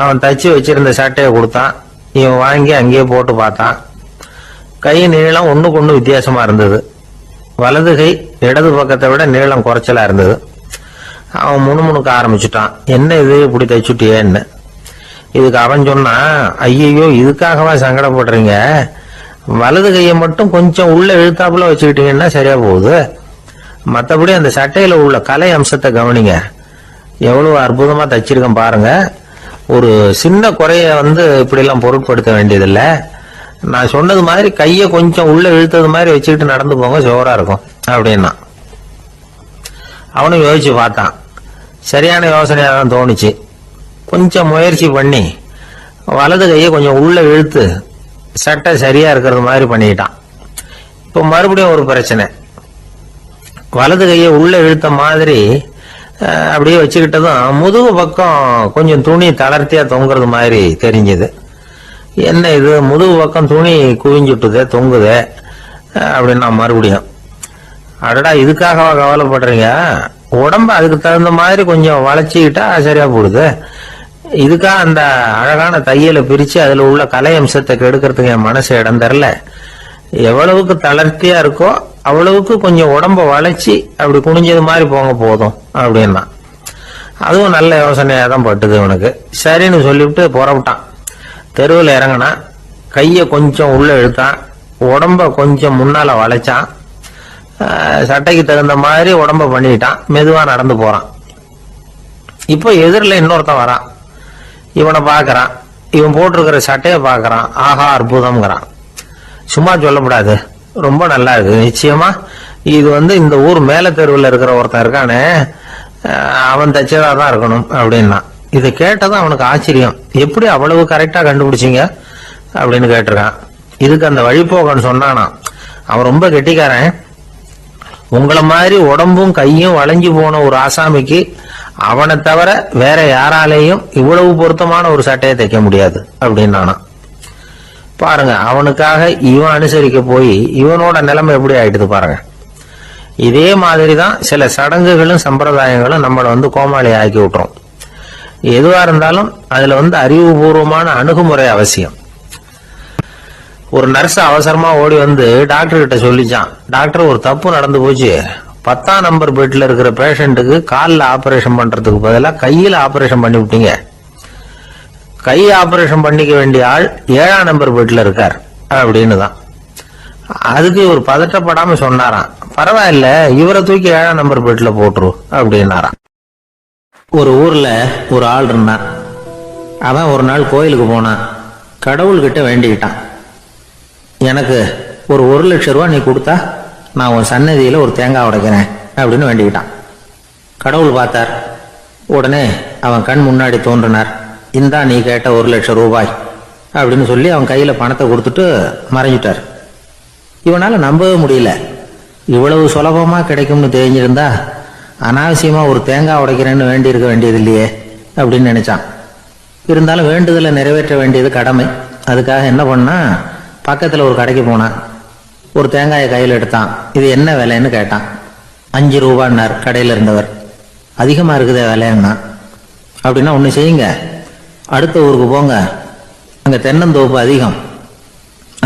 அவன் தச்சு வச்சிருந்த சட்டையை கொடுத்தான். இவன் வாங்கி அங்கேயே போட்டு பார்த்தான். கை நீளம் ஒண்ணுக்கு ஒண்ணு வித்தியாசமா இருந்தது. வலது கை இடது பக்கத்தை விட நீளம் குறைச்சலா இருந்தது. அவன் முணுமுணுக்க ஆரம்பிச்சுட்டான், என்ன இது இப்படி தைச்சுட்டியேன்னு. இதுக்கு அவன் சொன்னான், ஐயையோ இதுக்காகவா சங்கடப்படுறீங்க, வலது கையை மட்டும் கொஞ்சம் உள்ள இழுத்தாப்புல வச்சுக்கிட்டீங்கன்னா சரியா போகுது, மற்றபடி அந்த சட்டையில உள்ள கலை அம்சத்தை கவனிங்க, எவ்வளவு அற்புதமா தச்சிருக்கேன் பாருங்க, ஒரு சின்ன குறைய இப்படி எல்லாம் பொருட்படுத்த வேண்டியதில்லை, நான் சொன்னது மாதிரி கையை கொஞ்சம் உள்ள இழுத்தது மாதிரி வச்சுக்கிட்டு நடந்து போங்க, ஜோரா இருக்கும் அப்படின்னா. அவனும் யோசிச்சு பார்த்தான். சரியான யோசனையா தான் தோணுச்சு. கொஞ்சம் முயற்சி பண்ணி வலது கையை கொஞ்சம் உள்ள இழுத்து சட்டை சரியா இருக்கிறது மாதிரி பண்ணிக்கிட்டான். இப்ப மறுபடியும் ஒரு பிரச்சனை. வலது கையை உள்ள இழுத்த மாதிரி அப்படியே வச்சுக்கிட்டதும் முதுகு பக்கம் கொஞ்சம் துணி தளர்த்தியா தொங்குறது மாதிரி தெரிஞ்சது. என்ன இது, முதுகு பக்கம் துணி குவிஞ்சுட்டுதே, தொங்குதே அப்படின்னா மறுபடியும், அடடா இதுக்காகவா கவலைப்படுறீங்க, உடம்ப அதுக்கு தகுந்த மாதிரி கொஞ்சம் வளைச்சிக்கிட்டா சரியா போடுது, இதுக்காக அந்த அழகான தையலை பிரிச்சு அதுல உள்ள கலை அம்சத்தை கெடுக்கிறதுக்கு என் மனசு இடம் தரல, எவ்வளவுக்கு தளர்த்தியா இருக்கோ அவ்வளவுக்கு கொஞ்சம் உடம்ப வளைச்சி அப்படி குனிஞ்சது மாதிரி போங்க போதும் அப்படின்னா. அதுவும் நல்ல யோசனையா தான் பட்டுது இவனுக்கு. சரின்னு சொல்லிவிட்டு புறப்பட்டான். தெருவில் இறங்கினா, கையை கொஞ்சம் உள்ள இழுத்தான், உடம்ப கொஞ்சம் முன்னால வளைச்சான், சட்டைக்கு தகுந்த மாதிரி உடம்ப பண்ணிட்டான், மெதுவா நடந்து போறான். இப்போ எதிரில் இன்னொருத்தன் வரான். இவனை பாக்குறான், இவன் போட்டிருக்கிற சட்டையை பாக்குறான், ஆஹா அற்புதம்ங்கிறான். சும்மா சொல்லக்கூடாது, ரொம்ப நல்லா இருக்கு, நிச்சயமா இது இந்த ஊர் மேல தெருவில் இருக்கிற ஒருத்தன் இருக்கானே, அவன் தச்சதா தான் இருக்கணும் அப்படின்னா. இதை கேட்டதான் அவனுக்கு ஆச்சரியம், எப்படி அவ்வளவு கரெக்டா கண்டுபிடிச்சிங்க அப்படின்னு கேட்டிருக்கான். இதுக்கு அந்த வழிபோகன்னு சொன்னானா, அவன் ரொம்ப கெட்டிக்காரன், உங்களை மாதிரி உடம்பும் கையும் வளைஞ்சு போன ஒரு ஆசாமிக்கு அவனை தவிர வேற யாராலேயும் இவ்வளவு பொருத்தமான ஒரு சட்டையை தைக்க முடியாது அப்படின்னானா. பாருங்க, அவனுக்காக இவன் அனுசரிக்க போய் இவனோட நிலைமை எப்படி ஆயிடுது பாருங்க. இதே மாதிரிதான் சில சடங்குகளும் சம்பிரதாயங்களும் நம்மளை கோமாளி ஆக்கி விட்டுரும். எதுவா இருந்தாலும் அதுல அறிவுபூர்வமான அணுகுமுறை அவசியம். ஒரு நர்ஸ் அவசரமா ஓடி டாக்டர் கிட்ட சொல்லிச்சான், டாக்டர் ஒரு தப்பு நடந்து போச்சு, 10ஆம் நம்பர் பெட்ல இருக்கிற பேஷண்ட்டுக்கு காலில் ஆபரேஷன் பண்றதுக்கு பதிலாக கையில ஆபரேஷன் பண்ணி விட்டீங்க, கை ஆபரேஷன் பண்ணிக்க வேண்டிய ஆள் 7ஆம் நம்பர் பெட்ல இருக்கார் அப்படின்னு தான். அதுக்கு இவர் பதட்டப்படாம சொன்னாராம், பரவாயில்ல இவரை தூக்கி 7ஆம் நம்பர் பெட்ல போட்டுரு அப்படின்னாராம். ஒரு ஊர்ல ஒரு ஆள் இருந்தான். அவன் ஒரு நாள் கோயிலுக்கு போனான். கடவுள்கிட்ட வேண்டிக்கிட்டான், எனக்கு ஒரு 1 லட்சம் ரூபா நீ கொடுத்தா நான் உன் சன்னதியில ஒரு தேங்காய் உடைக்கிறேன் அப்படின்னு வேண்டிக்கிட்டான். கடவுள் பார்த்தார். உடனே அவன் கண் முன்னாடி தோன்றினார். இந்தா நீ கேட்ட 1 லட்சம் ரூபாய் அப்படின்னு சொல்லி அவன் கையில பணத்தை கொடுத்துட்டு மறைஞ்சிட்டார். இவனால நம்பவே முடியல, இவ்வளவு சுலபமா கிடைக்கும்னு தெரிஞ்சிருந்தா அனாவசியமா ஒரு தேங்காய் உடைக்கிறேன்னு வேண்டி இருக்க வேண்டியது இல்லையே அப்படின்னு நினைச்சான். இருந்தாலும் வேண்டுதலை நிறைவேற்ற வேண்டியது கடமை. அதுக்காக என்ன பண்ணா, பக்கத்தில் ஒரு கடைக்கு போனான். ஒரு தேங்காயை கையில் எடுத்தான். இது என்ன விலைன்னு கேட்டான். 5 ரூபான்னார் கடையில் இருந்தவர். அதிகமாக இருக்குதே விலைன்னா. அப்படின்னா ஒன்று செய்யுங்க, அடுத்த ஊருக்கு போங்க, அங்கே தென்னந்தோப்பு அதிகம்,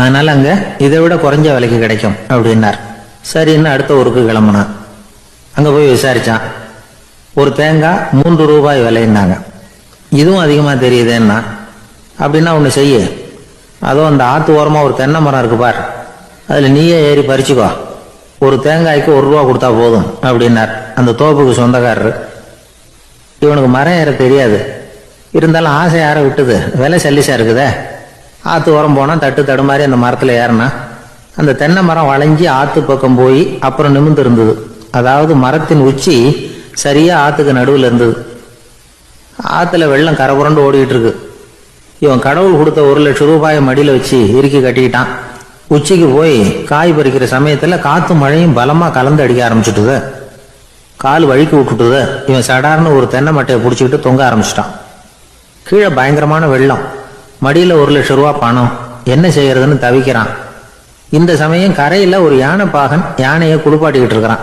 அதனால அங்கே இதை விட குறைஞ்ச விலைக்கு கிடைக்கும் அப்படின்னார். சரின்னு அடுத்த ஊருக்கு கிளம்புனான். அங்கே போய் விசாரிச்சான். ஒரு தேங்காய் 3 ரூபாய் விலைன்னாங்க. இதுவும் அதிகமாக தெரியுதுன்னா. அப்படின்னா ஒன்று செய்ய, அதுவும் அந்த ஆற்று ஓரமாக ஒரு தென்னை மரம் இருக்கு பார், அதில் நீயே ஏறி பறிச்சுக்கோ, ஒரு தேங்காய்க்கு 1 ரூபா கொடுத்தா போதும் அப்படின்னார் அந்த தோப்புக்கு சொந்தக்காரரு. இவனுக்கு மரம் ஏற தெரியாது, இருந்தாலும் ஆசை யார விட்டுது, விலை சல்லிசா இருக்குதே. ஆற்று ஓரம் போனால் தட்டு தடுமாறி அந்த மரத்தில் ஏறினா அந்த தென்னை மரம் வளைஞ்சி ஆற்று பக்கம் போய் அப்புறம் நிமிர்ந்து இருந்தது. அதாவது மரத்தின் உச்சி சரியா ஆற்றுக்கு நடுவில் இருந்தது. ஆற்றுல வெள்ளம் கரை புரண்டு ஓடிட்டு இருக்கு. இவன் கடவுள் கொடுத்த 1 லட்சம் ரூபாயை மடியில் வச்சு இறுக்கி கட்டிக்கிட்டான். உச்சிக்கு போய் காய் பறிக்கிற சமயத்தில் காற்று மழையும் பலமாக கலந்து அடிக்க ஆரம்பிச்சுட்டுது. கால் வழுக்கி விட்டுட்டுது. இவன் சடார்னு ஒரு தென்னை மட்டையை பிடிச்சிக்கிட்டு தொங்க ஆரம்பிச்சிட்டான். கீழே பயங்கரமான வெள்ளம், மடியில் 1 லட்சம் ரூபா பணம், என்ன செய்யறதுன்னு தவிக்கிறான். இந்த சமயம் கரையில் ஒரு யானை பாகன் யானையை குளிப்பாட்டிக்கிட்டு இருக்கிறான்.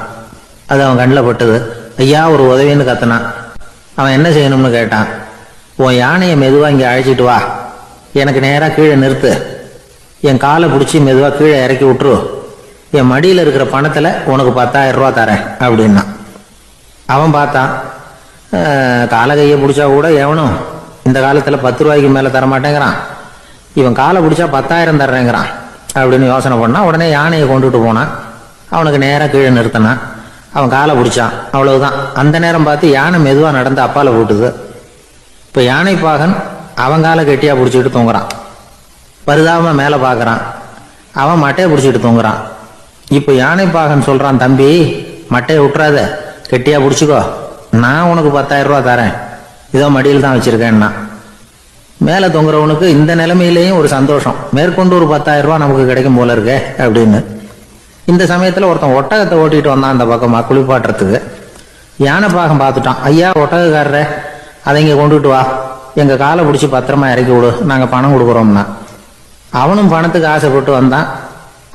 அது அவன் கண்ணில் பட்டுது. ஐயா ஒரு உதவின்னு கத்துனான். அவன் என்ன செய்யணும்னு கேட்டான். உன் யானையை மெதுவாக இங்கே அழைச்சிட்டு வா, எனக்கு நேராக கீழே நிறுத்து, என் காலை பிடிச்சி மெதுவாக கீழே இறக்கி விட்டுரு, என் மடியில் இருக்கிற பணத்தில் உனக்கு 10,000 ரூபா தரேன் அப்படின்னா. அவன் பார்த்தான். காலை கையை பிடிச்சா கூட எவனும் இந்த காலத்தில் 10 ரூபாய்க்கு மேலே தரமாட்டேங்கிறான், இவன் காலை பிடிச்சா 10,000 தர்றேங்கிறான் அப்படின்னு யோசனை பண்ணான். உடனே யானையை கொண்டுட்டு போனான். அவனுக்கு நேராக கீழே நிறுத்தினான். அவன் காலை பிடிச்சான். அவ்வளவுதான். அந்த நேரம் பார்த்து யானை மெதுவாக நடந்து அப்பால போட்டுது. இப்போ யானை பாகன் அவன் காலை கெட்டியா பிடிச்சிக்கிட்டு தூங்குறான். பரிதாபமா மேலே பார்க்கறான். அவன் மட்டையை பிடிச்சிட்டு தூங்குறான். இப்போ யானை பாகன் சொல்றான், தம்பி மட்டையை விட்டுறாத, கெட்டியா பிடிச்சிக்கோ, நான் உனக்கு 10,000 ரூபா தரேன், இதோ மடியில் தான் வச்சிருக்கேன்னா. மேலே தொங்குறவனுக்கு இந்த நிலைமையிலேயும் ஒரு சந்தோஷம், மேற்கொண்டு ஒரு 10,000 ரூபா நமக்கு கிடைக்கும் போல இருக்கே அப்படின்னு. இந்த சமயத்தில் ஒருத்தன் ஒட்டகத்தை ஓட்டிட்டு வந்தான் அந்த பக்கமா குளிப்பாட்டுறதுக்கு. யானை பாகம் பார்த்துட்டான். ஐயா ஒட்டகக்காரரே, அதை இங்கே கொண்டுட்டு வா, எங்கள் காலை பிடிச்சி பத்திரமா இறக்கி விடு, நாங்கள் பணம் கொடுக்குறோம்னா. அவனும் பணத்துக்கு ஆசைப்பட்டு வந்தான்.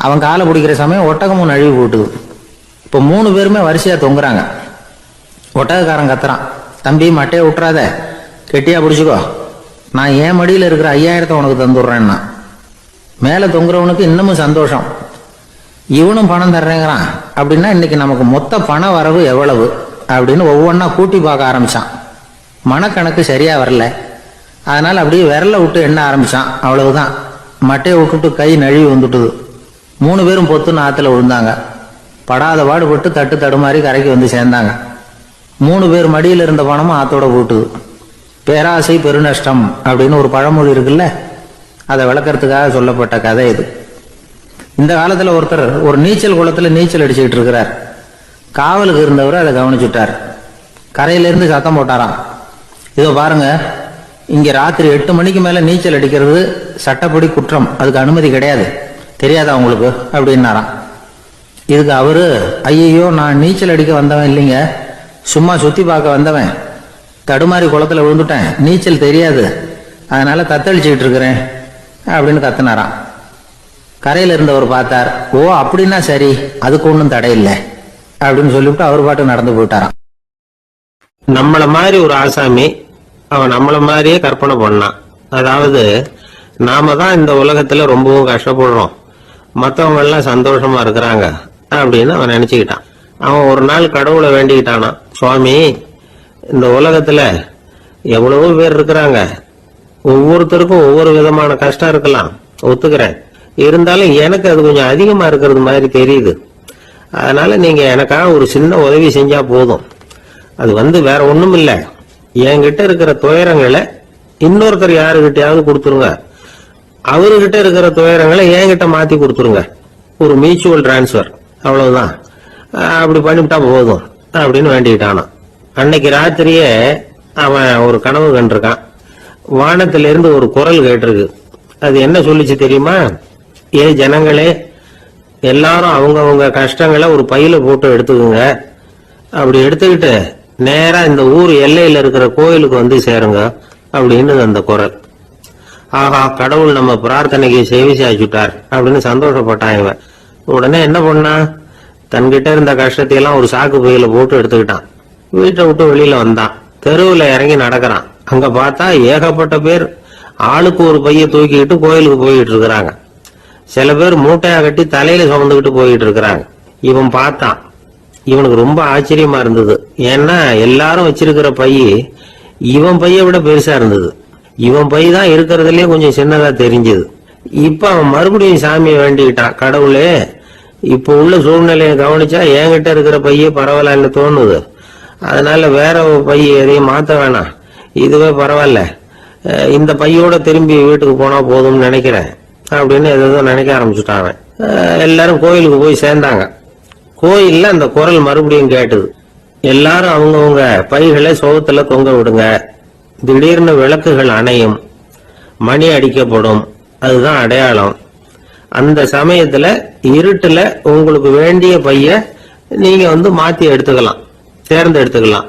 அவன் காலை பிடிக்கிற சமயம் ஒட்டகமும் நழுவி போட்டுது. இப்போ 3 பேருமே வரிசையா தொங்குறாங்க. ஒட்டகக்காரன் கத்துறான், தம்பி மட்டையை விட்டுறாத, கெட்டியா பிடிச்சிக்கோ, நான் என் மடியில் இருக்கிற 5,000 உனக்கு தந்துடுறேன்னா. மேலே தொங்குறவனுக்கு இன்னமும் சந்தோஷம், இவனும் பணம் தர்றேங்கிறான். அப்படின்னா இன்னைக்கு நமக்கு மொத்த பண வரவு எவ்வளவு அப்படின்னு ஒவ்வொன்றா கூட்டி பார்க்க ஆரம்பிச்சான். மனக்கணக்கு சரியா வரல, அதனால அப்படியே விரல விட்டு எண்ண ஆரம்பிச்சான். அவ்வளவுதான், மட்டையை விட்டுட்டு கை நழுவி வந்துட்டுது. 3 பேரும் பொத்துன்னு ஆத்துல விழுந்தாங்க. படாத பாடுபட்டு தட்டு தடுமாறி கரைக்கு வந்து சேர்ந்தாங்க. 3 பேர் மடியில் இருந்த பணமும் ஆத்தோட போட்டுது. பேராசை பெருநஷ்டம் அப்படின்னு ஒரு பழமொழி இருக்குல்ல, அதை விளக்கறதுக்காக சொல்லப்பட்ட கதை இது. இந்த காலத்துல ஒருத்தர் ஒரு நீச்சல் குளத்துல நீச்சல் அடிச்சுக்கிட்டு இருக்கிறார். காவலுக்கு இருந்தவர் அதை கவனிச்சுட்டார். கரையிலிருந்து சத்தம் போட்டாராம், இதோ பாருங்க, இங்க ராத்திரி 8 மணிக்கு மேல நீச்சல் அடிக்கிறது சட்டப்படி குற்றம், அதுக்கு அனுமதி கிடையாது, தெரியாதா உங்களுக்கு அப்படின்னாராம். இதுக்கு அவரு, ஐயோ நான் நீச்சல் அடிக்க வந்தவன் இல்லைங்க, சும்மா சுத்தி பார்க்க வந்தவன், தடுமாறி குளத்துல விழுந்துட்டேன், நீச்சல் தெரியாது, அதனால தத்தளிச்சுக்கிட்டு இருக்கிறேன் அப்படின்னு கத்துனாராம். கரையில இருந்தவர் பார்த்தார். ஓ அப்படின்னா சரி, அதுக்கு ஒன்றும் தடை இல்லை அப்படின்னு சொல்லிவிட்டு அவர் பாட்டு நடந்து போயிட்டாராம். நம்மள மாதிரி ஒரு ஆசாமி அவன் நம்மள மாதிரியே கற்பனை பண்ணான். அதாவது நாம தான் இந்த உலகத்துல ரொம்பவும் கஷ்டப்படுறோம், மற்றவங்க எல்லாம் சந்தோஷமா இருக்கிறாங்க அப்படின்னு அவன் நினைச்சுக்கிட்டான். அவன் ஒரு நாள் கடவுளை வேண்டிக்கிட்டானா, சுவாமி இந்த உலகத்துல எவ்வளவோ பேர் இருக்கிறாங்க, ஒவ்வொருத்தருக்கும் ஒவ்வொரு விதமான கஷ்டம் இருக்கலாம், ஒத்துக்கிறேன், இருந்தாலும் எனக்கு அது கொஞ்சம் அதிகமா இருக்கிறது மாதிரி தெரியுது, அதனால நீங்க எனக்காக ஒரு சின்ன உதவி செஞ்சா போதும். அது வேற ஒண்ணும் இல்ல, என்கிட்ட இருக்கிற துயரங்களை இன்னொருத்தர் யாருகிட்டயாவது கொடுத்துருங்க, அவர்கிட்ட இருக்கிற துயரங்களை என்கிட்ட மாத்தி கொடுத்துருங்க, ஒரு மியூச்சுவல் டிரான்ஸ்பர், அவ்வளவுதான், அப்படி பண்ணிவிட்டா போதும் அப்படின்னு வேண்டிக்கிட்டானா. அன்னைக்கு ராத்திரியே அவன் ஒரு கனவு கண்டிருக்கான். வானத்திலிருந்து ஒரு குரல் கேட்டிருக்கு. அது என்ன சொல்லிச்சு தெரியுமா? ஏ ஜனங்களே, எல்லாரும் அவங்கவங்க கஷ்டங்களை ஒரு பையில போட்டு எடுத்துக்குங்க, அப்படி எடுத்துக்கிட்டு நேரா இந்த ஊர் எல்லையில இருக்கிற கோயிலுக்கு வந்து சேருங்க, அப்படின்னு அந்த குரல். ஆஹா, கடவுள் நம்ம பிரார்த்தனைக்கு செவி சாய்ச்சுட்டார் அப்படின்னு சந்தோஷப்பட்டான் இவன். உடனே என்ன பண்ணா, தன்கிட்ட இருந்த கஷ்டத்தையெல்லாம் ஒரு சாக்கு பையில போட்டு எடுத்துக்கிட்டான். வீட்டை விட்டு வெளியில வந்தான். தெருவுல இறங்கி நடக்கிறான். அங்க பார்த்தா ஏகப்பட்ட பேர் ஆளுக்கு ஒரு பைய தூக்கிக்கிட்டு கோயிலுக்கு போயிட்டு இருக்கிறாங்க. சில பேர் மூட்டையா கட்டி தலையில சுமந்துக்கிட்டு போயிட்டு இருக்கிறாங்க. இவன் பார்த்தான். இவனுக்கு ரொம்ப ஆச்சரியமா இருந்தது. ஏன்னா எல்லாரும் வச்சிருக்கிற பைய இவன் பைய விட பெருசா இருந்தது. இவன் பை தான் இருக்கிறதுலயே கொஞ்சம் சின்னதா தெரிஞ்சது. இப்ப அவன் மறுபடியும் சாமியை வேண்டிக்கிட்டான். கடவுளே, இப்ப உள்ள சூழ்நிலையை கவனிச்சா என்கிட்ட இருக்கிற பைய பரவாயில்லன்னு தோணுது. அதனால வேற பைய எதையும் மாத்த வேணாம், இதுவே பரவாயில்ல, இந்த பையோட திரும்பி வீட்டுக்கு போனா போதும்னு நினைக்கிறேன் அப்படின்னு ஏதோ நினைக்க ஆரம்பிச்சுட்டாங்க. எல்லாரும் கோயிலுக்கு போய் சேர்ந்தாங்க. கோயில்ல அந்த குரல் மறுபடியும் கேட்டது. எல்லாரும் அவங்கவுங்க பைகளை சோகத்துல தொங்க விடுங்க, திடீர்னு விளக்குகள் அணையும், மணி அடிக்கப்படும், அதுதான் அடையாளம். அந்த சமயத்துல இருட்டுல உங்களுக்கு வேண்டிய பைய நீங்க மாத்தி எடுத்துக்கலாம், தேர்ந்தெடுத்துக்கலாம்.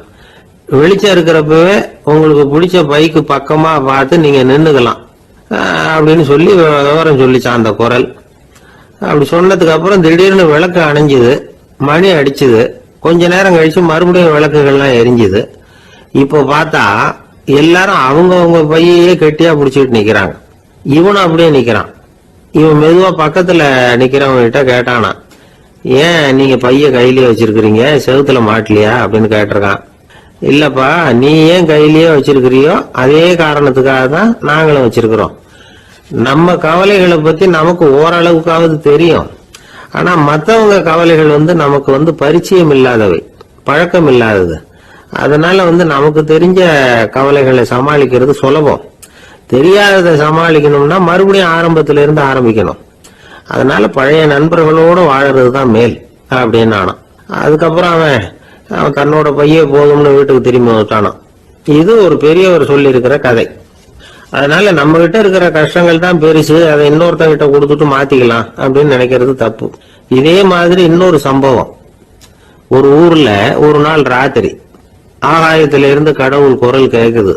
வெளிச்சம் இருக்கிறப்பவே உங்களுக்கு பிடிச்ச பைக்கு பக்கமா பார்த்து நீங்க நின்னுக்கலாம் அப்படின்னு சொல்லி விவரம் சொல்லிச்சான் அந்த குரல். அப்படி சொன்னதுக்கு அப்புறம் திடீர்னு விளக்கு அணைஞ்சுது, மணி அடிச்சுது. கொஞ்ச நேரம் கழிச்சு மறுபடியும் விளக்குகள்லாம் எரிஞ்சுது. இப்போ பார்த்தா எல்லாரும் அவங்கவுங்க பையையே கெட்டியா பிடிச்சிட்டு நிக்கிறாங்க. இவனும் அப்படியே நிக்கிறான். இவன் மெதுவா பக்கத்துல நிக்கிறவங்க கிட்ட கேட்டானா, ஏன் நீங்க பைய கையிலேயே வச்சிருக்கிறீங்க, செவுத்துல மாட்டலையா அப்படின்னு கேட்டிருக்கான். இல்லப்பா, நீ ஏன் கையிலேயே வச்சிருக்கிறியோ அதே காரணத்துக்காக தான் நாங்களும் வச்சிருக்கிறோம். நம்ம கவலைகளை பத்தி நமக்கு ஓரளவுக்காவது தெரியும். ஆனா மத்தவங்க கவலைகள் நமக்கு பரிச்சயம் இல்லாதவை, பழக்கம் இல்லாதது. அதனால நமக்கு தெரிஞ்ச கவலைகளை சமாளிக்கிறது சுலபம். தெரியாததை சமாளிக்கணும்னா மறுபடியும் ஆரம்பத்தில இருந்து ஆரம்பிக்கணும். அதனால பழைய நண்பர்களோடு வாழறதுதான் மேல் அப்படின்னு ஆனான். அதுக்கப்புறம் அவன் தன்னோட பைய போதும்னு வீட்டுக்கு திரும்பி வந்துட்டானான். இது ஒரு பெரியவர் சொல்லி இருக்கிற கதை. அதனால நம்ம கிட்ட இருக்கிற கஷ்டங்கள் தான் பெருசு, அதை இன்னொருத்தங்கிட்ட கொடுத்துட்டு மாத்திக்கலாம் அப்படின்னு நினைக்கிறது தப்பு. இதே மாதிரி இன்னொரு சம்பவம். ஒரு ஊர்ல ஒரு நாள் ராத்திரி ஆகாயத்தில இருந்து கடவுள் குரல் கேக்குது.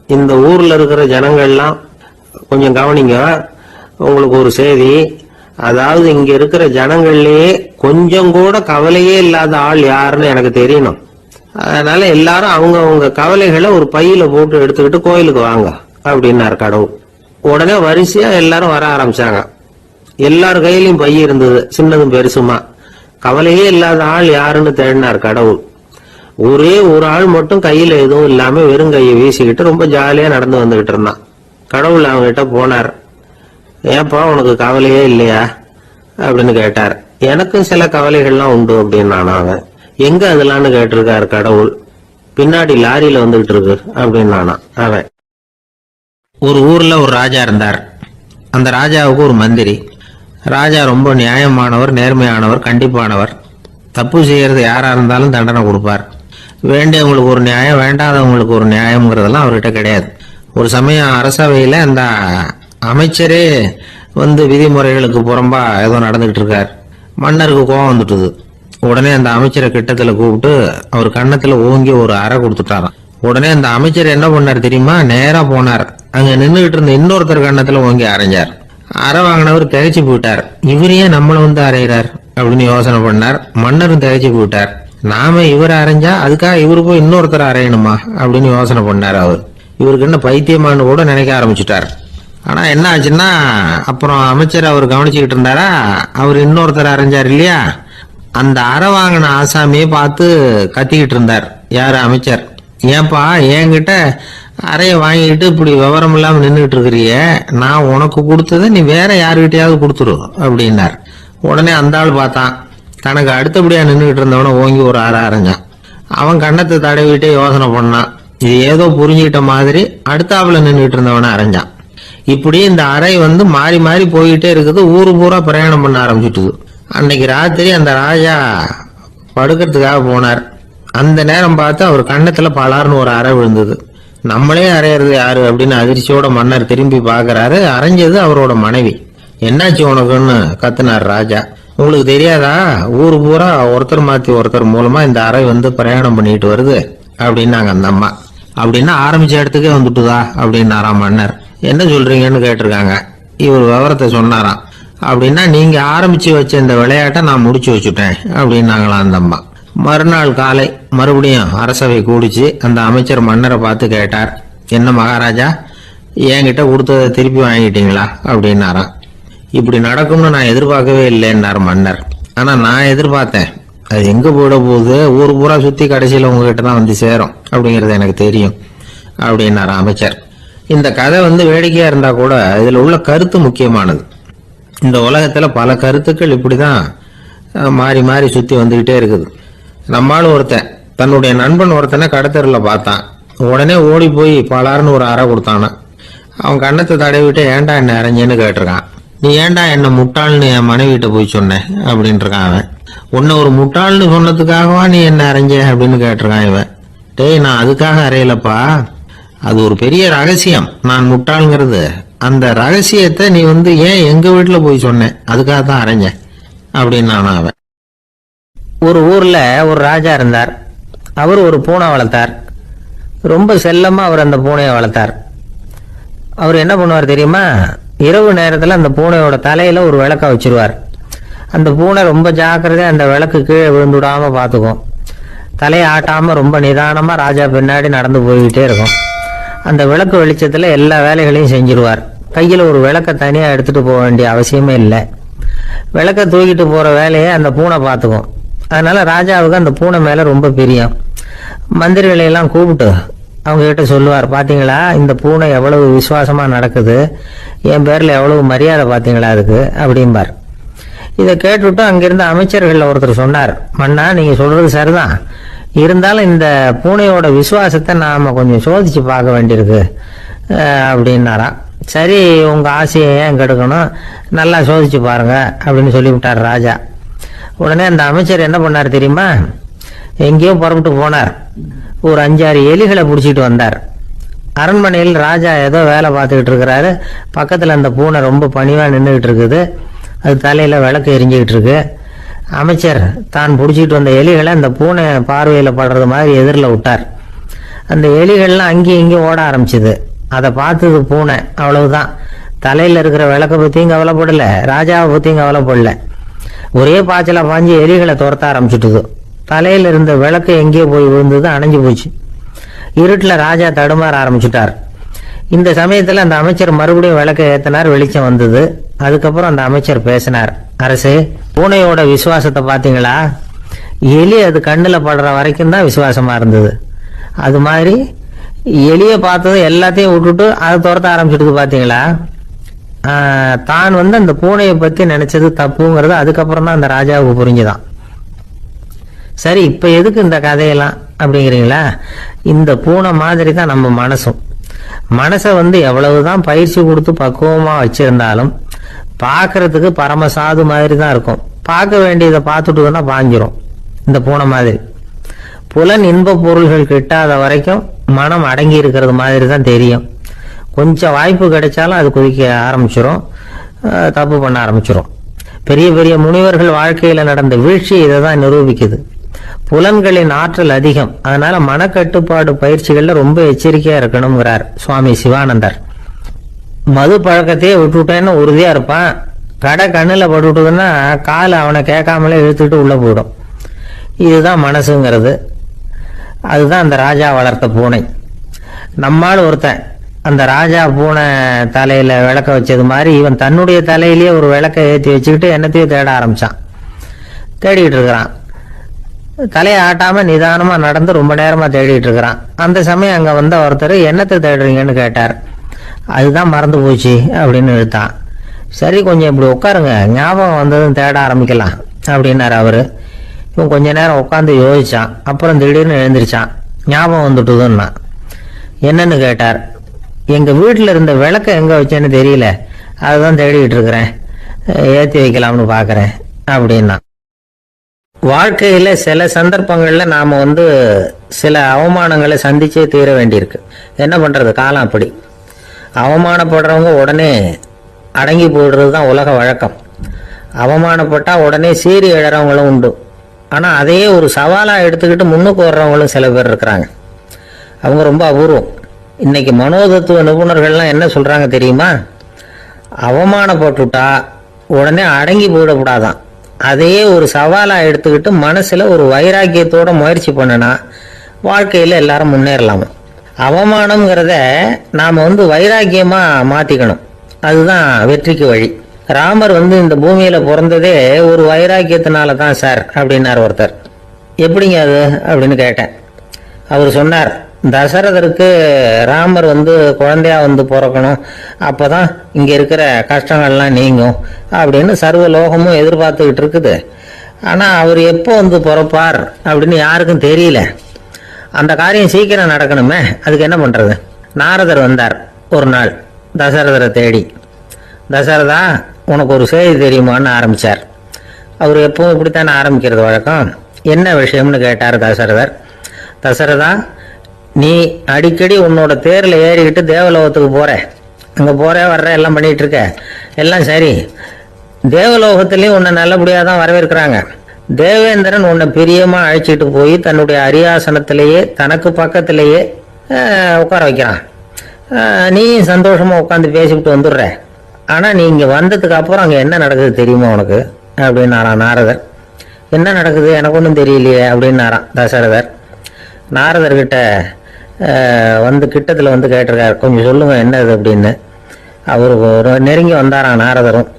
இந்த ஊர்ல இருக்கிற ஜனங்கள்லாம் கொஞ்சம் கவனிங்க, உங்களுக்கு ஒரு செய்தி. அதாவது இங்க இருக்கிற ஜனங்கள்லயே கொஞ்சம் கூட கவலையே இல்லாத ஆள் யாருன்னு எனக்கு தெரியணும். அதனால எல்லாரும் அவங்க கவலைகளை ஒரு பையில போட்டு எடுத்துக்கிட்டு கோயிலுக்கு வாங்க அப்படின்னாரு கடவுள். உடனே வரிசையா எல்லாரும் வர ஆரம்பிச்சாங்க. எல்லார் கையிலயும் பை இருந்தது, சின்னதும் பெருசுமா. கவலையே இல்லாத ஆள் யாருன்னு தேடினார் கடவுள். ஒரே ஒரு ஆள் மட்டும் கையில எதுவும் இல்லாம வெறும் கையை வீசிக்கிட்டு ரொம்ப ஜாலியா நடந்து வந்துகிட்டு இருந்தான். கடவுள் அவங்க கிட்ட போனார். ஏப்பா, உனக்கு கவலையே இல்லையா அப்படின்னு கேட்டார். எனக்கும் சில கவலைகள்லாம் உண்டு அப்படின்னு அவன். எங்க அதெல்லாம்னு கேட்டிருக்காரு கடவுள். பின்னாடி லாரியில வந்துகிட்டு இருக்கு அப்படின்னு அவன். ஒரு ஊர்ல ஒரு ராஜா இருந்தார். அந்த ராஜாவுக்கு ஒரு மந்திரி. ராஜா ரொம்ப நியாயமானவர், நேர்மையானவர், கண்டிப்பானவர். தப்பு செய்யறது யாரா இருந்தாலும் தண்டனை கொடுப்பார். வேண்டியவங்களுக்கு ஒரு நியாயம், வேண்டாதவங்களுக்கு ஒரு நியாயம்ங்கிறதெல்லாம் அவர்கிட்ட கிடையாது. ஒரு சமயம் அரசவையில அந்த அமைச்சரே விதிமுறைகளுக்கு புறம்பா ஏதோ நடந்துகிட்டு இருக்கார். மன்னருக்கு கோபம் வந்துட்டுது. உடனே அந்த அமைச்சரை கிட்டத்துல கூப்பிட்டு அவர் கன்னத்துல ஓங்கி ஒரு அறை கொடுத்துட்டாராம். உடனே அந்த அமைச்சர் என்ன பண்ணார் தெரியுமா, நேரா போனார். அங்க நின்றுகிட்டு இருந்த இன்னொருத்தர் கன்னத்துல ஓங்கி அரைஞ்சார். அறை வாங்கினவர் திகைச்சு போயிட்டார். இவர் ஏன் நம்மள அரைகிறார் அப்படின்னு யோசனை பண்ணார். மன்னரும் திகைச்சு போயிட்டார். நாம இவரை அரைஞ்சா அதுக்காக இவரு போய் இன்னொருத்தர் அரையணுமா அப்படின்னு யோசனை பண்ணார். அவர் இவருக்கு என்ன பைத்தியமானு கூட நினைக்க ஆரம்பிச்சுட்டார். ஆனா என்ன ஆச்சுன்னா, அப்புறம் அமைச்சர் அவர் கவனிச்சுக்கிட்டு இருந்தாரா, அவர் இன்னொருத்தர் அரைஞ்சார் இல்லையா, அந்த அறை வாங்கின ஆசாமியை பார்த்து கத்திக்கிட்டு இருந்தார். யாரு? அமைச்சர். ஏன்பா, என்கிட்ட அறைய வாங்கிட்டு இப்படி விவரம் இல்லாம நின்றுட்டு இருக்கிறிய, நான் உனக்கு கொடுத்ததை நீ வேற யாருகிட்டயாவது கொடுத்துரு அப்படின்னார். உடனே அந்த ஆள் பார்த்தான். தனக்கு அடுத்தபடியா நின்றுகிட்டு இருந்தவன ஓங்கி ஒரு அறை அரைஞ்சான். அவன் கண்ணத்தை தடவிட்டே யோசனை பண்ணான். இது ஏதோ புரிஞ்சுக்கிட்ட மாதிரி அடுத்தாப்புல நின்றுட்டு இருந்தவன அரைஞ்சான். இப்படி இந்த அறை மாறி மாறி போயிட்டே இருக்குது. ஊரு பூரா பிரயாணம் பண்ண ஆரம்பிச்சுட்டுது. அன்னைக்கு ராத்திரி அந்த ராஜா படுக்கிறதுக்காக போனார். அந்த நேரம் பார்த்து அவர் கண்ணத்துல பலார்னு ஒரு அறை விழுந்தது. நம்மளே அரையிறது யாரு அப்படின்னு அதிர்ச்சியோட மன்னர் திரும்பி பாக்குறாரு. அரைஞ்சது அவரோட மனைவி. என்னாச்சு உனக்குன்னு கத்துனார் ராஜா. உங்களுக்கு தெரியாதா, ஊரு பூரா ஒருத்தர் மாத்தி ஒருத்தர் மூலமா இந்த அறை பிரயாணம் பண்ணிட்டு வருது அப்படின்னாங்க அந்த அம்மா. அப்படின்னா ஆரம்பிச்ச இடத்துக்கே வந்துட்டுதா அப்படின்னாராம் மன்னர். என்ன சொல்றீங்கன்னு கேட்டிருக்காங்க. இவர் விவரத்தை சொன்னாராம். அப்படின்னா நீங்க ஆரம்பிச்சு வச்ச இந்த விளையாட்டை நான் முடிச்சு வச்சுட்டேன் அப்படின்னாங்களாம் அந்த அம்மா. மறுநாள் காலை மறுபடியும் அரசவை கூடிச்சு அந்த அமைச்சர் மன்னரை பார்த்து கேட்டார், என்ன மகாராஜா, என்கிட்ட கொடுத்ததை திருப்பி வாங்கிட்டீங்களா அப்படின்னாராம். இப்படி நடக்கும்னு நான் எதிர்பார்க்கவே இல்லைன்னார் மன்னர். ஆனா நான் எதிர்பார்த்தேன். அது எங்க போயிட போகுது, ஊர் பூரா சுத்தி கடைசியில உங்ககிட்ட தான் வந்து சேரும் அப்படிங்கறது எனக்கு தெரியும் அப்படின்னாரு அமைச்சர். இந்த கதை வேடிக்கையா இருந்தா கூட இதுல உள்ள கருத்து முக்கியமானது. இந்த உலகத்துல பல கருத்துக்கள் இப்படிதான் மாறி மாறி சுத்தி வந்துகிட்டே இருக்குது. நம்மாலும் ஒருத்தன் தன்னுடைய நண்பன் ஒருத்தனை கடத்தரில் பார்த்தான். உடனே ஓடி போய் பலாருன்னு ஒரு அறை கொடுத்தானா. அவன் கண்ணத்தை தடவிட்டு ஏன்டா என்ன அரைஞ்சேன்னு கேட்டிருக்கான். நீ ஏன்டா என்ன முட்டாள்னு என் மனைவிட்ட போய் சொன்னேன் அப்படின்ட்டு இருக்கான் அவன். உன்னை ஒரு முட்டாள்னு சொன்னதுக்காகவா நீ என்ன அரைஞ்ச அப்படின்னு கேட்டிருக்கான் இவன். டேய், நான் அதுக்காக அறையலப்பா, அது ஒரு பெரிய ரகசியம். நான் முட்டாளுங்கிறது அந்த ரகசியத்தை நீ ஏன் எங்க வீட்டுல போய் சொன்னேன், அதுக்காக தான் அரைஞ்சேன் அப்படின்னு அவன். ஒரு ஊர்ல ஒரு ராஜா இருந்தார். அவர் ஒரு பூனை வளர்த்தார். ரொம்ப செல்லமா அவர் அந்த பூனையை வளர்த்தார். அவர் என்ன பண்ணுவார் தெரியுமா, இரவு நேரத்துல அந்த பூனையோட தலையில ஒரு விளக்க வச்சிருவார். அந்த பூனை ரொம்ப ஜாக்கிரதையா அந்த விளக்கு கீழே விழுந்துடாம பாத்துக்கும். தலையை ஆட்டாம ரொம்ப நிதானமா ராஜா பின்னாடி நடந்து போய்கிட்டே இருக்கும். அந்த விளக்கு வெளிச்சத்துல எல்லா வேலைகளையும் செஞ்சிருவார். கையில ஒரு விளக்க தனியா எடுத்துட்டு போக வேண்டிய அவசியமே இல்லை. விளக்க தூக்கிட்டு போற வேலையை அந்த பூனை பாத்துக்கும். அதனால ராஜாவுக்கு அந்த பூனை மேல ரொம்ப பிரியம். மந்திரிகளை எல்லாம் கூப்பிட்டு அவங்க கிட்ட சொல்லுவார், பாத்தீங்களா இந்த பூனை எவ்வளவு விசுவாசமா நடக்குது, என் பேர்ல எவ்வளவு மரியாதை பாத்தீங்களா அதுக்கு அப்படிம்பார். இதை கேட்டுவிட்டு அங்கிருந்த அமைச்சர்கள் ஒருத்தர் சொன்னார், மன்னா நீங்க சொல்றது சரிதான், இருந்தாலும் இந்த பூனையோட விசுவாசத்தை நாம கொஞ்சம் சோதிச்சு பார்க்க வேண்டியிருக்கு அப்படின்னாராம். சரி, உங்க ஆசையை ஏன் கெடுக்கணும், நல்லா சோதிச்சு பாருங்க அப்படின்னு சொல்லிவிட்டார் ராஜா. உடனே அந்த அமைச்சர் என்ன பண்ணார் தெரியுமா, எங்கேயோ புறப்பட்டு போனார். ஒரு 5-6 எலிகளை பிடிச்சிட்டு வந்தார். அரண்மனையில் ராஜா ஏதோ வேலை பார்த்துக்கிட்டு இருக்கிறாரு. பக்கத்துல அந்த பூனை ரொம்ப பணிவா நின்றுகிட்டு இருக்குது. அது தலையில விளக்கு எரிஞ்சுக்கிட்டு இருக்கு. அமைச்சர் தான் பிடிச்சிட்டு வந்த எலிகளை அந்த பூனை பார்வையில படுறது மாதிரி எதிரில் விட்டார். அந்த எலிகள்லாம் அங்கேயும் இங்கேயும் ஓட ஆரம்பிச்சுது. அதை பார்த்தது பூனை. அவ்வளவுதான், தலையில இருக்கிற விளக்க பத்தியும் கவலைப்படல, ராஜாவை பத்தியும் கவலைப்படல. ஒரே பாய்ச்சலா பாஞ்சு எலிகளை துரத்த ஆரம்பிச்சுட்டுது. தலையில இருந்த விளக்கு எங்கேயோ போய் விழுந்தது, அணைஞ்சு போச்சு. இருட்டுல ராஜா தடுமாற ஆரம்பிச்சுட்டார். இந்த சமயத்துல அந்த அமைச்சர் மறுபடியும் விளக்க ஏத்தினார். வெளிச்சம் வந்தது. அதுக்கப்புறம் அந்த அமைச்சர் பேசினார், அரசே, பூனையோட விசுவாசத்தை பாத்தீங்களா, எலி அது கண்ணுல படுற வரைக்கும் தான் விசுவாசமா இருந்தது. அது மாதிரி எலிய பார்த்தது எல்லாத்தையும் விட்டுட்டு அதை துரத்த ஆரம்பிச்சுட்டு பாத்தீங்களா. தான் அந்த பூனையை பத்தி நினைச்சது தப்புங்கிறது அதுக்கப்புறம் தான் அந்த ராஜாவுக்கு புரிஞ்சுதான். சரி, இப்ப எதுக்கு இந்த கதையெல்லாம் அப்படிங்கிறீங்களா, இந்த பூனை மாதிரி தான் நம்ம மனசும். மனசை எவ்வளவுதான் பயிற்சி கொடுத்து பக்குவமா வச்சிருந்தாலும் பார்க்கறதுக்கு பரமசாது மாதிரி தான் இருக்கும். பார்க்க வேண்டியதை பார்த்துட்டுதுன்னா பாஞ்சிரும். இந்த பூனை மாதிரி புலன் இன்ப பொருள்கள் கிட்டாத வரைக்கும் மனம் அடங்கி இருக்கிறது மாதிரி தான் தெரியும். கொஞ்சம் வாய்ப்பு கிடைச்சாலும் அது குதிக்க ஆரம்பிச்சிரும், தப்பு பண்ண ஆரம்பிச்சிரும். பெரிய பெரிய முனிவர்கள் வாழ்க்கையில நடந்த வீழ்ச்சி இதை தான் நிரூபிக்குது. புலன்களின் ஆற்றல் அதிகம். அதனால மனக்கட்டுப்பாடு பயிற்சிகள்ல ரொம்ப எச்சரிக்கையா இருக்கணுங்கிறார் சுவாமி சிவானந்தர். மது பழக்கத்தையே விட்டுட்டேன்னு உறுதியா இருப்பான். கடை கண்ணுல பட்டுவிட்டதுன்னா கால் அவனை கேட்காமலே இழுத்துட்டு உள்ள போயிடும். இதுதான் மனசுங்கிறது. அதுதான் அந்த ராஜா வளர்த்த பூனை. நம்மால் ஒருத்தன் அந்த ராஜா பூனை தலையில விளக்க வச்சது மாதிரி இவன் தன்னுடைய தலையிலேயே ஒரு விளக்க ஏற்றி வச்சுக்கிட்டு என்னத்தையும் தேட ஆரம்பிச்சான். தேடிட்டு இருக்கிறான். தலையை ஆட்டாம நிதானமா நடந்து ரொம்ப நேரமா தேடிட்டு இருக்கிறான். அந்த சமயம் அங்க வந்த ஒருத்தர், என்னத்தை தேடுறீங்கன்னு கேட்டார். அதுதான் மறந்து போச்சு அப்படின்னு இழுத்தான். சரி, கொஞ்சம் இப்படி உட்காருங்க, ஞாபகம் வந்ததும் தேட ஆரம்பிக்கலாம் அப்படின்னாரு அவரு. இவன் கொஞ்ச நேரம் உட்காந்து யோசிச்சான். அப்புறம் திடீர்னு எழுந்திரிச்சான். ஞாபகம் வந்துட்டுதுன்னா. என்னன்னு கேட்டார். எங்க வீட்டுல இருந்த விளக்க எங்க வச்சேன்னு தெரியல, அதுதான் தேடிட்டு இருக்கிறேன், ஏத்தி வைக்கலாம்னு பாக்குறேன் அப்படின்னா. வாழ்க்கையில சில சந்தர்ப்பங்கள்ல நாம சில அவமானங்களை சந்திச்சே தீர வேண்டியிருக்கு. என்ன பண்றது, காலம் அப்படி. அவமானப்படுறவங்க உடனே அடங்கி போயிடுறது தான் உலக வழக்கம். அவமானப்பட்டா உடனே சீறி எழறவங்களும் உண்டு. ஆனா அதையே ஒரு சவாலா எடுத்துக்கிட்டு முன்னுக்கு வர்றவங்களும் சில பேர் இருக்கிறாங்க. அவங்க ரொம்ப அபூர்வம். இன்னைக்கு மனோதத்துவ நிபுணர்கள்லாம் என்ன சொல்றாங்க தெரியுமா? அவமானப்பட்டுட்டா உடனே அடங்கி போயிடக்கூடாதான். அதையே ஒரு சவாலா எடுத்துக்கிட்டு மனசுல ஒரு வைராக்கியத்தோட முயற்சி பண்ணனா வாழ்க்கையில எல்லாரும் முன்னேறலாமா. அவமானம்ங்கிறத நாம வைராக்கியமா மாத்திக்கணும். அதுதான் வெற்றிக்கு வழி. ராமர் இந்த பூமியில பிறந்ததே ஒரு வைராக்கியத்தினால தான் சார் அப்படின்னார் ஒருத்தர். எப்படிங்க அது அப்படின்னு கேட்டேன். அவர் சொன்னார், தசரதருக்கு ராமர் குழந்தையா பிறக்கணும், அப்பதான் இங்க இருக்கிற கஷ்டங்கள்லாம் நீங்கும் அப்படின்னு சர்வ லோகமும் எதிர்பார்த்துக்கிட்டு இருக்குது. ஆனா அவர் எப்போ பிறப்பார் அப்படின்னு யாருக்கும் தெரியல. அந்த காரியம் சீக்கிரம் நடக்கணுமே, அதுக்கு என்ன பண்றது? நாரதர் வந்தார் ஒரு நாள் தசரதரை தேடி. தசரதா, உனக்கு ஒரு செய்தி தெரியுமான்னு ஆரம்பிச்சார். அவர் எப்பவும் இப்படித்தானே ஆரம்பிக்கிறது வழக்கம். என்ன விஷயம்னு கேட்டார் தசரதர். தசரதா, நீ அடிக்கடி உன்னோட தேர்ல ஏறிக்கிட்டு தேவலோகத்துக்கு போற, அங்க போற வர்ற எல்லாம் பண்ணிட்டு இருக்க, எல்லாம் சரி. தேவலோகத்திலையும் உன்னை நல்லபடியா தான் வரவேற்கிறாங்க. தேவேந்திரன் உன்னை பிரியமா அழைச்சிட்டு போய் தன்னுடைய அரியாசனத்திலேயே தனக்கு பக்கத்திலேயே உட்கார வைக்கிறான். நீயும் சந்தோஷமா உட்காந்து பேசிவிட்டு வந்துடுற. ஆனா நீ இங்க வந்ததுக்கு அப்புறம் அங்க என்ன நடக்குது தெரியுமா உனக்கு அப்படின்னாராம் நாரதர். என்ன நடக்குது எனக்கு ஒன்றும் தெரியலையே அப்படின்னாராம் தசரதர். நாரதர்கிட்ட கிட்டத்துல கேட்டிருக்காரு, கொஞ்சம் சொல்லுங்க என்னது அப்படின்னு. அவரு நெருங்கி வந்தாராம் நாரதரும்.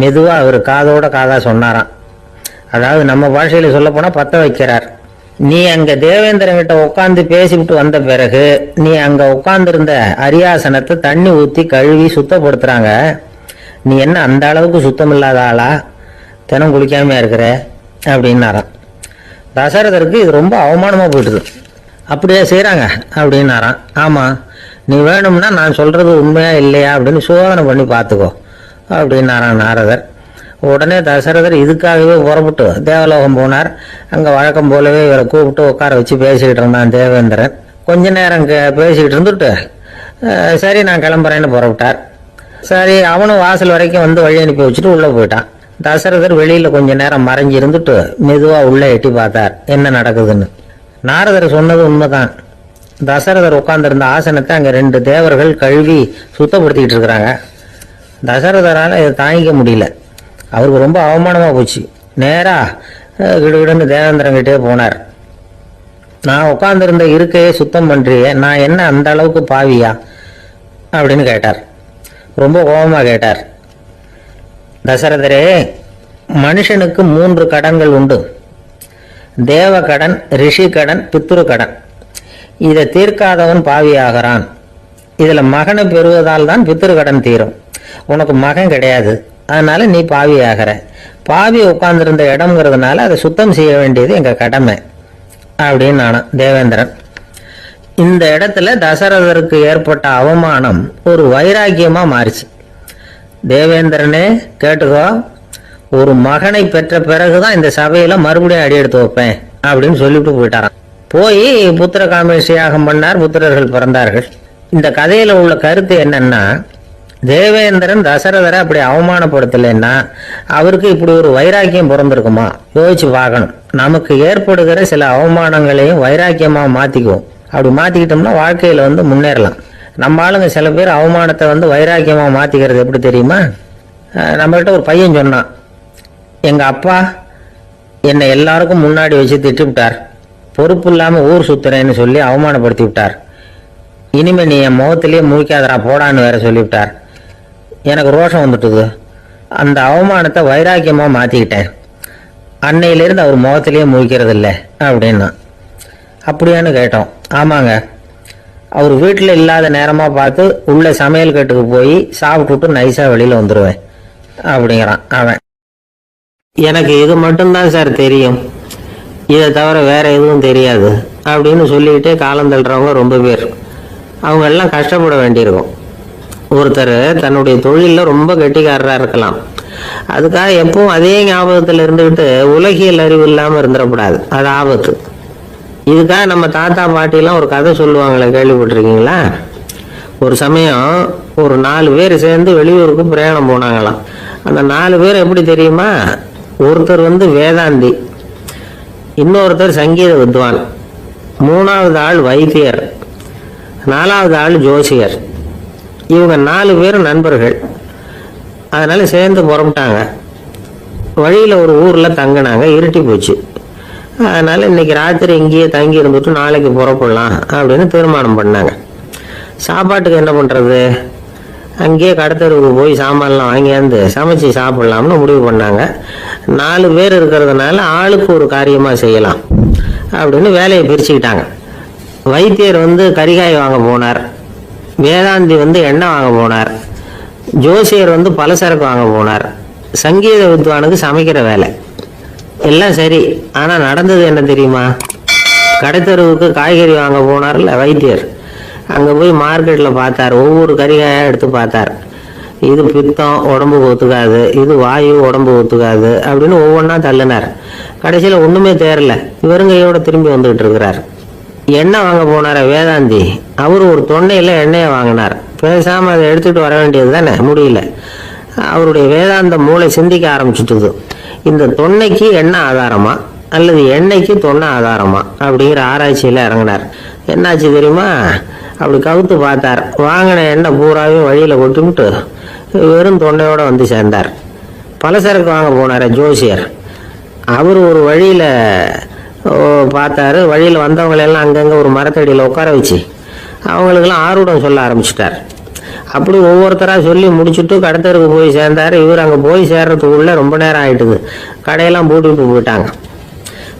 மெதுவா அவர் காதோட காதா சொன்னாராம். அதாவது நம்ம பாஷையில சொல்ல போனா பத்த வைக்கிறார். நீ அங்க தேவேந்திரன் கிட்ட உட்காந்து பேசிவிட்டு வந்த பிறகு நீ அங்க உட்கார்ந்து இருந்த அரியாசனத்தை தண்ணி ஊத்தி கழுவி சுத்தப்படுத்துறாங்க. நீ என்ன அந்த அளவுக்கு சுத்தம் இல்லாத ஆளா, தினம் குளிக்காம இருக்கிற அப்படின்னாராம். தசரதருக்கு இது ரொம்ப அவமானமா போயிடுது. அப்படியே செய்யறாங்க அப்படின்னாராம். ஆமா, நீ வேணும்னா நான் சொல்றது உண்மையா இல்லையா அப்படின்னு சோதனை பண்ணி பார்த்துக்கோ அப்படின்னாராம் நாரதர். உடனே தசரதர் இதுக்காகவே புறப்பட்டு தேவலோகம் போனார். அங்க வழக்கம் போலவே இவரை கூப்பிட்டு உட்கார வச்சு பேசிக்கிட்டு இருந்தான் தேவேந்திரன். கொஞ்ச நேரம் பேசிக்கிட்டு இருந்துட்டு சரி நான் கிளம்புறேன்னு புறப்பட்டார். சரி, அவனும் வாசல் வரைக்கும் வழி அனுப்பி வச்சுட்டு உள்ள போயிட்டான். தசரதர் வெளியில கொஞ்ச நேரம் மறைஞ்சு இருந்துட்டு மெதுவா உள்ள எட்டி பார்த்தார் என்ன நடக்குதுன்னு. நாரதர் சொன்னது உண்மைதான். தசரதர் உட்கார்ந்திருந்த ஆசனத்தை அங்க 2 தேவர்கள் கழுவி சுத்தப்படுத்திக்கிட்டு இருக்கிறாங்க. தசரதரால இதை தாங்கிக்க முடியல. அவருக்கு ரொம்ப அவமானமா போச்சு. நேரா கிடுகிடுன்னு தேவேந்திரன் கிட்டே போனார். நான் உட்கார்ந்திருந்த இருக்கையே சுத்தம் பண்றியே, நான் என்ன அந்த அளவுக்கு பாவியா அப்படின்னு கேட்டார். ரொம்ப கோபமா கேட்டார். தசரதரே, மனுஷனுக்கு 3 கடன்கள் உண்டு. தேவ கடன், ரிஷி கடன், பித்ரு கடன். இதை தீர்க்காதவன் பாவியாகிறான். இதுல மகனை பெறுவதால் தான் பித்ரு கடன் தீரும். உனக்கு மகன் கிடையாது, அதனால நீ பாவி ஆகிற. பாவி உட்கார்ந்திருந்த இடம்ங்கிறதுனால அதை சுத்தம் செய்ய வேண்டியது எங்க கடமை அப்படின்னு நானும் தேவேந்திரன். இந்த இடத்துல தசரதருக்கு ஏற்பட்ட அவமானம் ஒரு வைராக்கியமா மாறிச்சு. தேவேந்திரனே கேட்டுக்கோ, ஒரு மகனை பெற்ற பிறகுதான் இந்த சபையில மறுபடியும் அடி எடுத்து வைப்பேன் அப்படின்னு சொல்லிவிட்டு போயிட்டாராம். போய் புத்திர காமேஷ் யாகம் பண்ணார். புத்திரர்கள் பிறந்தார்கள். இந்த கதையில உள்ள கருத்து என்னன்னா, தேவேந்திரன் தசரதரை அப்படி அவமானப்படுத்தலைன்னா அவருக்கு இப்படி ஒரு வைராக்கியம் பிறந்திருக்குமா? யோசிச்சு பார்க்கணும். நமக்கு ஏற்படுகிற சில அவமானங்களையும் வைராக்கியமா மாத்திக்குவோம். அப்படி மாத்திக்கிட்டோம்னா வாழ்க்கையில முன்னேறலாம். நம்ம ஆளுங்க சில பேர் அவமானத்தை வைராக்கியமா மாத்திக்கிறது எப்படி தெரியுமா? நம்மகிட்ட ஒரு பையன் சொன்னான், எங்க அப்பா என்னை எல்லாருக்கும் முன்னாடி வச்சு திட்டி விட்டார், பொறுப்பு இல்லாம ஊர் சுத்துறேன்னு சொல்லி அவமானப்படுத்தி விட்டார். இனிமே நீ என் முகத்திலேயே முழிக்காதரா போடான்னு வேற சொல்லிவிட்டார். எனக்கு ரோஷம் வந்துட்டுது. அந்த அவமானத்தை வைராக்கியமா மாத்திக்கிட்டேன். அன்னையிலிருந்து அவர் முகத்திலேயே முழிக்கிறது இல்லை அப்படின்னா. அப்படியான்னு கேட்டோம். ஆமாங்க, அவர் வீட்டில் இல்லாத நேரமா பார்த்து உள்ள சமையல் கட்டுக்கு போய் சாப்பிட்டுட்டு நைஸா வெளியில வந்துடுவேன் அப்படிங்கிறான் அவன். எனக்கு இது மட்டும்தான் சார் தெரியும், இதை தவிர வேற எதுவும் தெரியாது அப்படின்னு சொல்லிக்கிட்டே காலம் தள்ளுறவங்க ரொம்ப பேர். அவங்க எல்லாம் கஷ்டப்பட வேண்டியிருக்கும். ஒருத்தர் தன்னுடைய தொழிலில் ரொம்ப கெட்டிக்காரராக இருக்கலாம். அதுக்காக எப்பவும் அதே ஞாபகத்தில் இருந்துக்கிட்டு உலகியல் அறிவு இல்லாமல் இருந்துடக்கூடாது. அது ஆபத்து. இதுக்காக நம்ம தாத்தா பாட்டிலாம் ஒரு கதை சொல்லுவாங்களே, கேள்விப்பட்டிருக்கீங்களா? ஒரு சமயம் ஒரு 4 பேர் சேர்ந்து வெளியூருக்கு பிரயாணம் போனாங்களாம். அந்த 4 பேர் எப்படி தெரியுமா? ஒருத்தர் வேதாந்தி, இன்னொருத்தர் சங்கீத வித்வான், 3வது ஆள் வைத்தியர், 4வது ஆள் ஜோசியர். இவங்க 4 பேரும் நண்பர்கள். அதனால சேர்ந்து புறப்பட்டாங்க. வழியில் ஒரு ஊரில் தங்கினாங்க. இருட்டி போச்சு. அதனால இன்னைக்கு ராத்திரி இங்கேயே தங்கி இருந்துட்டு நாளைக்கு புறப்படலாம் அப்படின்னு தீர்மானம் பண்ணாங்க. சாப்பாட்டுக்கு என்ன பண்ணுறது? அங்கேயே கடத்தெருவுக்கு போய் சாமான்லாம் வாங்கியாந்து சமைச்சு சாப்பிட்லாம்னு முடிவு பண்ணாங்க. 4 பேர் இருக்கிறதுனால ஆளுக்கு ஒரு காரியமாக செய்யலாம் அப்படின்னு வேலையை பிரிச்சுக்கிட்டாங்க. வைத்தியர் கரிகாய் வாங்க போனார். வேதாந்தி எண்ணெய் வாங்க போனார். ஜோசியர் பலசரக்கு வாங்க போனார். சங்கீத வித்வானுக்கு சமைக்கிற வேலை. எல்லாம் சரி. ஆனால் நடந்தது என்ன தெரியுமா? கடைத்தெருவுக்கு காய்கறி வாங்க போனார்ல வைத்தியர். அங்கே போய் மார்க்கெட்டில் பார்த்தார். ஒவ்வொரு கறிகாயாக எடுத்து பார்த்தார். இது பித்தம், உடம்புக்கு ஒத்துக்காது. இது வாயு, உடம்பு ஒத்துக்காது அப்படின்னு ஒவ்வொன்றா தள்ளினார். கடைசியில் ஒன்றுமே தேரல. வெறுங்கையோட திரும்பி வந்துகிட்டு இருக்கிறார். எண்ணெய் வாங்க போனார வேதாந்தி. அவர் ஒரு தொண்டையில் எண்ணெயை வாங்கினார். பேசாமல் அதை எடுத்துகிட்டு வர வேண்டியது தானே, முடியல. அவருடைய வேதாந்த மூளை சிந்திக்க ஆரம்பிச்சுட்டுது. இந்த தொன்னைக்கு எண்ணெய் ஆதாரமா அல்லது எண்ணெய்க்கு தொன்னை ஆதாரமா அப்படிங்கிற ஆராய்ச்சியில் இறங்கினார். என்னாச்சு தெரியுமா? அப்படி கவுத்து பார்த்தார். வாங்கின எண்ணெய் பூராவையும் வழியில் கொட்டிவிட்டு வெறும் தொண்டையோட சேர்ந்தார். பலசரக்கு வாங்க போனார் ஜோசியர். அவர் ஒரு வழியில் பார்த்தாரு. வழியில் வந்தவங்களெல்லாம் அங்கங்கே ஒரு மரத்தடியில் உட்கார வச்சு அவங்களுக்கெல்லாம் ஆர்வம் சொல்ல ஆரம்பிச்சிட்டார். அப்படி ஒவ்வொருத்தராக சொல்லி முடிச்சுட்டு கடத்தருக்கு போய் சேர்ந்தார். இவர் அங்கே போய் சேர்றதுக்குள்ளே ரொம்ப நேரம் ஆகிட்டுது. கடையெல்லாம் பூட்டிட்டு போயிட்டாங்க.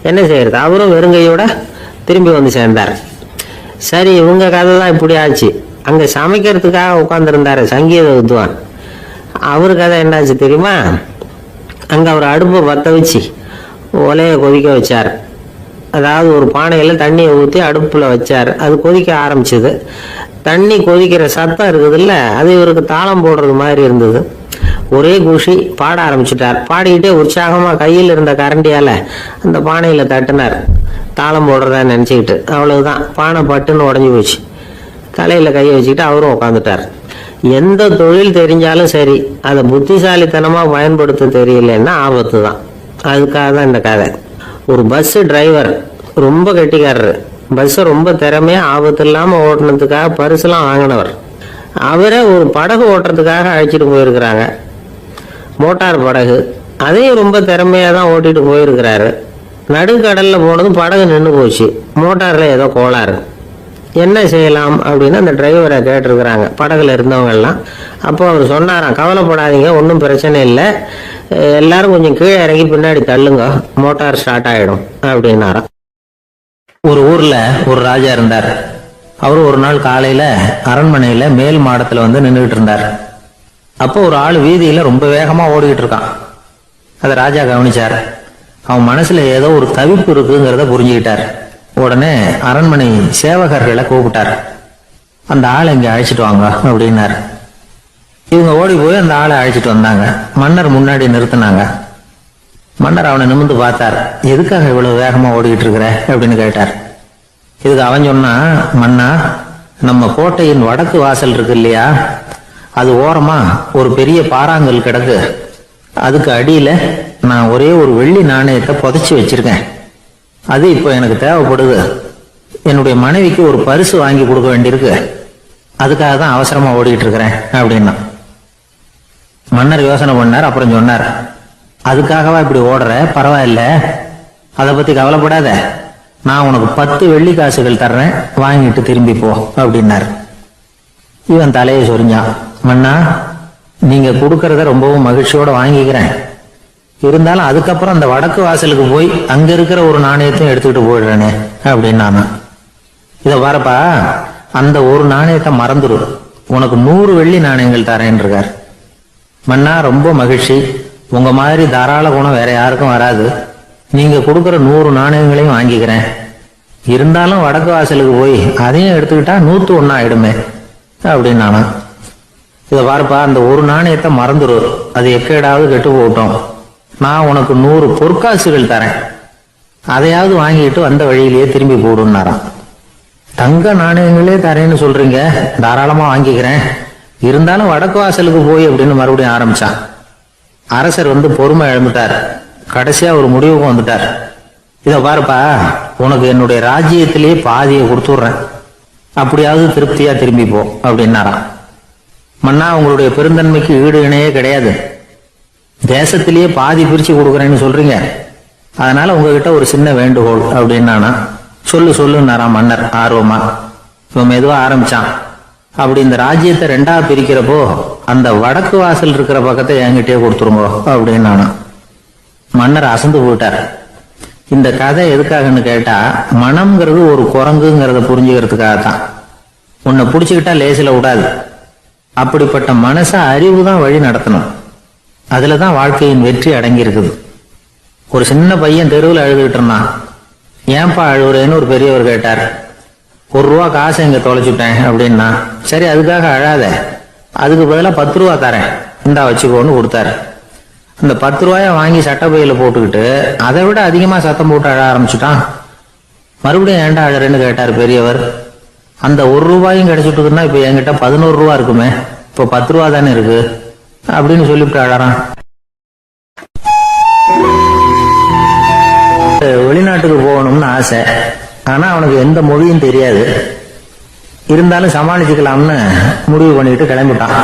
என்ன செய்யறது? அவரும் வெறுங்கையோட திரும்பி சேர்ந்தார். சரி, இவங்க கதை தான் இப்படி ஆச்சு. அங்கே சமைக்கிறதுக்காக உட்காந்துருந்தார் சங்கீத வித்வான். அவரு கதை என்னாச்சு தெரியுமா? அங்கே அவர் அடுப்பை பற்ற வச்சு ஒலையை கொதிக்க வச்சார். அதாவது ஒரு பானையில் தண்ணியை ஊற்றி அடுப்பில் வச்சார். அது கொதிக்க ஆரம்பிச்சது. தண்ணி கொதிக்கிற சத்தம் இருக்குதுல்ல, அது இவருக்கு தாளம் போடுறது மாதிரி இருந்தது. ஒரே குஷி, பாட ஆரம்பிச்சுட்டார். பாடிக்கிட்டே உற்சாகமாக கையில் இருந்த கரண்டியால் அந்த பானையில் தட்டினார். தாளம் போடுறதா நினச்சிக்கிட்டு. அவ்வளவுதான், பானை பட்டுன்னு உடஞ்சி போச்சு. தலையில் கையை வச்சுக்கிட்டு அவரும் உட்காந்துட்டார். எந்த தொழில் தெரிஞ்சாலும் சரி, அதை புத்திசாலித்தனமாக பயன்படுத்த தெரியலன்னா ஆபத்து தான். அதுக்காக தான் இந்த கதை. ஒரு பஸ்ஸு டிரைவர் ரொம்ப கெட்டிக்காரரு. பஸ்ஸை ரொம்ப திறமையாக ஆபத்து இல்லாமல் ஓட்டுனதுக்காக பரிசுலாம் வாங்கினவர். அவரை ஒரு படகு ஓட்டுறதுக்காக அழைச்சிட்டு போயிருக்கிறாங்க. மோட்டார் படகு. அதையும் ரொம்ப திறமையாக தான் ஓட்டிட்டு போயிருக்கிறாரு. நடுக்கடலில் போனதும் படகு நின்று போச்சு. மோட்டாரில் ஏதோ கோளாறு. என்ன செய்யலாம் அப்படின்னு அந்த டிரைவரை கேட்டிருக்கிறாங்க படகுல இருந்தவங்கெல்லாம். அப்போ அவர் சொன்னாராம், கவலைப்படாதீங்க, ஒன்றும் பிரச்சனை இல்லை, எல்லாரும் கொஞ்சம் கீழே இறங்கி பின்னாடி தள்ளுங்க, மோட்டார் ஸ்டார்ட் ஆகிடும் அப்படின்னாராம். ஒரு ஊரில் ஒரு ராஜா இருந்தார். அவர் ஒரு நாள் காலையில் அரண்மனையில் மேல் மாடத்தில் நின்றுக்கிட்டு இருந்தார். அப்போ ஒரு ஆள் வீதியில் ரொம்ப வேகமாக ஓடிக்கிட்டு இருக்கான். அதை ராஜா கவனிச்சார். அவன் மனசுல ஏதோ ஒரு தவிப்பு இருக்குங்கிறத புரிஞ்சுக்கிட்டார். உடனே அரண்மனை சேவகர்களை கூப்பிட்டார். அந்த ஆளை இங்கே அழைச்சிட்டு வாங்க அப்படின்னார். இவங்க ஓடி போய் அந்த ஆளை அழைச்சிட்டு வந்தாங்க. மன்னர் முன்னாடி நிறுத்தினாங்க. மன்னர் அவனை நிமிர்ந்து பார்த்தார். எதுக்காக இவ்வளவு வேகமா ஓடிக்கிட்டு இருக்கிற அப்படின்னு கேட்டார். இதுக்கு அவன் சொன்னா, மன்னா, நம்ம கோட்டையின் வடக்கு வாசல் இருக்கு இல்லையா, அது ஓரமா ஒரு பெரிய பாறாங்கல் கிடக்கு. அதுக்கு அடியில நான் ஒரே ஒரு வெள்ளி நாணயத்தை புதைச்சி வச்சிருக்கேன். அது இப்போ எனக்கு தேவைப்படுது. என்னுடைய மனைவிக்கு ஒரு பரிசு வாங்கி கொடுக்க வேண்டியிருக்கு. அதுக்காக தான் அவசரமா ஓடிக்கிட்டு இருக்கிறேன் அப்படின்னா. மன்னர் யோசனை பண்ணார். அப்புறம் சொன்னார், அதுக்காகவா இப்படி ஓடுற? பரவாயில்ல, அதை பத்தி கவலைப்படாத. நான் உனக்கு 10 வெள்ளி காசுகள் தர்றேன், வாங்கிட்டு திரும்பி போ அப்படின்னார். இவன் தலையை சொரிஞ்சான். மன்னா, நீங்க கொடுக்கறத ரொம்பவும் மகிழ்ச்சியோட வாங்கிக்கிறேன். இருந்தாலும் அதுக்கப்புறம் அந்த வடக்கு வாசலுக்கு போய் அங்க இருக்கிற ஒரு நாணயத்தையும் எடுத்துக்கிட்டு போயிடுறேனே அப்படின்னானா. இதை வரப்பா, அந்த ஒரு நாணயத்தை மறந்துடு, உனக்கு 100 வெள்ளி நாணயங்கள் தரேன் இருக்கார். மன்னா, ரொம்ப மகிழ்ச்சி, உங்க மாதிரி தாராள குணம் வேற யாருக்கும் வராது. நீங்க கொடுக்கற 100 நாணயங்களையும் வாங்கிக்கிறேன். இருந்தாலும் வடக்கு வாசலுக்கு போய் அதையும் எடுத்துக்கிட்டா 101 ஆயிடுமே அப்படின்னானா. இதை பாருப்பா, அந்த ஒரு நாணயத்தை மறந்துடு, அது எக்கேடாவது கெட்டு போகட்டும். நான் உனக்கு 100 பொற்காசுகள் தரேன், அதையாவது வாங்கிட்டு வந்த வழியிலேயே திரும்பி போடுன்னாராம். தங்க நாணயங்களே தரேன்னு சொல்றீங்க, தாராளமா வாங்கிக்கிறேன். இருந்தாலும் வடக்கு வாசலுக்கு போய் அப்படின்னு மறுபடியும் ஆரம்பிச்சான். அரசர் பொறுமை இழந்துட்டார். கடைசியா ஒரு முடிவுக்கு வந்துட்டார். இதை பாருப்பா, உனக்கு என்னுடைய ராஜ்யத்திலேயே பாதியை கொடுத்துடுறேன். அப்படியாவது திருப்தியா திரும்பி போ அப்படின்னாராம். மன்னா, உங்களுடைய பெருந்தன்மைக்கு ஈடு இணையே கிடையாது. தேசத்திலேயே பாதி பிரிச்சு கொடுக்குறேன்னு சொல்றீங்க, அதனால உங்ககிட்ட ஒரு சின்ன வேண்டுகோள் அப்படின்னானா. சொல்லுன்னாராம் மன்னர் ஆர்வமா. இவன் மெதுவா ஆரம்பிச்சான். அப்படி இந்த ராஜ்யத்தை ரெண்டா பிரிக்கிறப்போ அந்த வடக்கு வாசல் இருக்கிற பக்கத்தை என்கிட்டயே கொடுத்துருங்க அப்படின்னானா. மன்னர் அசந்து போயிட்டார். இந்த கதை எதுக்காகன்னு கேட்டா, மனம்ங்கிறது ஒரு குரங்குங்கிறத புரிஞ்சுக்கிறதுக்காகத்தான். உன்னை புடிச்சுக்கிட்டா லேசில விடாது. அப்படிப்பட்ட மனச அறிவு தான் வழி நடத்தணும். அதுலதான் வாழ்க்கையின் வெற்றி அடங்கி இருக்குது. ஒரு சின்ன பையன் தெருவில் அழுதுகிட்டு இருந்தான். ஏன்பா அழுகுறேன்னு ஒரு பெரியவர் கேட்டார். ₹1 காசை இங்க தொலைச்சுட்டேன் அப்படின்னா. சரி, அதுக்காக அழாத, அதுக்கு பதிலா 10 ரூபா தரேன், இந்தா வச்சுக்கோன்னு கொடுத்தாரு. அந்த 10 ரூபாய வாங்கி சட்டப்பையில போட்டுக்கிட்டு அதை விட அதிகமா சத்தம் போட்டு அழ ஆரம்பிச்சுட்டான். மறுபடியும் ஏன்டா அழறேன்னு கேட்டார் பெரியவர். அந்த ₹1 கிடைச்சிட்டுன்னா இப்ப என்கிட்ட 11 ரூபா இருக்குமே, இப்ப 10 ரூபா தானே இருக்கு அப்படின்னு சொல்லிவிட்டு அழறான். வெளிநாட்டுக்கு போகணும்னு ஆசை. ஆனா அவனுக்கு எந்த மொழியும் தெரியாது. இருந்தாலும் சமாளிச்சுக்கலாம்னு முடிவு பண்ணிட்டு கிளம்பிட்டான்.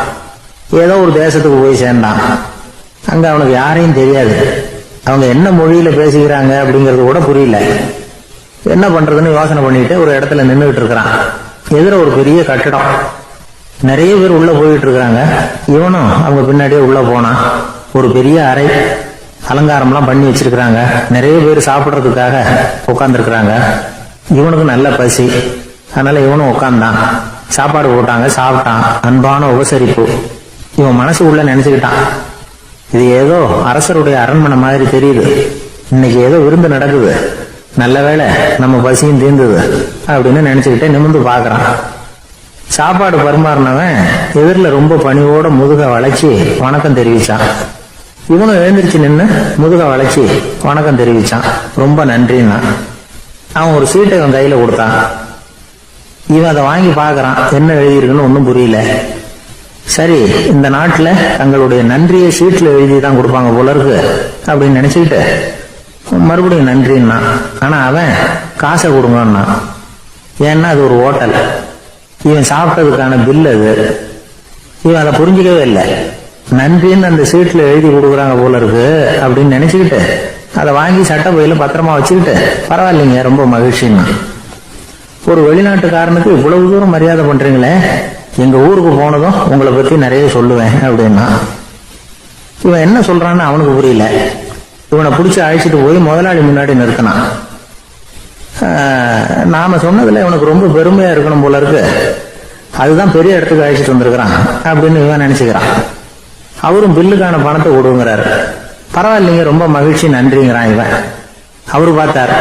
ஏதோ ஒரு தேசத்துக்கு போய் சேர்ந்தான். அங்க அவனுக்கு யாரையும் தெரியாது. அவங்க என்ன மொழியில பேசிக்கிறாங்க அப்படிங்கறது கூட புரியல. என்ன பண்றதுன்னு யோசனை பண்ணிட்டு ஒரு இடத்துல நின்றுகிட்டு இருக்கிறான். எதிர ஒரு பெரிய கட்டடம். நிறைய பேர் உள்ள போயிட்டு இருக்காங்க. இவனும் அவங்க பின்னாடியே உள்ள போனான். ஒரு பெரிய அறை, அலங்காரம்லாம் பண்ணி வச்சிருக்கிறாங்க. நிறைய பேர் சாப்பிட்றதுக்காக உட்கார்ந்துருக்கிறாங்க. இவனுக்கு நல்ல பசி, அதனால இவனும் உட்கார்ந்தான். சாப்பாடு போட்டாங்க, சாப்பிட்டான். அன்பான உபசரிப்பு. இவன் மனசு உள்ள நினைச்சுக்கிட்டான், இது ஏதோ அரசருடைய அரண்மனை மாதிரி தெரியுது, இன்னைக்கு ஏதோ விருந்து நடக்குது, நல்ல வேளை நம்ம பசியும் தீர்ந்தது அப்படின்னு நினைச்சுக்கிட்டே நிமிர்ந்து பாக்குறான். சாப்பாடு பரிமாறினவன் எதிரில் ரொம்ப பணிவோட முதுக வளைச்சி வணக்கம் தெரிவிச்சான். இவனும் எழுந்திருச்சு நின்று முதுக வளைச்சி வணக்கம் தெரிவிச்சான். ரொம்ப நன்றின்னா. அவன் ஒரு சீட்டை இவன் கையில கொடுத்தான். இவன் அதை வாங்கி பாக்குறான். என்ன எழுதியிருக்குன்னு ஒன்னும் புரியல. சரி, இந்த நாட்டுல தங்களுடைய நன்றியை சீட்ல எழுதிதான் கொடுப்பாங்க போல இருக்கு அப்படின்னு நினைச்சுக்கிட்டு மறுபடியும் நன்றின்னா. ஆனா அவன் காசை கொடுங்கன்னா. ஏன்னா அது ஒரு ஹோட்டல், இவன் சாப்பிட்டதுக்கான பில் அது. இவன் அதை புரிஞ்சுக்கவே இல்லை. நன்றின்னு அந்த சீட்ல எழுதி கொடுக்குறாங்க போல இருக்கு அப்படின்னு நினைச்சுக்கிட்டு அதை வாங்கி சட்ட பையில பத்திரமா வச்சுக்கிட்டு, பரவாயில்லைங்க ரொம்ப மகிழ்ச்சின்னா. ஒரு வெளிநாட்டுக்காரனுக்கு இவ்வளவு தூரம் மரியாதை பண்றீங்களே, எங்க ஊருக்கு போனதும் உங்களை பத்தி நிறைய சொல்லுவேன் அப்படின்னா. இவன் என்ன சொல்றான்னு அவனுக்கு புரியல. இவனை பிடிச்சி அழைச்சிட்டு போய் முதலாளி முன்னாடி நிறுத்தினான். நாம சொன்னதுல இவனுக்கு ரொம்ப பெருமையா இருக்கணும் போல இருக்கு, அதுதான் பெரிய இடத்துக்கு அழைச்சிட்டு வந்திருக்கிறான் அப்படின்னு இவன் நினைச்சுக்கிறான். அவரும் பில்லுக்கான பணத்தை கொடுங்கிறாரு. பரவாயில்லைங்க ரொம்ப மகிழ்ச்சி நன்றிங்கிறான் இவன். அவரு பார்த்தார்,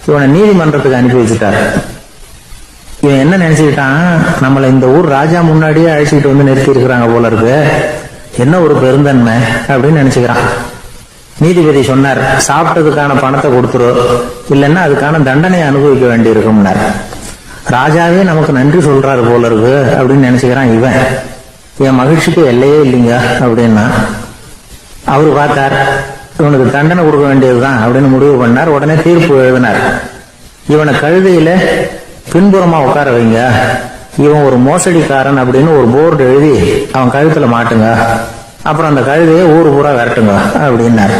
இவனை நீதிமன்றத்துக்கு அனுப்பி வச்சுட்டாரு. இவன் என்ன நினைச்சுக்கிட்டான், நம்மளை இந்த ஊர் ராஜா முன்னாடியே அழைச்சிட்டு வந்து நிறுத்தி இருக்கிறாங்க போல இருக்கு, என்ன ஒரு பெருந்தன்மை அப்படின்னு நினைச்சுக்கிறான். நீதிபதி சொன்னார், சாப்பிட்டதுக்கான பணத்தை கொடுத்துரு, இல்லைன்னா அதுக்கான தண்டனையை அனுபவிக்க வேண்டி இருக்கும்னார். ராஜாவே நமக்கு நன்றி சொல்றாரு போல இருக்கு அப்படின்னு நினைச்சுக்கிறான் இவன். என் மகிழ்ச்சிக்கு எல்லையே இல்லைங்க அப்படின்னா. அவரு பார்த்தார், இவனுக்கு தண்டனை கொடுக்க வேண்டியதுதான் அப்படின்னு முடிவு பண்ணார். உடனே தீர்ப்பு எழுதினார். இவனை கழுதையில பின்புறமா உட்கார வைங்க, இவன் ஒரு மோசடிக்காரன் அப்படின்னு ஒரு போர்டு எழுதி அவன் கழுத்துல மாட்டுங்க, அப்புறம் அந்த கழுதையை ஊரு பூரா விரட்டுங்க அப்படின்னாரு.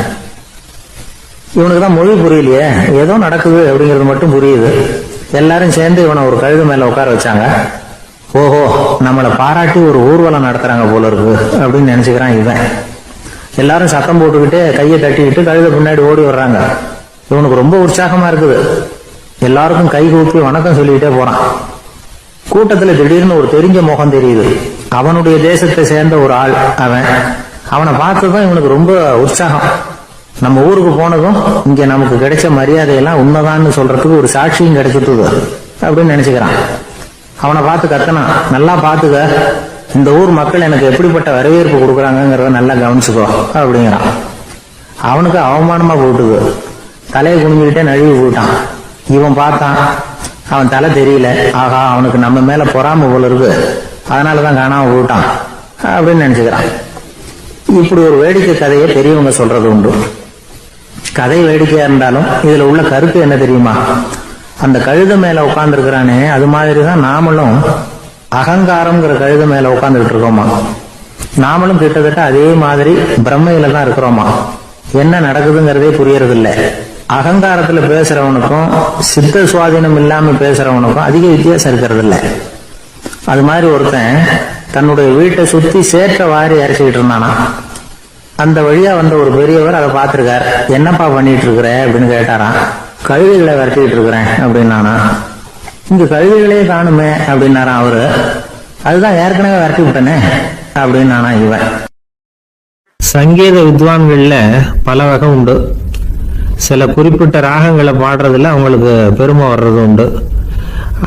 இவனுக்கு தான் மொழி புரியலையே, ஏதோ நடக்குது அப்படிங்கிறது மட்டும் புரியுது. எல்லாரும் சேர்ந்து இவனை ஒரு கழுது மேல உட்கார வச்சாங்க. ஓஹோ, நம்மளை பாராட்டி ஒரு ஊர்வலம் நடத்துறாங்க போல இருக்கு அப்படின்னு நினைச்சுக்கிறான் இவன். எல்லாரும் சத்தம் போட்டுக்கிட்டே கையை தட்டிக்கிட்டு கழுத பின்னாடி ஓடி வர்றாங்க. இவனுக்கு ரொம்ப உற்சாகமா இருக்குது. எல்லாருக்கும் கை கூப்பி வணக்கம் சொல்லிக்கிட்டே போறான். கூட்டத்துல திடீர்னு ஒரு தெரிஞ்ச முகம் தெரியுது. அவனுடைய தேசத்தை சேர்ந்த ஒரு ஆள் அவன். அவனை பார்த்ததும் இவனுக்கு ரொம்ப உற்சாகம். நம்ம ஊருக்கு போனதும் இங்க நமக்கு கிடைச்ச மரியாதையெல்லாம் உண்மைதான்னு சொல்றதுக்கு ஒரு சாட்சியும் கிடைச்சிட்டு அப்படின்னு நினைச்சுக்கிறான். அவனை பார்த்து கத்தனான், நல்லா பாத்துக்க, இந்த ஊர் மக்கள் எனக்கு எப்படிப்பட்ட வரவேற்பு கொடுக்குறாங்கிறத நல்லா கவனிச்சுக்கோ அப்படிங்கிறான். அவனுக்கு அவமானமா போட்டுது. தலையை குனிஞ்சுக்கிட்டே நழுவி போயிட்டான். இவன் பார்த்தான், அவன் தலை தெரியல. ஆகா, அவனுக்கு நம்ம மேல பொறாம போல இருக்கு, அதனாலதான் காணாம போயிட்டான் அப்படின்னு நினைச்சுக்கிறான். இப்படி ஒரு வேடிக்கை கதையை பெரியவங்க சொல்றது உண்டு. கதை வேடிக்கையா இருந்தாலும் இதுல உள்ள கருத்து என்ன தெரியுமா, அந்த கழுத மேல உட்கார்ந்துருக்கிறானே, அது மாதிரிதான் நாமளும் அகங்காரம்ங்கிற கழுத மேல உட்கார்ந்துட்டு இருக்கோமா. நாமளும் கிட்டத்தட்ட அதே மாதிரி பிரம்மையில தான் இருக்கிறோமா. என்ன நடக்குதுங்கிறதே புரியறது இல்ல. அகங்காரத்துல பேசுறவனுக்கும் சித்த சுவாதீனம் இல்லாம பேசுறவனுக்கும் அதிக வித்தியாசம் இருக்கிறது இல்ல. அது மாதிரி ஒருத்தன் தன்னுடைய வீட்டை சுத்தி சேற்ற வாரி அரைச்சிக்கிட்டு இருந்தானா. அந்த வழியா வந்த ஒரு பெரியவர் அதை பார்த்திருக்கார். என்னப்பா பண்ணிட்டு இருக்கிற அப்படின்னு கேட்டாராம். கழுவிகளை விரட்டிட்டு இருக்கிறேன் அப்படின்னானா. இங்க கழுவிகளே காணுமே அப்படின்னாராம் அவரு. அதுதான் ஏற்கனவே விரட்டி விட்டனே அப்படின்னானா இவன். சங்கீத வித்வான்கள்ல பல வகை உண்டு. சில குறிப்பிட்ட ராகங்களை பாடுறதுல அவங்களுக்கு பெருமை வர்றது உண்டு.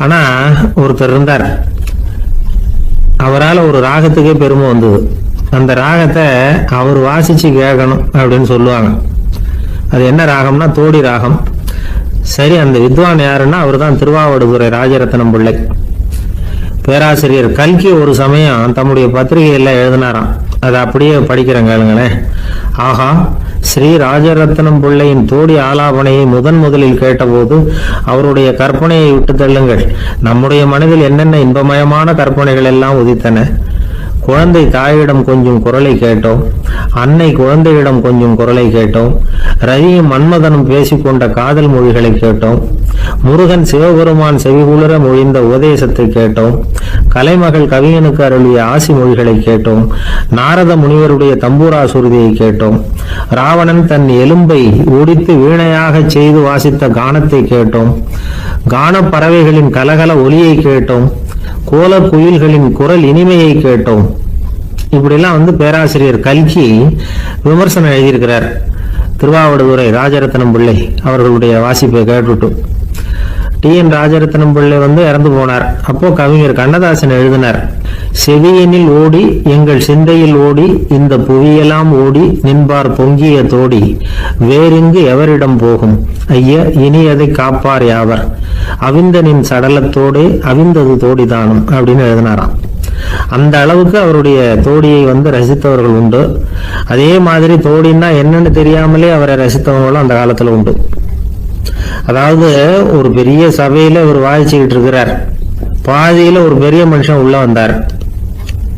ஆனா ஒருத்தர் இருந்தார், அவரால் ஒரு ராகத்துக்கே பெருமை வந்தது. அந்த ராகத்தை அவர் வாசிச்சு கேட்கணும் அப்படின்னு சொல்லுவாங்க. அது என்ன ராகம்னா தோடி ராகம். சரி, அந்த வித்வான் யாருன்னா அவர் தான் திருவாவடுதுறை ராஜரத்னம் பிள்ளை. பேராசிரியர் கல்கி ஒரு சமயம் தம்முடைய பத்திரிகையில எழுதினாராம். அதை அப்படியே படிக்கிறேன் கேளுங்களேன். ஆஹா, ஸ்ரீ ராஜரத்னம் பிள்ளையின் தோடி ஆலாபனையை முதலில் கேட்டபோது அவருடைய கற்பனையை விட்டு தள்ளுங்கள். நம்முடைய மனதில் என்னென்ன இன்பமயமான கற்பனைகள் எல்லாம் உதித்தன. குழந்தை தாயிடம் கொஞ்சம் குரலை கேட்டோம், அன்னை குழந்தையிடம் கொஞ்சம் குரலை கேட்டோம், ரவியும் மன்மதனும் பேசிக்கொண்ட காதல் மொழிகளை கேட்டோம், முருகன் சிவபெருமான் செவிகுளிர மொழிந்த உபதேசத்தை கேட்டோம், கலைமகள் கவியனுக்கு அருளிய ஆசி மொழிகளை கேட்டோம், நாரத முனிவருடைய தம்பூரா சுருதியை கேட்டோம், ராவணன் தன் எலும்பை ஒடித்து வீணையாக செய்து வாசித்த கானத்தை கேட்டோம், கானப் பறவைகளின் கலகல ஒலியை கேட்டோம், கோல குயில்களின் குரல் இனிமையை கேட்டோம். இப்படிலாம் பேராசிரியர் கல்கி விமர்சனம் எழுதியிருக்கிறார். திருவாவடுதுறை ராஜரத்னம் பிள்ளை அவர்களுடைய வாசிப்பை கேட்டுட்டு டி.என். ராஜரத்னம் பிள்ளை இறந்து போனார். அப்போ கவிஞர் கண்ணதாசன் எழுதினார், செவியனில் ஓடி எங்கள் சிந்தையில் ஓடி இந்த புவியெல்லாம் ஓடி நின்பார் பொங்கிய தோடி வேறிங்கு எவரிடம் போகும் ஐய இனி அதை காப்பார் யாவர் அவிந்தனின் சடலத்தோடே அவிந்தது தோடிதானும் அப்படின்னு எழுதினாராம். அந்த அளவுக்கு அவருடைய தோடியை ரசித்தவர்கள் உண்டு. அதே மாதிரி தோடின்னா என்னன்னு தெரியாமலே அவரை ரசித்தவங்களும் அந்த காலத்துல உண்டு. அதாவது ஒரு பெரிய சபையில அவர் வாசிச்சுக்கிட்டு இருக்கிறார். பாதியில ஒரு பெரிய மனுஷன் உள்ள வந்தார்.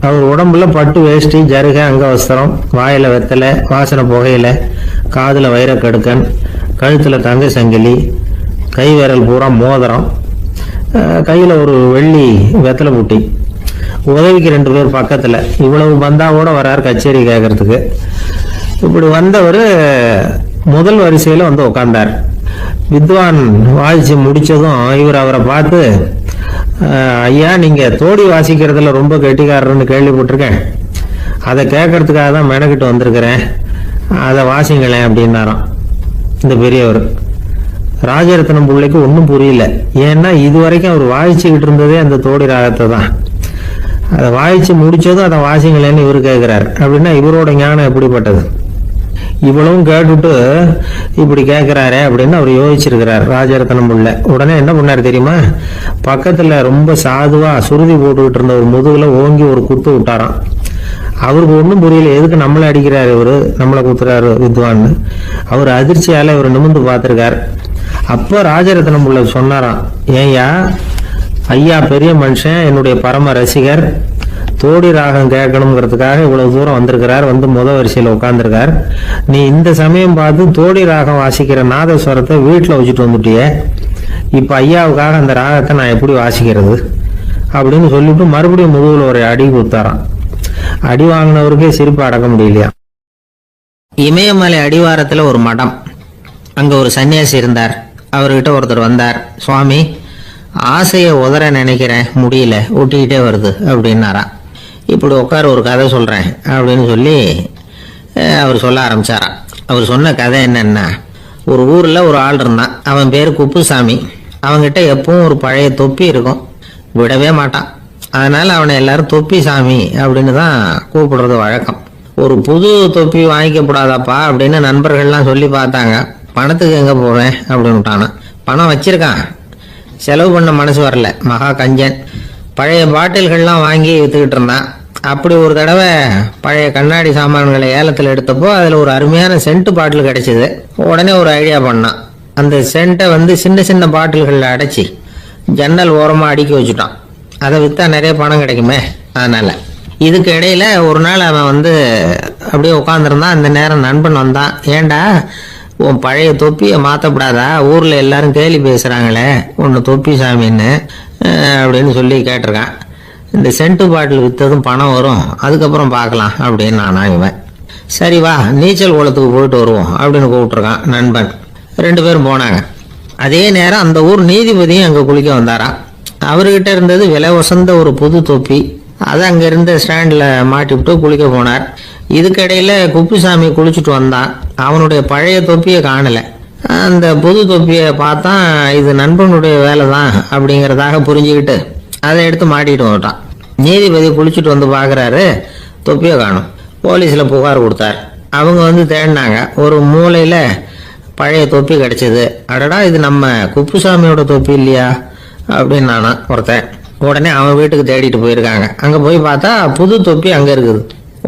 அவர் உடம்புல பட்டு வேஷ்டி, ஜருக, அங்க வஸ்திரம், வாயில வெத்தலை, வாசனை புகையில, காதுல வைரக்கடுக்கன், கழுத்துல தங்க சங்கிலி, கை விரல் பூரா மோதிரம், கையில ஒரு வெள்ளி வெத்தலை பூட்டி, உதவிக்கு 2 பேர் பக்கத்துல. இவ்வளவு பந்தாவோட வரார் கச்சேரி கேட்கறதுக்கு. இப்படி வந்தவர் முதல் வரிசையில உட்கார்ந்தார். வித்வான் வாசிச்சு முடிச்சதும் இவர் அவரை பார்த்து, ஐயா, நீங்க தோடி வாசிக்கிறதுல ரொம்ப கெட்டிக்காரர்னு கேள்விப்பட்டிருக்கேன், அதை கேட்கறதுக்காக தான் மெனக்கிட்டு வந்திருக்கிறேன், அதை வாசிங்களேன் அப்படின்னாராம் இந்த பெரியவர். ராஜரத்னம் பிள்ளைக்கு ஒன்றும் புரியல. ஏன்னா இதுவரைக்கும் அவர் வாசிச்சுக்கிட்டு இருந்ததே அந்த தோடி ராகத்தை தான். அதை வாசிச்சு முடிச்சதும் அதை வாசிங்களேன்னு இவர் கேட்கிறார். அப்படின்னா இவரோட ஞானம் எப்படிப்பட்டது? இவ்வளவும் கேட்டுட்டு இப்படி கேட்கிறாரே அப்படின்னு அவர் யோசிச்சிருக்கிறார் ராஜரத்னம் பிள்ளை. உடனே என்ன பண்ணாரு தெரியுமா? பக்கத்துல ரொம்ப சாதுவா சுருதி போட்டுக்கிட்டு இருந்த ஒரு முதுகுல ஓங்கி ஒரு குத்து விட்டாராம். அவருக்கு ஒன்றும் புரியல, எதுக்கு நம்மளை அடிக்கிறாரு இவரு, நம்மளை குத்துறாரு வித்வான்னு. அவர் அதிர்ச்சியால இவர் நிமிர்ந்து பார்த்திருக்கார். அப்போ ராஜரத்னம் பிள்ளை சொன்னாராம், ஏய்யா ஐயா பெரிய மனுஷன், என்னுடைய பரம ரசிகர், தோடி ராகம் கேட்கணுங்கிறதுக்காக இவ்வளவு தூரம் வந்திருக்கிறார், முதல் வரிசையில் உட்கார்ந்துருக்கார். நீ இந்த சமயம் பார்த்து தோடி ராகம் வாசிக்கிற நாதஸ்வரத்தை வீட்டில் வச்சுட்டு வந்துட்டிய, இப்ப ஐயாவுக்காக அந்த ராகத்தை நான் எப்படி வாசிக்கிறது அப்படின்னு சொல்லிட்டு மறுபடியும் முதுகுல ஒரு அடி கொடுத்தாராம். அடி வாங்கினவருக்கே சிரிப்பு அடக்க முடியலையா. இமயமலை அடிவாரத்துல ஒரு மடம், அங்க ஒரு சன்னியாசி இருந்தார். அவர்கிட்ட ஒருத்தர் வந்தார். சுவாமி, ஆசையை உதற நினைக்கிறேன், முடியல, ஊட்டிக்கிட்டே வருது அப்படின்னாராம். இப்படி உட்கார ஒரு கதை சொல்றேன் அப்படின்னு சொல்லி அவர் சொல்ல ஆரம்பிச்சாராம். அவர் சொன்ன கதை என்னன்னா, ஒரு ஊர்ல ஒரு ஆள் இருந்தான். அவன் பேரு குப்புசாமி. அவன்கிட்ட எப்பவும் ஒரு பழைய தொப்பி இருக்கும், விடவே மாட்டான். அதனால அவனை எல்லாரும் தொப்பி சாமி அப்படின்னு தான் கூப்பிடுறது வழக்கம். ஒரு புது தொப்பி வாங்கிக்கப்படாதாப்பா அப்படின்னு நண்பர்கள்லாம் சொல்லி பார்த்தாங்க. பணத்துக்கு எங்க போவேன் அப்படின்னு விட்டானா. பணம் வச்சிருக்கான், செலவு பண்ண மனசு வரல, மகா கஞ்சன். பழைய பாட்டில்கள்லாம் வாங்கி வித்துக்கிட்டு இருந்தான். அப்படி ஒரு தடவை பழைய கண்ணாடி சாமான்களை ஏலத்தில் எடுத்தப்போ அதில் ஒரு அருமையான சென்ட் பாட்டில் கிடைச்சிது. உடனே ஒரு ஐடியா பண்ணான், அந்த சென்ட்டை வந்து சின்ன சின்ன பாட்டில்களில் அடைச்சி ஜன்னல் ஓரமாக அடுக்கி வச்சுட்டான். அதை விற்றா நிறைய பணம் கிடைக்குமே, அதனால. இதுக்கு இடையில ஒரு நாள் அவன் வந்து அப்படியே உட்காந்துருந்தான். அந்த நேரம் நண்பன் வந்தான். ஏண்டா உன் பழைய தொப்பியை மாற்றப்படாதா, ஊரில் எல்லாரும் கேலி பேசுகிறாங்களே ஒன்று தொப்பி சாமின்னு அப்படின்னு சொல்லி கேட்டிருக்கான். இந்த சென்ட்டு பாட்டில் விற்றதும் பணம் வரும், அதுக்கப்புறம் பார்க்கலாம் அப்படின்னு நானா இவன். சரி வா நீச்சல் குளத்துக்கு போயிட்டு வருவோம் அப்படின்னு கூப்பிட்டுருக்கான் நண்பன். 2 பேரும் போனாங்க. அதே நேரம் அந்த ஊர் நீதிபதியும் அங்கே குளிக்க வந்தாராம். அவர்கிட்ட இருந்தது விலை உசந்த ஒரு புது தொப்பி. அதை அங்கே இருந்த ஸ்டாண்டில் மாட்டிவிட்டு குளிக்க போனார். இதுக்கிடையில் குப்புசாமி குளிச்சுட்டு வந்தான். அவனுடைய பழைய தொப்பியை காணலை. அந்த புது தொப்பியை பார்த்தா இது நண்பனுடைய வேலை தான் அப்படிங்கிறதாக புரிஞ்சுக்கிட்டு அதை எடுத்து மாட்டிட்டு வந்துட்டான். நீதிபதி குளிச்சுட்டு வந்து பார்க்குறாரு, தொப்பியை காணும். போலீஸில் புகார் கொடுத்தார். அவங்க வந்து தேடினாங்க. ஒரு மூலையில் பழைய தொப்பி கிடைச்சது. அடடா இது நம்ம குப்புசாமியோட தொப்பி இல்லையா அப்படின்னு நானா ஒருத்தன். உடனே அவன் வீட்டுக்கு தேடிட்டு போயிருக்காங்க. அங்கே போய் பார்த்தா புது தொப்பி அங்கே இருக்குது.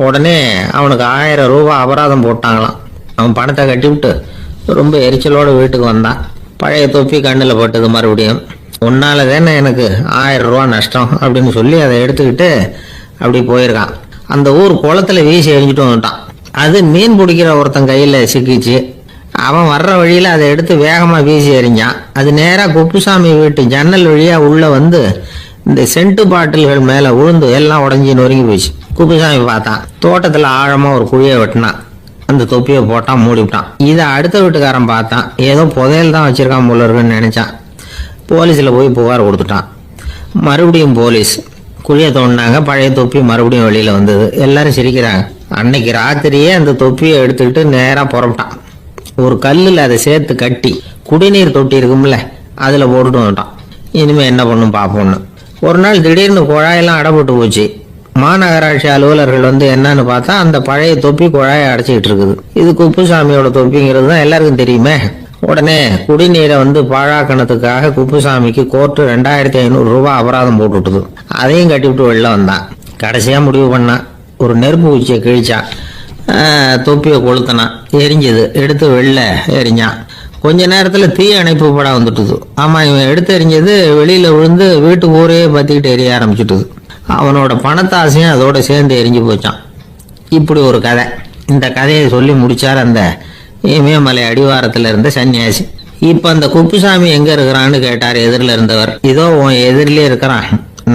உடனே அவனுக்கு 1000 ரூபாய் அபராதம் போட்டாங்களாம். அவன் பணத்தை கட்டிவிட்டு ரொம்ப எரிச்சலோடு வீட்டுக்கு வந்தான். பழைய தொப்பி கண்ணில் பட்டது. மறுபடியும் உன்னால தானே எனக்கு 1000 ரூபா நஷ்டம் அப்படின்னு சொல்லி அதை எடுத்துக்கிட்டு அப்படி போயிருக்கான். அந்த ஊர் குளத்துல வீசி எரிஞ்சிட்டு வந்துட்டான். அது மீன் பிடிக்கிற ஒருத்தன் கையில் சிக்கிச்சு. அவன் வர்ற வழியில் அதை எடுத்து வேகமாக வீசி எறிஞ்சான். அது நேராக குப்புசாமி வீட்டு ஜன்னல் வழியாக உள்ளே வந்து இந்த சென்ட்டு பாட்டில்கள் மேலே விழுந்து எல்லாம் உடஞ்சி நொறுங்கி போச்சு. குப்புசாமி பார்த்தான். தோட்டத்தில் ஆழமாக ஒரு குழியை வெட்டினான். அந்த தொப்பியை போட்டான், மூடிவிட்டான். இதை அடுத்த வீட்டுக்காரன் பார்த்தான். ஏதோ புதையல் தான் வச்சிருக்கான் போல இருக்குன்னு நினைச்சான். போலீஸில் போய் புகார் கொடுத்துட்டான். மறுபடியும் போலீஸ் குழியை தோண்டினாங்க. பழைய தொப்பி மறுபடியும் வெளியில் வந்தது. எல்லாரும் சிரிக்கிறாங்க. அன்னைக்கு ராத்திரியே அந்த தொப்பியை எடுத்துக்கிட்டு நேராக புறப்பட்டான். ஒரு கல்லில் அதை சேர்த்து கட்டி குடிநீர் தொட்டி இருக்கும்ல அதில் போட்டுட்டு வந்துட்டான். இனிமேல் என்ன பண்ணும் பார்ப்போம்னு. ஒரு நாள் திடீர்னு குழாயெல்லாம் அடைபட்டு போச்சு. மாநகராட்சி அலுவலர்கள் வந்து என்னன்னு பார்த்தா அந்த பழைய தொப்பி குழாயை அடைச்சிக்கிட்டு இருக்குது. இது குப்புசாமியோட தொப்பிங்கிறது தான் எல்லாருக்கும் தெரியுமே. உடனே குடிநீரை வந்து பாழாக்கணத்துக்காக குப்புசாமிக்கு கோர்ட்டு 2500 ரூபாய் அபராதம் போட்டுவிட்டது. அதையும் கட்டிவிட்டு வெளில வந்தான். கடைசியாக முடிவு பண்ணான். ஒரு நெருப்பு ஊச்சியை கிழிச்சான். தொப்பியை கொளுத்தினான். எரிஞ்சது. எடுத்து வெளில எரிஞ்சான். கொஞ்ச நேரத்தில் தீ அணைப்பு படம் வந்துட்டுது. ஆமாம், இவன் எடுத்து எரிஞ்சது வெளியில் விழுந்து வீட்டு ஊரே பற்றிக்கிட்டு எரிய ஆரம்பிச்சுட்டுது. அவனோட பணத்தாசையும் அதோட சேர்ந்து எரிஞ்சு போச்சான். இப்படி ஒரு கதை. இந்த கதையை சொல்லி முடிச்சார் அந்த இமயமலை அடிவாரத்தில் இருந்த சன்னியாசி. இப்போ அந்த குப்புசாமி எங்கே இருக்கிறான்னு கேட்டார் எதிரில் இருந்தவர். இதோ உன் எதிரிலே இருக்கிறான்,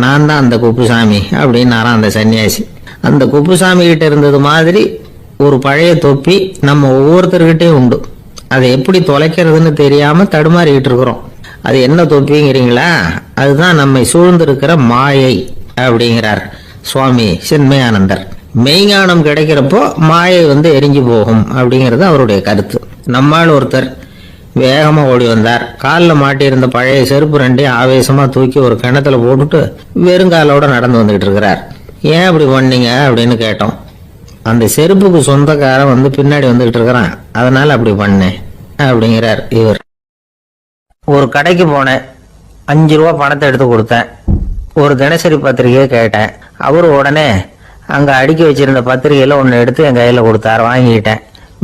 நான் தான் அந்த குப்புசாமி அப்படின்னாரான் அந்த சன்னியாசி. அந்த குப்புசாமி கிட்ட இருந்தது மாதிரி ஒரு பழைய தொப்பி நம்ம ஒவ்வொருத்தர்கிட்டையும் உண்டு. அதை எப்படி தொலைக்கிறதுன்னு தெரியாமல் தடுமாறிக்கிட்டு இருக்கிறோம். அது என்ன தொப்பிங்கிறீங்களா? அதுதான் நம்மை சூழ்ந்திருக்கிற மாயை அப்படிங்கிறார் சுவாமி சின்மயானந்தர். மெய்ஞானம் கிடைக்கிறப்போ மாயை வந்து எரிஞ்சு போகும் அப்படிங்கிறது அவருடைய கருத்து. நம்மால் ஒருத்தர் வேகமாக ஓடி வந்தார். காலில் மாட்டியிருந்த பழைய செருப்பு 2 ஆவேசமாக தூக்கி ஒரு கிணத்துல போட்டுட்டு வெறுங்காலோட நடந்து வந்துகிட்டு இருக்கிறார். ஏன் அப்படி பண்ணீங்க அப்படின்னு கேட்டோம். அந்த செருப்புக்கு சொந்தக்காரன் வந்து பின்னாடி வந்துகிட்டு இருக்கிறான், அதனால அப்படி பண்ணேன் அப்படிங்கிறார் இவர். ஒரு கடைக்கு போனேன். 5 ரூபா பணத்தை எடுத்து கொடுத்தேன். ஒரு தினசரி பத்திரிகையை கேட்டேன். அவரு உடனே அங்கே அடுக்கி வச்சிருந்த பத்திரிகையில் ஒன்று எடுத்து என் கையில் கொடுத்தார். வாங்கிக்கிட்டேன்.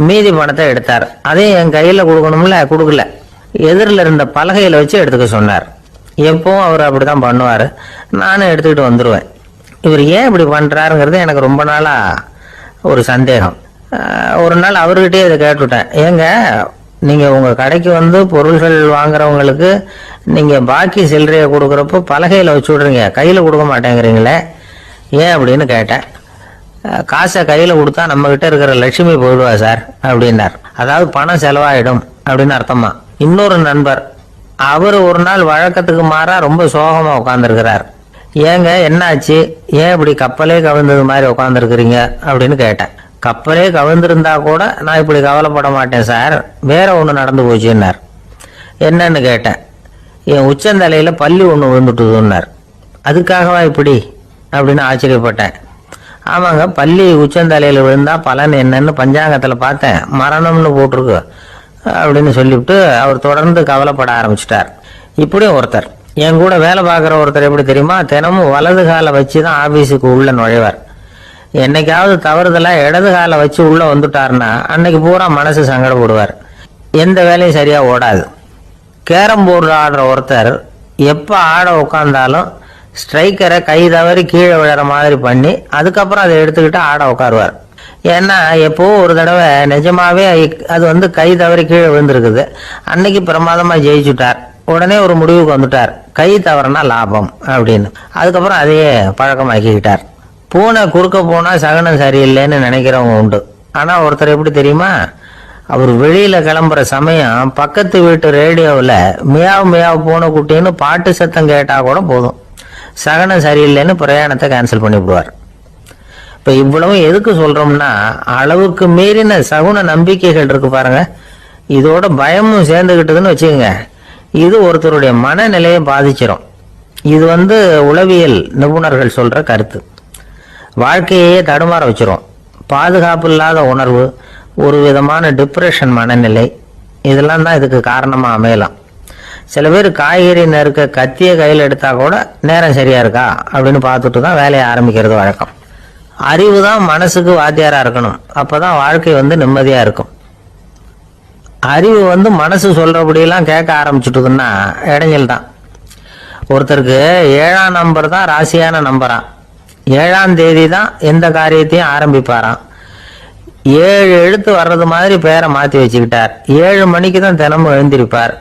மீதி பணத்தை எடுத்தார். அதையும் என் கையில் கொடுக்கணும்ல, கொடுக்கல. எதிரில் இருந்த பலகையில் வச்சு எடுத்துக்க சொன்னார். எப்பவும் அவர் அப்படி தான் பண்ணுவார். நானும் எடுத்துக்கிட்டு வந்துடுவேன். இவர் ஏன் இப்படி பண்ணுறாருங்கிறது எனக்கு ரொம்ப நாளாக ஒரு சந்தேகம். ஒரு நாள் அவர்கிட்டே இதை கேட்டுவிட்டேன். ஏங்க, நீங்கள் உங்கள் கடைக்கு வந்து பொருள்கள் வாங்குறவங்களுக்கு நீங்கள் பாக்கி சில்லறையை கொடுக்குறப்போ பலகையில் வச்சு விட்றீங்க, கையில் கொடுக்க மாட்டேங்கிறீங்களே, ஏன் அப்படின்னு கேட்டேன். காசை கையில் கொடுத்தா நம்மக்கிட்ட இருக்கிற லட்சுமி போயிடுவா சார் அப்படின்னார். அதாவது பணம் செலவாயிடும் அப்படின்னு அர்த்தமா. இன்னொரு நண்பர், அவர் ஒரு நாள் வழக்கத்துக்கு மாறா ரொம்ப சோகமாக உட்காந்துருக்கிறார். ஏங்க என்னாச்சு, ஏன் இப்படி கப்பலே கவிழ்ந்தது மாதிரி உட்காந்துருக்குறீங்க அப்படின்னு கேட்டேன். கப்பலே கவிழ்ந்திருந்தா கூட நான் இப்படி கவலைப்பட மாட்டேன் சார், வேற ஒன்று நடந்து போச்சுன்னார். என்னன்னு கேட்டேன். என் உச்சந்தலையில் பல்லி ஒன்று விழுந்துட்டுதுன்னார். அதுக்காகவா இப்படி அப்படின்னு ஆச்சரியப்பட்டேன். ஆமாங்க, பல்லி உச்சந்தலையில் விழுந்தா பலன் என்னன்னு பஞ்சாங்கத்தில் பார்த்தேன், மரணம்னு போட்டிருக்கு அப்படின்னு சொல்லிவிட்டு அவர் தொடர்ந்து கவலைப்பட ஆரம்பிச்சிட்டார். இப்படியும் ஒருத்தர், என் கூட வேலை பார்க்குற ஒருத்தர் எப்படி தெரியுமா, தினமும் வலது காலை வச்சு தான் ஆஃபீஸுக்கு உள்ளே நுழைவார். என்னைக்காவது தவறுதலாக இடது காலை வச்சு உள்ளே வந்துட்டாருன்னா அன்னைக்கு பூரா மனசு சங்கடப்படுவார். எந்த வேலையும் சரியா ஓடாது. கேரம் போர்டு ஆடுற ஒருத்தர் எப்போ ஆட உட்காந்தாலும் ஸ்ட்ரைக்கரை கை தவறி கீழே விழுற மாதிரி பண்ணி அதுக்கப்புறம் அதை எடுத்துக்கிட்டு ஆட உட்காருவார். ஏன்னா எப்போ ஒரு தடவை நிஜமாவே அது கை தவறி கீழே விழுந்திருக்குது. அன்னைக்கு பிரமாதமா ஜெயிச்சுட்டார். உடனே ஒரு முடிவுக்கு வந்துட்டார், கை தவறுனா லாபம் அப்படின்னு. அதுக்கப்புறம் அதையே பழக்கமாக்கிக்கிட்டார். பூனை குறுக்க போனா சகனம் சரியில்லைன்னு நினைக்கிறவங்க உண்டு. ஆனா ஒருத்தர் எப்படி தெரியுமா, அவர் வெளியில கிளம்புற சமயம் பக்கத்து வீட்டு ரேடியோவில் மியாவ் மியாவ் பூனை குட்டின்னு பாட்டு சத்தம் கேட்டா கூட போதும், சகனம் சரியில்லைன்னு பிரயாணத்தை கேன்சல் பண்ணிவிடுவார். இப்ப இவ்வளவு எதுக்கு சொல்றோம்னா, அளவுக்கு மீறின சகுன நம்பிக்கைகள் இருக்கு பாருங்க, இதோட பயமும் சேர்ந்துகிட்டதுன்னு வச்சுக்கோங்க, இது ஒருத்தருடைய மனநிலையை பாதிச்சிடும். இது உளவியல் நிபுணர்கள் சொல்ற கருத்து. வாழ்க்கையே தடுமாற வச்சிரும். பாதுகாப்பு இல்லாத உணர்வு, ஒரு விதமான டிப்ரெஷன் மனநிலை, இதெல்லாம் தான் இதுக்கு காரணமா அமையலாம். சில பேர் காய்கறி நறுக்க கத்திய கையில் எடுத்தா கூட நேரம் சரியா இருக்கா அப்படின்னு பார்த்துட்டு தான் வேலையை ஆரம்பிக்கிறது வழக்கம். அறிவு தான் மனசுக்கு வாத்தியாரா இருக்கணும், அப்பதான் வாழ்க்கை நிம்மதியா இருக்கும். அறிவு மனசு சொல்றபடியெல்லாம் கேட்க ஆரம்பிச்சுட்டுதுன்னா இடைஞ்சல் தான். ஒருத்தருக்கு 7ஆம் நம்பர் தான் ராசியான நம்பரா, 7ஆம் தேதி தான் எந்த காரியத்தையும் ஆரம்பிப்பாராம். 7 எழுத்து வர்றது மாதிரி பேரை மாற்றி வச்சுக்கிட்டார். 7 மணிக்கு தான் தினமும் எழுந்திருப்பார்.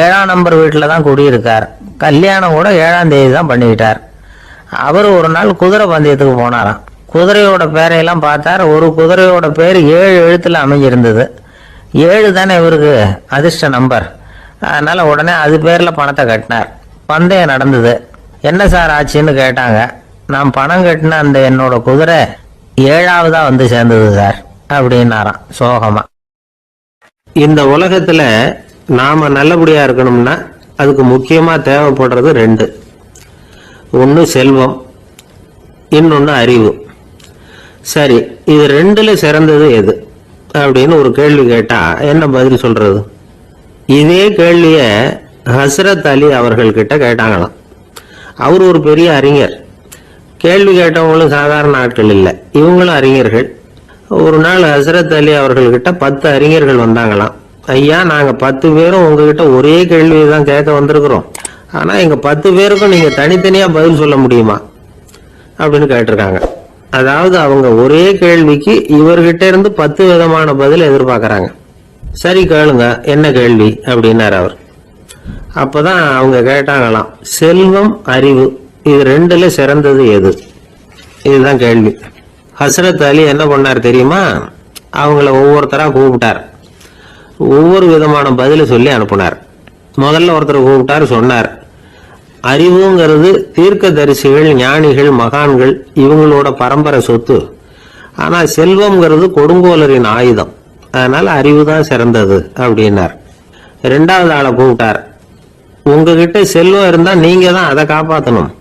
7ஆம் நம்பர் வீட்டில் தான் குடியிருக்கார். கல்யாணம் கூட 7ஆம் தேதி தான் பண்ணிக்கிட்டார். அவர் ஒரு நாள் குதிரை பந்தயத்துக்கு போனாராம். குதிரையோட பேரையெல்லாம் பார்த்தார். ஒரு குதிரையோட பேர் 7 எழுத்துல அமைஞ்சிருந்தது. 7 தானே இவருக்கு அதிர்ஷ்ட நம்பர். அதனால உடனே அது பேர்ல பணத்தை கட்டினார். பந்தயம் நடந்தது. என்ன சார் ஆச்சுன்னு கேட்டாங்க. நான் பணம் கட்டின அந்த என்னோட குதிரை 7ஆவதா சேர்ந்தது சார் அப்படின்னாராம் சோகமா. இந்த உலகத்துல நாம நல்லபடியா இருக்கணும்னா அதுக்கு முக்கியமா தேவைப்படுறது 2. ஒன்னு செல்வம், இன்னொன்னு அறிவு. சரி, இது 2ல சிறந்தது எது அப்படின்னு ஒரு கேள்வி கேட்டா என்ன பதில் சொல்றது? இதே கேள்விய ஹஸ்ரத் அலி அவர்கள் கிட்ட கேட்டாங்களாம். அவர் ஒரு பெரிய அறிஞர். கேள்வி கேட்டவங்களும் சாதாரண ஆட்கள் இல்லை, இவங்களும் அறிஞர்கள். ஒரு நாள் ஹஸ்ரத் அலி அவர்கள்கிட்ட 10 அறிஞர்கள் வந்தாங்களாம். ஐயா, நாங்க 10 பேரும் உங்ககிட்ட ஒரே கேள்வியை தான் கேட்க வந்திருக்கிறோம், ஆனா எங்க 10 பேருக்கும் நீங்க தனித்தனியா பதில் சொல்ல முடியுமா அப்படின்னு கேட்டிருக்காங்க. அதாவது அவங்க ஒரே கேள்விக்கு இவர்கிட்ட இருந்து 10 விதமான பதில் எதிர்பார்க்கறாங்க. சரி கேளுங்க, என்ன கேள்வி அப்படின்னாரு அவர். அப்பதான் அவங்க கேட்டாங்களாம், செல்வம் அறிவு இது 2ல சிறந்தது எது? இதுதான் கேள்வி. ஹஸ்ரத் அலி என்ன பண்ணார் தெரியுமா? அவங்கள ஒவ்வொருத்தரா கூப்பிட்டார். ஒவ்வொரு விதமான பதில சொல்லி அனுப்புனார். முதல்ல ஒருத்தரை கூப்பிட்டார். சொன்னார், அறிவுங்கிறது தீர்க்கதரிசிகள், ஞானிகள், மகான்கள் இவங்களோட பரம்பரை சொத்து. ஆனா செல்வம்ங்கிறது கொடுங்கோலரின் ஆயுதம். அதனால அறிவு தான் சிறந்தது அப்படின்னார். 2வது ஆளை கூப்பிட்டார். உங்ககிட்ட செல்வம் இருந்தா நீங்க தான் அதை காப்பாற்றணும்,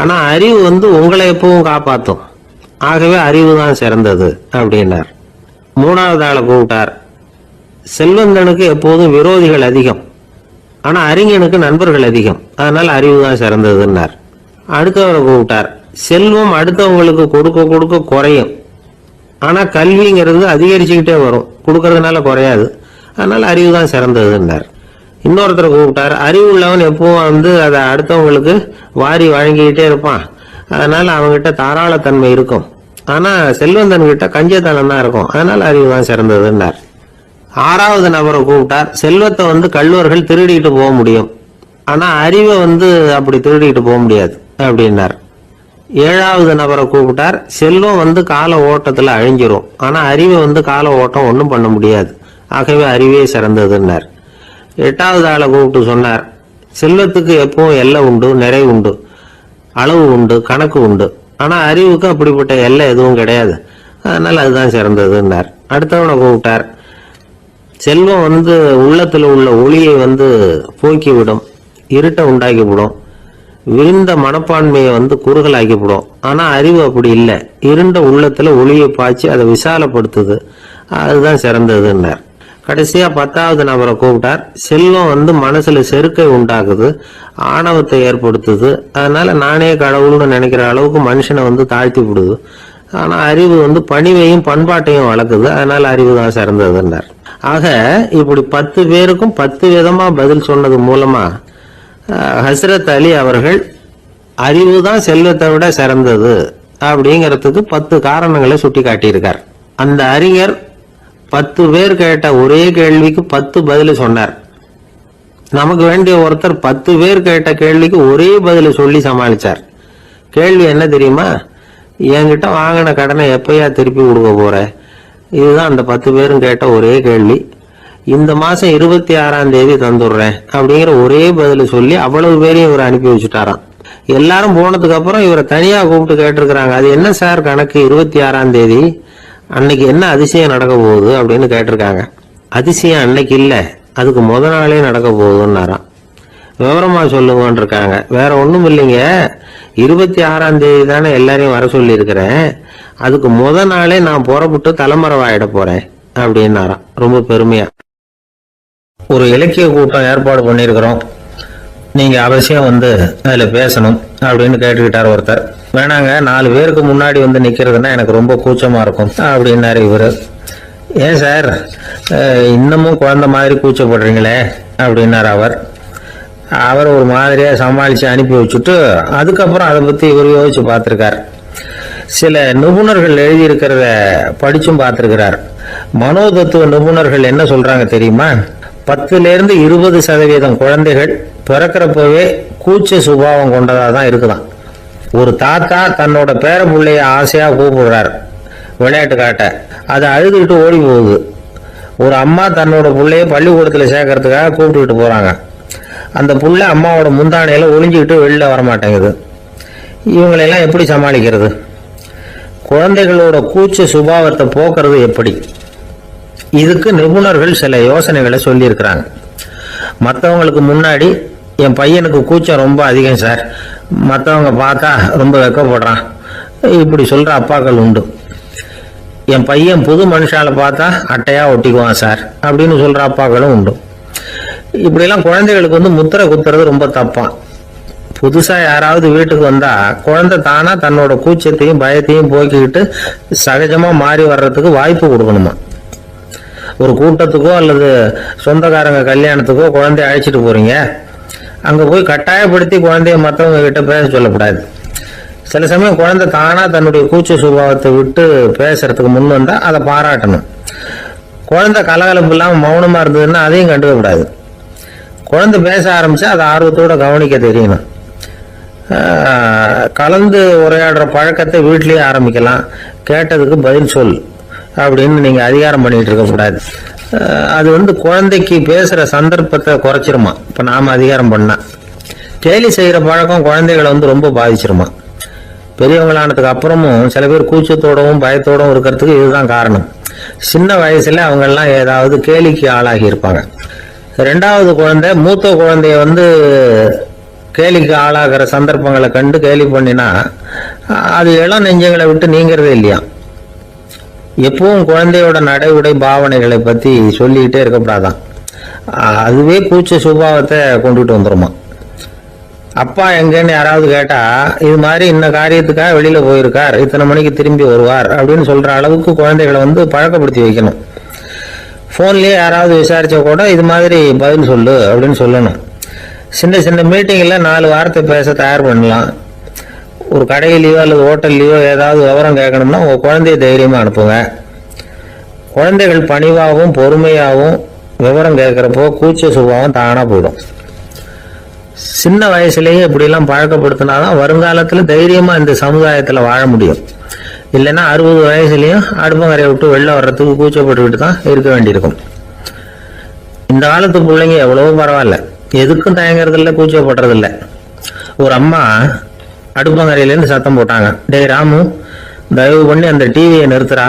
ஆனா அறிவு உங்களை எப்பவும் காப்பாற்றும். ஆகவே அறிவு தான் சிறந்தது அப்படின்னார். 3வது ஆளை கூப்பிட்டார். செல்வந்தனுக்கு எப்போதும் விரோதிகள் அதிகம், ஆனா அறிஞனுக்கு நண்பர்கள் அதிகம். அதனால அறிவு தான் சிறந்ததுன்னார். அடுத்தவரை கூப்பிட்டார். செல்வம் அடுத்தவங்களுக்கு கொடுக்க கொடுக்க குறையும், ஆனா கல்விங்கிறது அதிகரிச்சுக்கிட்டே வரும், கொடுக்கறதுனால குறையாது. அதனால அறிவு தான் சிறந்ததுன்னார். இன்னொருத்தரை கூப்பிட்டார். அறிவு உள்ளவன் எப்பவும் அதை அடுத்தவங்களுக்கு வாரி வழங்கிக்கிட்டே இருப்பான், அதனால அவங்ககிட்ட தாராளத்தன்மை இருக்கும். ஆனா செல்வந்தன் கிட்ட கஞ்சத்தனம் தான் இருக்கும், அதனால அறிவு தான் சிறந்ததுன்னார். 6வது நபரை கூப்பிட்டார். செல்வத்தை கள்வர்கள் திருடிட்டு போக முடியும், ஆனா அறிவை அப்படி திருடிட்டு போக முடியாது அப்படின்னார். 7வது நபரை கூப்பிட்டார். செல்வம் கால ஓட்டத்துல அழிஞ்சிரும், ஆனா அறிவை கால ஓட்டம் ஒன்றும் பண்ண முடியாது, ஆகவே அறிவே சிறந்ததுன்னார். 8வது ஆளை கூப்பிட்டு சொன்னார், செல்வத்துக்கு எப்பவும் எல்லை உண்டு, நிறை உண்டு, அளவு உண்டு, கணக்கு உண்டு. ஆனா அறிவுக்கு அப்படிப்பட்ட எல்லை எதுவும் கிடையாது, அதனால அதுதான் சிறந்ததுன்னார். அடுத்தவனை கூப்பிட்டார். செல்வம் உள்ளத்துல உள்ள ஒளியை போக்கிவிடும், இருட்டை உண்டாக்கிவிடும், விருந்த மனப்பான்மையை குறுகலாக்கிவிடும். ஆனா அறிவு அப்படி இல்லை, இருண்ட உள்ளத்துல ஒளியை பாய்ச்சி அதை விசாலப்படுத்துது, அதுதான் சிறந்ததுன்னார். கடைசியா 10வது நபரை கூப்பிட்டார். செல்வம் மனசுல செருக்கை உண்டாக்குது, ஆணவத்தை ஏற்படுத்துது, அதனால நானே கடவுள்னு நினைக்கிற அளவுக்கு மனுஷனை தாழ்த்தி விடுது. ஆனா அறிவு பணிவையும் பண்பாட்டையும் வளர்க்குது, அதனால அறிவு தான் சிறந்ததுன்னார். ஆக இப்படி 10 பேருக்கும் 10 விதமா பதில் சொன்னது மூலமா ஹஸ்ரத் அலி அவர்கள் அறிவுதான் செல்வத்தை விட சிறந்தது அப்படிங்கிறதுக்கு 10 காரணங்களை சுட்டி காட்டியிருக்கார். அந்த அறிஞர் 10 பேர் கேட்ட ஒரே கேள்விக்கு 10 பதில் சொன்னார். நமக்கு வேண்டிய ஒருத்தர் 10 பேர் கேட்ட கேள்விக்கு ஒரே பதில சொல்லி சமாளிச்சார். கேள்வி என்ன தெரியுமா? என்கிட்ட வாங்கின கடனை எப்பயா திருப்பி கொடுக்க போற? இதுதான் அந்த 10 பேரும் கேட்ட ஒரே கேள்வி. இந்த மாசம் 26ஆம் தேதி தந்துடுறேன் அப்படிங்கிற ஒரே பதில சொல்லி அவ்வளவு பேரையும் இவர் அனுப்பி வச்சுட்டாராம். எல்லாரும் போனதுக்கு அப்புறம் இவரை தனியா கூப்பிட்டு கேட்டிருக்கிறாங்க. அது என்ன சார் கணக்கு 26ஆம் தேதி அன்னைக்கு என்ன அதிசயம் நடக்க போகுது அப்படின்னு கேட்டிருக்காங்க. அதிசயம் அன்னைக்கு இல்ல, அதுக்கு முத நாளே நடக்க போகுதுன்னாராம். விவரமா சொல்லுங்கன்னு இருக்காங்க. வேற ஒண்ணும் இல்லைங்க, 26ஆம் தேதி தானே எல்லாரையும் வர சொல்லி இருக்கிறேன், அதுக்கு முத நாளே நான் புறப்பட்டு தலைமறைவாயிட போறேன் அப்படின்னாராம். ரொம்ப பெருமையா. ஒரு இலக்கிய கூட்டம் ஏற்பாடு பண்ணிருக்கிறோம், நீங்க அவசியம் வந்து அதுல பேசணும் அப்படின்னு கேட்டுக்கிட்டார் ஒருத்தர். வேணாங்க, 4 பேருக்கு முன்னாடி வந்து நிக்கிறதுன்னா எனக்கு ரொம்ப கூச்சமா இருக்கும் அப்படின்னாரு இவரு. ஏன் சார் இன்னமும் குழந்தை மாதிரி கூச்சப்படுறீங்களே அப்படின்னாரு அவர் ஒரு மாதிரியா சமாளிச்சு அனுப்பி வச்சுட்டு அதுக்கப்புறம் அதை பத்தி இவர் யோசிச்சு பார்த்திருக்கார். சில நிபுணர்கள் எழுதியிருக்கிறத படிச்சும் பார்த்திருக்கிறார். மனோதத்துவ நிபுணர்கள் என்ன சொல்றாங்க தெரியுமா? 10% 20% குழந்தைகள் பிறக்கிறப்பவே கூச்ச சுபாவம் கொண்டதா தான் இருக்குதான். ஒரு தாத்தா தன்னோட பேர பிள்ளைய ஆசையா கூப்பிடுறாரு விளையாட்டு காட்ட, அதை அழுதுகிட்டு ஓடி போகுது. ஒரு அம்மா தன்னோட பிள்ளைய பள்ளிக்கூடத்துல சேர்க்கறதுக்காக கூப்பிட்டுக்கிட்டு போறாங்க. அந்த புள்ள அம்மாவோட முந்தானையில ஒளிஞ்சுக்கிட்டு வெளில வரமாட்டேங்குது. இவங்களெல்லாம் எப்படி சமாளிக்கிறது? குழந்தைகளோட கூச்ச சுபாவத்தை போக்குறது எப்படி? இதுக்கு நிபுணர்கள் சில யோசனைகளை சொல்லி இருக்கிறாங்க. மற்றவங்களுக்கு முன்னாடி என் பையனுக்கு கூச்சம் ரொம்ப அதிகம் சார், மற்றவங்க பார்த்தா ரொம்ப வெக்கப்படுறான், இப்படி சொல்ற அப்பாக்கள் உண்டு. என் பையன் புது மனுஷால பார்த்தா அட்டையா ஒட்டிக்குவான் சார் அப்படின்னு சொல்ற அப்பாக்களும் உண்டு. இப்படிலாம் குழந்தைகளுக்கு வந்து முத்திரை குத்துறது ரொம்ப தப்பான். புதுசா யாராவது வீட்டுக்கு வந்தா குழந்தை தானா தன்னோட கூச்சத்தையும் பயத்தையும் போக்கிக்கிட்டு சகஜமா மாறி வர்றதுக்கு வாய்ப்பு கொடுக்கணுமா. ஒரு கூட்டத்துக்கோ அல்லது சொந்தக்காரங்க கல்யாணத்துக்கோ குழந்தைய அழைச்சிட்டு போறீங்க, அங்க போய் கட்டாயப்படுத்தி குழந்தைய மற்றவங்க கிட்ட பேச சொல்லக்கூடாது. சில சமயம் குழந்தை தானா தன்னுடைய கூச்ச சுபாவத்தை விட்டு பேசுறதுக்கு முன் வந்தா அதை பாராட்டணும். குழந்தை கலகலப்பு இல்லாம மௌனமா இருந்ததுன்னா அதையும் கண்டுக்க கூடாது. குழந்தை பேச ஆரம்பிச்சா அதை ஆர்வத்தோட கவனிக்க தெரியணும். கலந்து உரையாடுற பழக்கத்தை வீட்லயே ஆரம்பிக்கலாம். கேட்டதுக்கு பதில் சொல் அப்படின்னு நீங்க அதிகாரம் பண்ணிட்டு இருக்க கூடாது. அது வந்து குழந்தைக்கு பேசுற சந்தர்ப்பத்தை குறைச்சிருமா. இப்ப நாம அதிகாரம் பண்ணா கேலி செய்யற பழக்கம் குழந்தைகளை வந்து ரொம்ப பாதிச்சிருமா. பெரியவங்களானதுக்கு அப்புறமும் சில பேர் கூச்சத்தோடவும் பயத்தோடவும் இருக்கிறதுக்கு இதுதான் காரணம். சின்ன வயசுல அவங்க எல்லாம் ஏதாவது கேலிக்கு ஆளாகி இருப்பாங்க. 2வது குழந்தை மூத்த குழந்தைய வந்து கேலிக்கு ஆளாகிற சந்தர்ப்பங்களை கண்டு கேலி பண்ணினா அது இளம் நெஞ்சங்களை விட்டு நீங்கிறதே இல்லையா. எப்பவும் குழந்தையோட நடை உடை பாவனைகளை பத்தி சொல்லிக்கிட்டே இருக்கக்கூடாதான். அதுவே கூச்ச சுபாவத்தை கொண்டுட்டு வந்துருமா. அப்பா எங்கன்னு யாராவது கேட்டா இது மாதிரி இந்த காரியத்துக்காக வெளியில போயிருக்கார், இத்தனை மணிக்கு திரும்பி வருவார் அப்படின்னு சொல்ற அளவுக்கு குழந்தைகளை வந்து பழக்கப்படுத்தி வைக்கணும். போன்லயே யாராவது விசாரிச்சா கூட இது மாதிரி பதில் சொல்லு அப்படின்னு சொல்லணும். சின்ன சின்ன மீட்டிங்ல 4 வார்த்தை பேச தயார் பண்ணலாம். ஒரு கடையிலயோ அல்லது ஹோட்டல்லையோ ஏதாவது விவரம் கேட்கணும்னா உங்க குழந்தைய தைரியமா அனுப்புங்க. குழந்தைகள் பணிவாகவும் பொறுமையாகவும் விவரம் கேட்கிறப்போ கூச்ச சுபாவம் தானா போயிடும். சின்ன வயசுலயே இப்படி எல்லாம் பழக்கப்படுத்தினாதான் வருங்காலத்துல தைரியமா இந்த சமுதாயத்துல வாழ முடியும். இல்லைன்னா 60 வயசுலயும் அடுப்பங்கரையை விட்டு வெளில வர்றதுக்கு கூச்சப்பட்டுக்கிட்டு தான் இருக்க வேண்டியிருக்கும். இந்த காலத்து பிள்ளைங்க எவ்வளவோ பரவாயில்ல, எதுக்கும் தயங்குறது இல்லை, கூச்சப்படுறது இல்லை. ஒரு அம்மா அடுப்பங்கரையிலேருந்து சத்தம் போட்டாங்க, டேய் ராமு, தயவு பண்ணி அந்த டிவியை நிறுத்துறா,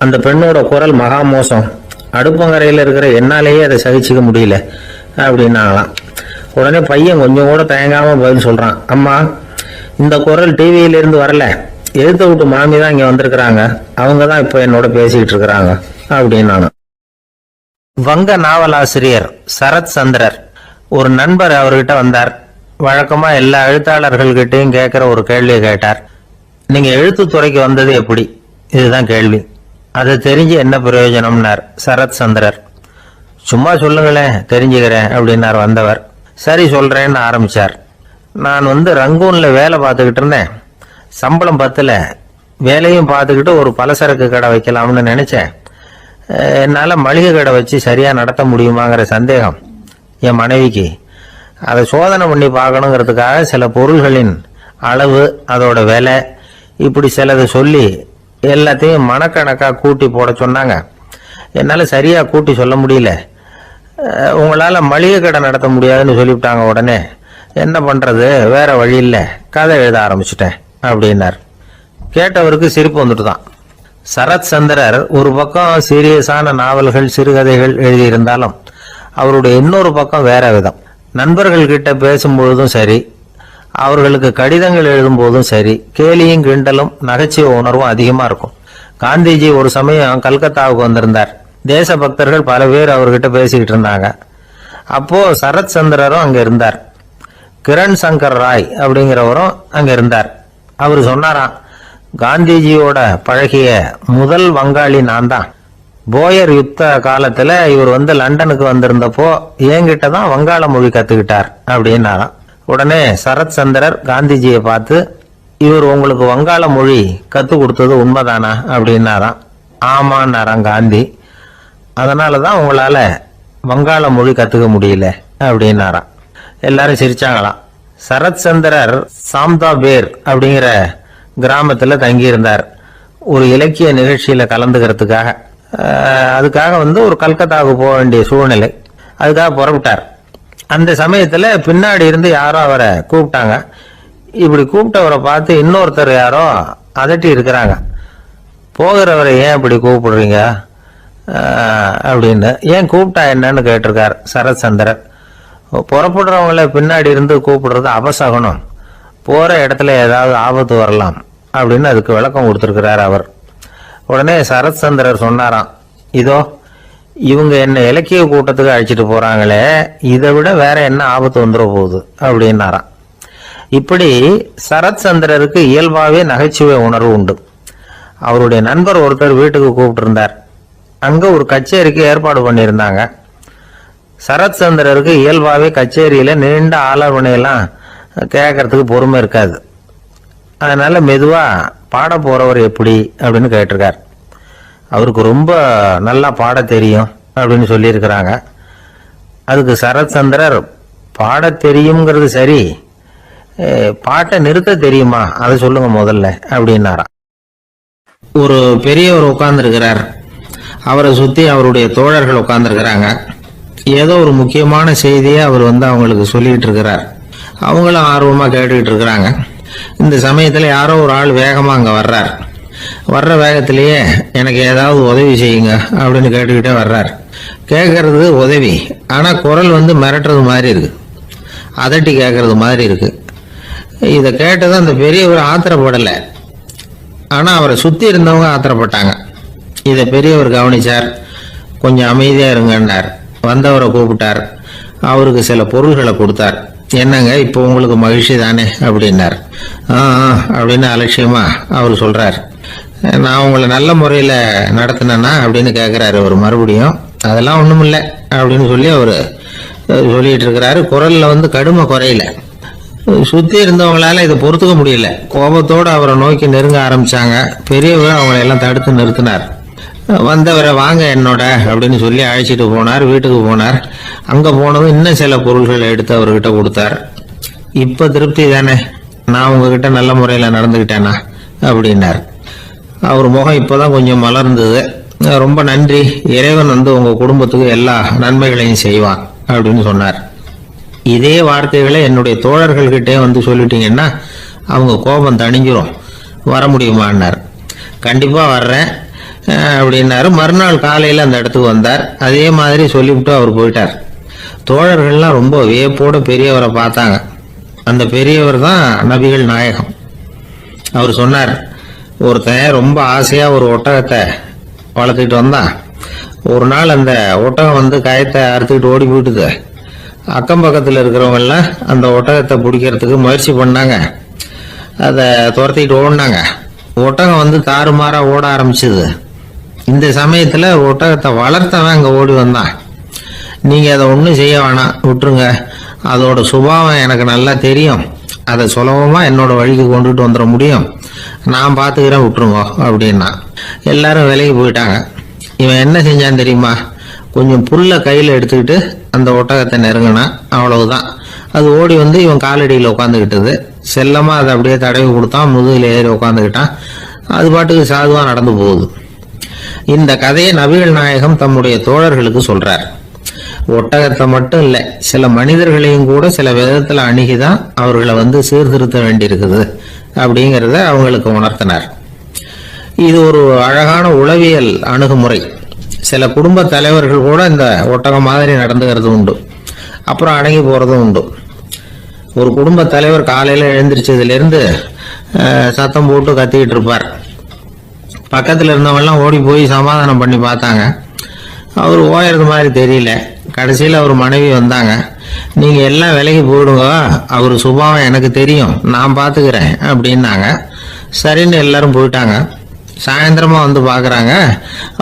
அந்த பெண்ணோட குரல் மகா மோசம், அடுப்பங்கரையில் இருக்கிற என்னாலேயே அதை சகிச்சுக்க முடியல அப்படின்னாங்களாம். உடனே பையன் கொஞ்சம் கூட தயங்காம பதில் சொல்றான், அம்மா இந்த குரல் டிவியிலிருந்து வரல, எழுத்த விட்டு மாமி தான் இங்க வந்திருக்கிறாங்க, அவங்க தான் இப்ப என்னோட பேசிக்கிட்டு இருக்கிறாங்க அப்படின்னு. வங்க நாவலாசிரியர் சரத் சந்திரர் ஒரு நண்பர் அவர்கிட்ட வந்தார். வழக்கமா எல்லா எழுத்தாளர்கள்கிட்டையும் கேட்கிற ஒரு கேள்வியை கேட்டார். நீங்க எழுத்துத்துறைக்கு வந்தது எப்படி? இதுதான் கேள்வி. அதை தெரிஞ்சு என்ன பிரயோஜனம்னார் சரத் சந்திரர். சும்மா சொல்லுங்களேன், தெரிஞ்சுக்கிறேன் அப்படின்னார் வந்தவர். சரி சொல்றேன்னு ஆரம்பிச்சார். நான் ரங்கூன்ல வேலை பார்த்துக்கிட்டு இருந்தேன். சம்பளம் பத்தல. வேலையும் பார்த்துக்கிட்டு ஒரு பலசரக்கு கடை வைக்கலாம்னு நினைச்சேன். என்னால் மளிகை கடை வச்சு சரியாக நடத்த முடியுமாங்கிற சந்தேகம் என் மனைவிக்கு. அதை சோதனை பண்ணி பார்க்கணுங்கிறதுக்காக சில பொருள்களின் அளவு, அதோட விலை, இப்படி சிலதை சொல்லி எல்லாத்தையும் மனக்கணக்காக கூட்டி போட சொன்னாங்க. என்னால் சரியாக கூட்டி சொல்ல முடியல. உங்களால் மளிகை கடை நடத்த முடியாதுன்னு சொல்லிவிட்டாங்க. உடனே என்ன பண்ணுறது, வேற வழி இல்லை, கதை எழுத ஆரம்பிச்சிட்டேன் அப்படின்னார். கேட்டவருக்கு சிரிப்பு வந்துட்டு தான். சரத் சந்திரர் ஒரு பக்கம் சீரியஸான நாவல்கள், சிறுகதைகள் எழுதியிருந்தாலும் அவருடைய இன்னொரு பக்கம் வேற விதம். நண்பர்கள் கிட்ட பேசும்பொழுதும் சரி, அவர்களுக்கு கடிதங்கள் எழுதும் போதும் சரி, கேலியும் கிண்டலும் நகைச்சுவை உணர்வும் அதிகமா இருக்கும். காந்திஜி ஒரு சமயம் கல்கத்தாவுக்கு வந்திருந்தார். தேசபக்தர்கள் பல பேர் அவர்கிட்ட பேசிக்கிட்டு இருந்தாங்க. அப்போ சரத் சந்திரரும் அங்க இருந்தார். கிரண் சங்கர் ராய் அப்படிங்கிறவரும் அங்க இருந்தார். அவர் சொன்னாராம், காந்திஜியோட பழகிய முதல் வங்காளி நான் தான். போயர் யுத்த காலத்துல இவர் லண்டனுக்கு வந்திருந்தப்போ என்கிட்ட தான் வங்காள மொழி கத்துக்கிட்டார் அப்படின்னாராம். உடனே சரத் சந்திரர் காந்திஜியை பார்த்து, இவர் உங்களுக்கு வங்காள மொழி கத்து கொடுத்தது உண்மைதானா அப்படின்னாராம். ஆமான்னாராம் காந்தி. அதனாலதான் உங்களால வங்காள மொழி கத்துக்க முடியல அப்படின்னாராம். எல்லாரும் சிரிச்சாங்களாம். சரத் சந்திரர் சாம்தாபேர் அப்படிங்கிற கிராமத்துல தங்கி இருந்தார் ஒரு இலக்கிய நிகழ்ச்சியில கலந்துக்கிறதுக்காக. அதுக்காக ஒரு கல்கத்தாவுக்கு போக வேண்டிய சூழ்நிலை. அதுக்காக புறப்பட்டார். அந்த சமயத்துல பின்னாடி இருந்து யாரோ அவரை கூப்பிட்டாங்க. இப்படி கூப்பிட்டவரை பார்த்து இன்னொருத்தர் யாரோ அதட்டி இருக்கிறாங்க. போகிறவரை ஏன் இப்படி கூப்பிடுறீங்க அப்படின்னு. ஏன் கூப்பிட்டா என்னன்னு கேட்டிருக்கார் சரத் சந்திரர். புறப்படுறவங்கள பின்னாடி இருந்து கூப்பிடுறது அபசகனம், போற இடத்துல ஏதாவது ஆபத்து வரலாம் அப்படின்னு அதுக்கு விளக்கம் கொடுத்திருக்கிறார் அவர். உடனே சரத் சந்திரர் சொன்னாராம், இதோ இவங்க என்ன இலக்கிய கூட்டத்துக்கு அழைச்சிட்டு போறாங்களே, இதை விட வேற என்ன ஆபத்து வந்துட போகுது அப்படின்னாராம். இப்படி சரத் சந்திரருக்கு இயல்பாவே நகைச்சுவை உணர்வு உண்டு. அவருடைய நண்பர் ஒருத்தர் வீட்டுக்கு கூப்பிட்டு இருந்தார். அங்க ஒரு கச்சேரிக்கு ஏற்பாடு பண்ணியிருந்தாங்க. சரத் சந்திரருக்கு இயல்பாவே கச்சேரியில நீண்ட ஆலோசனையெல்லாம் கேட்கறதுக்கு பொறுமை இருக்காது. அதனால மெதுவா பாட போறவர் எப்படி அப்படின்னு கேட்டிருக்கார். அவருக்கு ரொம்ப நல்லா பாட தெரியும் அப்படின்னு சொல்லியிருக்கிறாங்க. அதுக்கு சரத் சந்திரர், பாட தெரியுங்கிறது சரி, பாட்டை நிறுத்த தெரியுமா அதை சொல்லுங்க முதல்ல அப்படின்னாராம். ஒரு பெரியவர் உட்கார்ந்துருக்கிறார். அவரை சுத்தி அவருடைய தோழர்கள் உட்கார்ந்துருக்கிறாங்க. ஏதோ ஒரு முக்கியமான செய்தியை அவர் அவங்களுக்கு சொல்லிட்டு இருக்கிறார். அவங்களும் ஆர்வமா கேட்டுக்கிட்டு இருக்கிறாங்க. இந்த சமயத்துல யாரோ ஒரு ஆள் வேகமா அங்க வர்றார். வர்ற வேகத்திலேயே எனக்கு ஏதாவது உதவி செய்யுங்க அப்படின்னு கேட்டுக்கிட்டே வர்றார். கேட்கறது உதவி, ஆனா குரல் மிரட்டுறது மாதிரி இருக்கு, அதட்டி கேட்கறது மாதிரி இருக்கு. இதை கேட்டதும் அந்த பெரியவர் ஆத்திரப்படலை, ஆனா அவரை சுத்தி இருந்தவங்க ஆத்திரப்பட்டாங்க. இதை பெரியவர் கவனிச்சார். கொஞ்சம் அமைதியா இருங்கன்னார். வந்தவரை கூப்பிட்டார். அவருக்கு சில பொருள்களை கொடுத்தார். என்னங்க இப்போ உங்களுக்கு மகிழ்ச்சி தானே அப்படின்னார். அப்படின்னு அலட்சியமா அவர் சொல்றார். நான் உங்களை நல்ல முறையில நடத்தினேன்னா அப்படின்னு கேட்கிறாரு அவர் மறுபடியும். அதெல்லாம் ஒண்ணும் இல்லை அப்படின்னு சொல்லி அவரு சொல்லிட்டு இருக்கிறாரு. குரல்ல கடுமை குறையில. சுத்தி இருந்தவங்களால இதை பொறுத்துக்க முடியல. கோபத்தோடு அவரை நோக்கி நெருங்க ஆரம்பிச்சாங்க. பெரியவர் அவங்களை எல்லாம் தடுத்து நிறுத்தினார். வந்தவரை வாங்க என்னோட அப்படின்னு சொல்லி அழைச்சிட்டு போனார். வீட்டுக்கு போனார். அங்க போனதும் இன்னும் சில பொருள்களை எடுத்து அவர்கிட்ட கொடுத்தார். இப்ப திருப்தி தானே, நான் உங்ககிட்ட நல்ல முறையில நடந்துகிட்டேனா அப்படின்னார். அவர் முகம் இப்பதான் கொஞ்சம் மலர்ந்தது. ரொம்ப நன்றி, இறைவன் உங்க குடும்பத்துக்கு எல்லா நன்மைகளையும் செய்வான் அப்படின்னு சொன்னார். இதே வார்த்தைகளை என்னுடைய தோழர்கள் கிட்டே சொல்லிட்டீங்கன்னா அவங்க கோபம் தணிஞ்சிரும், வர முடியுமான்னார். கண்டிப்பா வர்றேன் அப்படின்னாரு. மறுநாள் காலையில அந்த இடத்துக்கு வந்தார். அதே மாதிரி சொல்லிவிட்டு அவர் போயிட்டார். தோழர்கள்லாம் ரொம்ப வியப்போட பெரியவரை பார்த்தாங்க. அந்த பெரியவர் தான் நபிகள் நாயகம். அவர் சொன்னார், ஒருத்தன் ரொம்ப ஆசையா ஒரு ஒட்டகத்தை வளர்த்துக்கிட்டு வந்தான். ஒரு நாள் அந்த ஒட்டகம் கயத்தை அறுத்துக்கிட்டு ஓடி போயிட்டுது. அக்கம் பக்கத்தில் இருக்கிறவங்க எல்லாம் அந்த ஒட்டகத்தை பிடிக்கிறதுக்கு முயற்சி பண்ணாங்க. அதை துரத்திக்கிட்டு ஓடினாங்க. ஒட்டகம் தாறுமாறா ஓட ஆரம்பிச்சது. இந்த சமயத்துல ஒட்டகத்தை வளர்த்தவன் அங்க ஓடி வந்தான். நீங்க அதை ஒன்றும் செய்ய வேணாம், விட்டுருங்க. அதோட சுபாவம் எனக்கு நல்லா தெரியும், அதை சுலபமா என்னோட வழிக்கு கொண்டுட்டு வந்துட முடியும், நான் பாத்துக்கிறேன், விட்டுருங்க அப்படின்னா. எல்லாரும் விலைக்கு போயிட்டாங்க. இவன் என்ன செஞ்சான் தெரியுமா? கொஞ்சம் புல்ல கையில எடுத்துக்கிட்டு அந்த ஒட்டகத்தை நெருங்கினா, அவ்வளவுதான். அது ஓடி வந்து இவன் காலடியில் உட்காந்துக்கிட்டது. செல்லமா அதை அப்படியே தடவி கொடுத்தான், முதுகில் ஏறி உட்காந்துக்கிட்டான். அது பாட்டுக்கு சாதுவா நடந்து போகுது. இந்த கதையை நபிகள் நாயகம் தம்முடைய தோழர்களுக்கு சொல்றார். ஒட்டகத்தை மட்டும் இல்ல, சில மனிதர்களையும் கூட சில விதத்துல அணுகிதான் அவர்களை வந்து சீர்திருத்த வேண்டியிருக்குது அப்படிங்கிறத அவங்களுக்கு உணர்த்தினார். இது ஒரு அழகான உளவியல் அணுகுமுறை. சில குடும்ப தலைவர்கள் கூட இந்த ஒட்டகம் மாதிரி நடந்துகிறது உண்டு, அப்புறம் அடங்கி போறதும் உண்டு. ஒரு குடும்ப தலைவர் காலையில எழுந்திரிச்சதுல இருந்து சத்தம் போட்டு கத்திக்கிட்டு இருப்பார். பக்கத்துல இருந்தவெல்லாம் ஓடி போய் சமாதானம் பண்ணி பார்த்தாங்க. அவர் ஓயறது மாதிரி தெரியல. கடைசியில் அவர் மனைவி வந்தாங்க. நீங்க எல்லாம் விலைக்கு போயிடுங்க, அவர் சுபாவம் எனக்கு தெரியும், நான் பாத்துக்கிறேன் அப்படின்னாங்க. சரின்னு எல்லாரும் போயிட்டாங்க. சாயந்தரமா வந்து பாக்குறாங்க,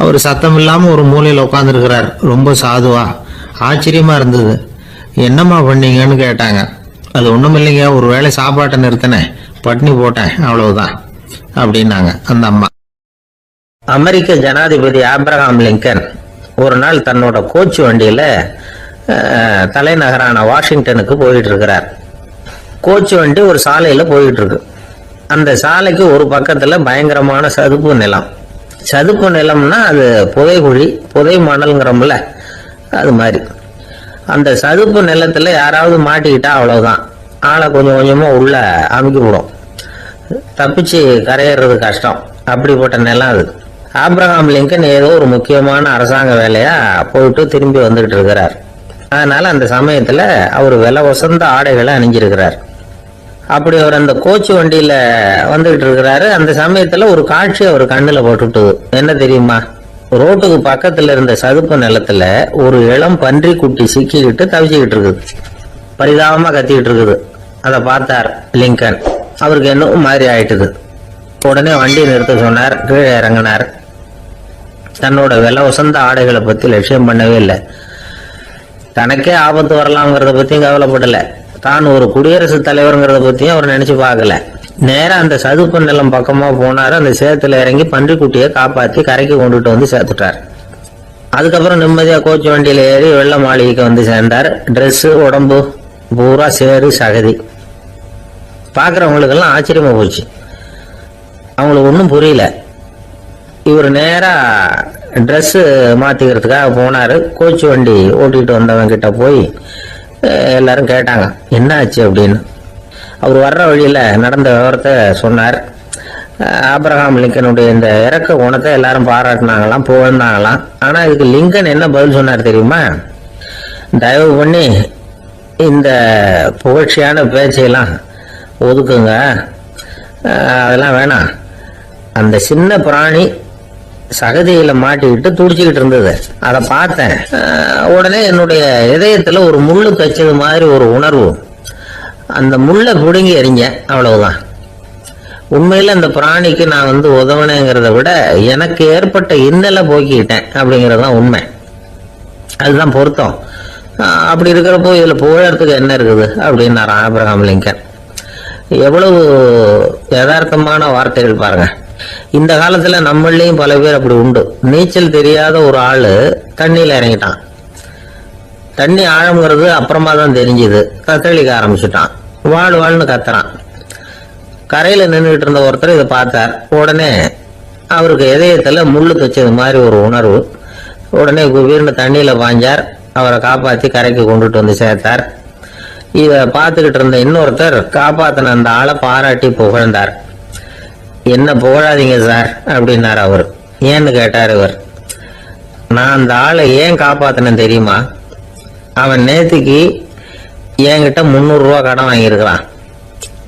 அவர் சத்தம் இல்லாம ஒரு மூலையில உட்காந்துருக்கிறார், ரொம்ப சாதுவா. ஆச்சரியமா இருந்தது. என்னம்மா பண்ணீங்கன்னு கேட்டாங்க. அது ஒண்ணும் இல்லைங்க, ஒரு வேளை சாப்பாட்டை நிறுத்தினேன், பட்னி போட்டேன், அவ்வளவுதான் அப்படின்னாங்க அந்த அம்மா. அமெரிக்க ஜனாதிபதி ஆப்ரஹாம் லிங்கன் ஒரு நாள் தன்னோட கோச்சு வண்டியில தலைநகரான வாஷிங்டனுக்கு போயிட்டு இருக்கிறார். கோச்சு வண்டி ஒரு சாலையில போயிட்டு இருக்கு. அந்த சாலைக்கு ஒரு பக்கத்துல பயங்கரமான சதுப்பு நிலம். சதுப்பு நிலம்னா அது புதைகுழி, புதை மணல்ங்கிறோம்ல, அது மாதிரி. அந்த சதுப்பு நிலத்துல யாராவது மாட்டிக்கிட்டா அவ்வளவுதான், ஆளை கொஞ்சம் கொஞ்சமா உள்ள அமுக்கி விடும், தப்பிச்சு கரையேறது கஷ்டம். அப்படிப்பட்ட நிலம் அது. ஆப்ரஹாம் லிங்கன் ஏதோ ஒரு முக்கியமான அரசாங்க வேலையா போயிட்டு திரும்பி வந்துகிட்டு இருக்கிறார். அதனால அந்த சமயத்துல அவர் விலை வசந்த ஆடைகளை அணிஞ்சிருக்கிறார். அப்படி அவர் அந்த கோச்சு வண்டியில வந்துகிட்டு இருக்கிறாரு. அந்த சமயத்துல ஒரு காட்சி அவர் கண்ணுல போட்டுட்டுது. என்ன தெரியுமா? ரோட்டுக்கு பக்கத்துல இருந்த சதுப்பு நிலத்துல ஒரு இளம் பன்றி குட்டி சிக்கிக்கிட்டு தவிச்சுக்கிட்டு இருக்குது, பரிதாபமா கத்திக்கிட்டு இருக்குது. அதை பார்த்தார் லிங்கன். அவருக்கு என்னவும் மாதிரி ஆயிட்டுது. உடனே வண்டி நிறுத்த சொன்னார், கீழே இறங்கினார். தன்னோட விலை உசந்த ஆடைகளை பத்தி லட்சியம் பண்ணவே இல்லை. தனக்கே ஆபத்து வரலாம்ங்கிறத பத்தியும் கவலைப்படல. தான் ஒரு குடியரசுத் தலைவருங்கிறத பத்தியும் அவர் நினைச்சு பார்க்கல. நேரா அந்த சதுப்பு நிலம் பக்கமா போனாரு. அந்த சேத்துல இறங்கி பன்றிக்குட்டியை காப்பாத்தி கரைக்கு கொண்டுட்டு வந்து சேர்த்துட்டார். அதுக்கப்புறம் நிம்மதியா கோச்சு வண்டியில ஏறி வெள்ள மாளிகைக்கு வந்து சேர்ந்தார். ட்ரெஸ், உடம்பு பூரா சேரு சகதி. பாக்குறவங்களுக்கெல்லாம் ஆச்சரியமா போச்சு. அவங்களுக்கு ஒன்றும் புரியல. இவர் நேரா ட்ரெஸ் மாத்திக்கிறதுக்காக போனாரு. கோச்சு வண்டி ஓட்டிட்டு வந்தவங்க கிட்ட போய் எல்லாரும் கேட்டாங்க, என்ன ஆச்சு அப்படின்னு. அவர் வர்ற வழியில நடந்த விவரத்தை சொன்னார். ஆப்ரஹாம் லிங்கனுடைய இந்த இறக்க குணத்தை எல்லாரும் பாராட்டினாங்களாம், புகழ்ந்தாங்களாம். ஆனா இதுக்கு லிங்கன் என்ன பதில் சொன்னார் தெரியுமா? தயவு பண்ணி இந்த புகழ்ச்சியான பேச்சையெல்லாம் ஒதுக்குங்க, அதெல்லாம் வேணாம். அந்த சின்ன பிராணி சகதியில மாட்டிக்கிட்டு துடிச்சுக்கிட்டு இருந்தது, அதை பார்த்தேன். உடனே என்னுடைய இதயத்துல ஒரு முள்ளு தைச்சது மாதிரி ஒரு உணர்வு. அந்த முள்ளை பிடுங்கி எறிஞ்ச, அவ்வளவுதான். உண்மையில அந்த பிராணிக்கு நான் வந்து உதவனேங்கிறத விட எனக்கு ஏற்பட்ட இன்னலை போக்கிட்டேன் அப்படிங்கறதுதான் உண்மை. அதுதான் பொருத்தம். அப்படி இருக்கிறப்போ இதுல புகழறதுக்கு என்ன இருக்குது அப்படின்னாரு ஆபிரகாம் லிங்கன். எவ்வளவு யதார்த்தமான வார்த்தைகள் பாருங்க. இந்த காலத்துல நம்மளையும் பல பேர் அப்படி உண்டு. நீச்சல் தெரியாத ஒரு ஆளு தண்ணியில இறங்கிட்டான். தண்ணி ஆழம்ங்கிறது அப்புறமா தான் தெரிஞ்சுது. தத்தளிக்க ஆரம்பிச்சுட்டான். வாழ்னு கத்துறான். கரையில நின்றுட்டு இருந்த ஒருத்தர் இதை பார்த்தார். உடனே அவருக்கு இதயத்துல முள்ளு தைச்சது மாதிரி ஒரு உணர்வு. உடனே குபீர்னு தண்ணியில பாஞ்சார். அவரை காப்பாத்தி கரைக்கு கொண்டுட்டு வந்து சேர்த்தார். இத பார்த்துக்கிட்டு இருந்த இன்னொருத்தர் காப்பாத்தின அந்த ஆளை பாராட்டி புகழ்ந்தார். என்ன புகழாதீங்க சார் அப்படின்னார் அவர். ஏன்னு கேட்டார் இவர். நான் அந்த ஆளை ஏன் காப்பாத்தினேன் தெரியுமா? அவன் நேத்துக்கு என்கிட்ட 300 ரூபா கடன் வாங்கியிருக்கிறான்.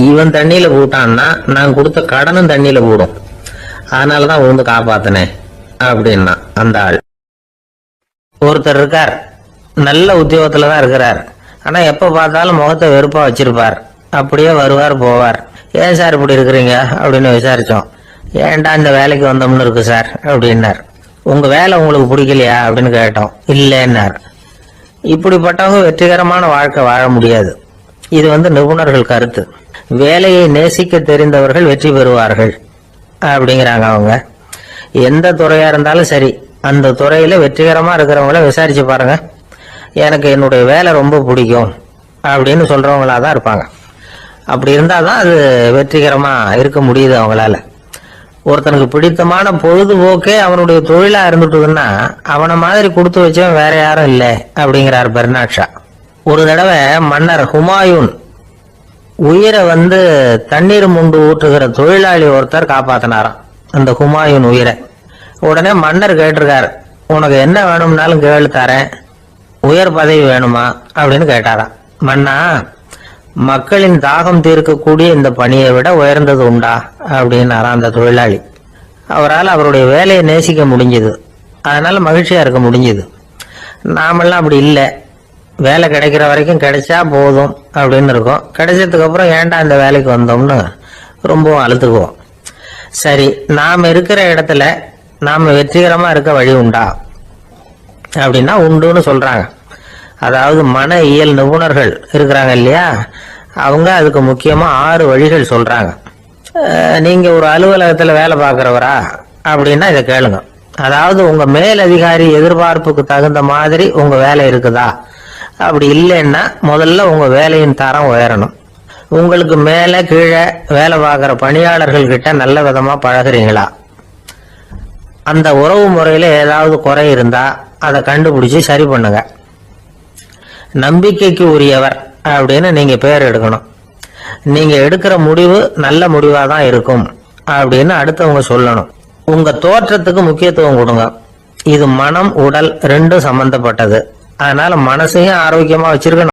இவன் தண்ணியில போட்டான்னா நான் கொடுத்த கடனும் தண்ணியில போடும். அதனாலதான் வந்து காப்பாத்தினேன் அப்படின்னா அந்த ஆள். ஒருத்தர் இருக்கார், நல்ல உத்தியோகத்துலதான் இருக்கிறார். ஆனா எப்ப பார்த்தாலும் முகத்தை வெறுப்பா வச்சிருப்பார். அப்படியே வருவார் போவார். ஏன் சார் இப்படி இருக்கிறீங்க அப்படின்னு விசாரிச்சோம். ஏன்டா இந்த வேலைக்கு வந்தோம்னு இருக்கு சார் அப்படின்னார். உங்க வேலை உங்களுக்கு பிடிக்கலையா அப்படின்னு கேட்டோம். இல்லைன்னார். இப்படிப்பட்டவங்க வெற்றிகரமான வாழ்க்கை வாழ முடியாது. இது நிபுணர்கள் கருத்து. வேலையை நேசிக்க தெரிந்தவர்கள் வெற்றி பெறுவார்கள் அப்படிங்கிறாங்க அவங்க. எந்த துறையா இருந்தாலும் சரி, அந்த துறையில வெற்றிகரமா இருக்கிறவங்கள விசாரிச்சு பாருங்க. எனக்கு என்னுடைய வேலை ரொம்ப பிடிக்கும் அப்படின்னு சொல்றவங்களா தான் இருப்பாங்க. அப்படி இருந்தாதான் அது வெற்றிகரமா இருக்க முடியுது அவங்களால. ஒருத்தனுக்கு பிடித்தமான பொழுதுபோக்கே அவனுடைய தொழிலா இருந்துட்டுதுன்னா அவனை மாதிரி கொடுத்து வச்சவன் வேற யாரும் இல்லை அப்படிங்கிறார் பெர்னாட் ஷா. ஒரு தடவை மன்னர் ஹுமாயூன் உயிரை தண்ணீர் முண்டு ஊற்றுகிற தொழிலாளி ஒருத்தர் காப்பாத்தினாராம் அந்த ஹுமாயூன் உயிரை. உடனே மன்னர் கேட்டிருக்காரு, உனக்கு என்ன வேணும்னாலும் கேளு தரேன், உயர் பதவி வேணுமா அப்படின்னு கேட்டாராம். மன்னா, மக்களின் தாகம் தீர்க்கக்கூடிய இந்த பணியை விட உயர்ந்தது உண்டா அப்படின்னாராம் அந்த தொழிலாளி. அவரால் அவருடைய வேலையை நேசிக்க முடிஞ்சது, அதனால மகிழ்ச்சியா இருக்க முடிஞ்சது. நாமெல்லாம் அப்படி இல்லை, வேலை கிடைக்கிற வரைக்கும் கிடைச்சா போதும் அப்படின்னு இருக்கோம். கிடைச்சதுக்கு அப்புறம் ஏன்டா இந்த வேலைக்கு வந்தோம்னு ரொம்பவும் அழுத்துக்குவோம். சரி, நாம இருக்கிற இடத்துல நாம வெற்றிகரமா இருக்க வழி உண்டா அப்படின்னா உண்டுன்னு சொல்றாங்க. அதாவது மன இயல் நிபுணர்கள் இருக்கிறாங்க இல்லையா, அவங்க அதுக்கு முக்கியமா 6 வழிகள் சொல்றாங்க. நீங்க ஒரு அலுவலகத்துல வேலை பார்க்கிறவரா அப்படின்னா இதை கேளுங்க. அதாவது உங்க மேல் அதிகாரி எதிர்பார்ப்புக்கு தகுந்த மாதிரி உங்க வேலை இருக்குதா? அப்படி இல்லைன்னா முதல்ல உங்க வேலையின் தரம் உயரணும். உங்களுக்கு மேல கீழே வேலை பார்க்கிற பணியாளர்கள் கிட்ட நல்ல விதமா பழகுறீங்களா? அந்த உறவு முறையில ஏதாவது குறை இருந்தா அதை கண்டுபிடிச்சு சரி பண்ணுங்க. நம்பிக்கைக்கு உரியவர் அப்படின்னு நீங்க பேர் எடுக்கணும். நீங்க எடுக்கிற முடிவு நல்ல முடிவா தான் இருக்கும் அப்படின்னு அடுத்தவங்க சொல்லணும். உங்க தோற்றத்துக்கு முக்கியத்துவம் கொடுங்க. இது மனம் உடல் ரெண்டும் சம்பந்தப்பட்டது. அதனால மனசையும் ஆரோக்கியமா வச்சிருக்கணும்.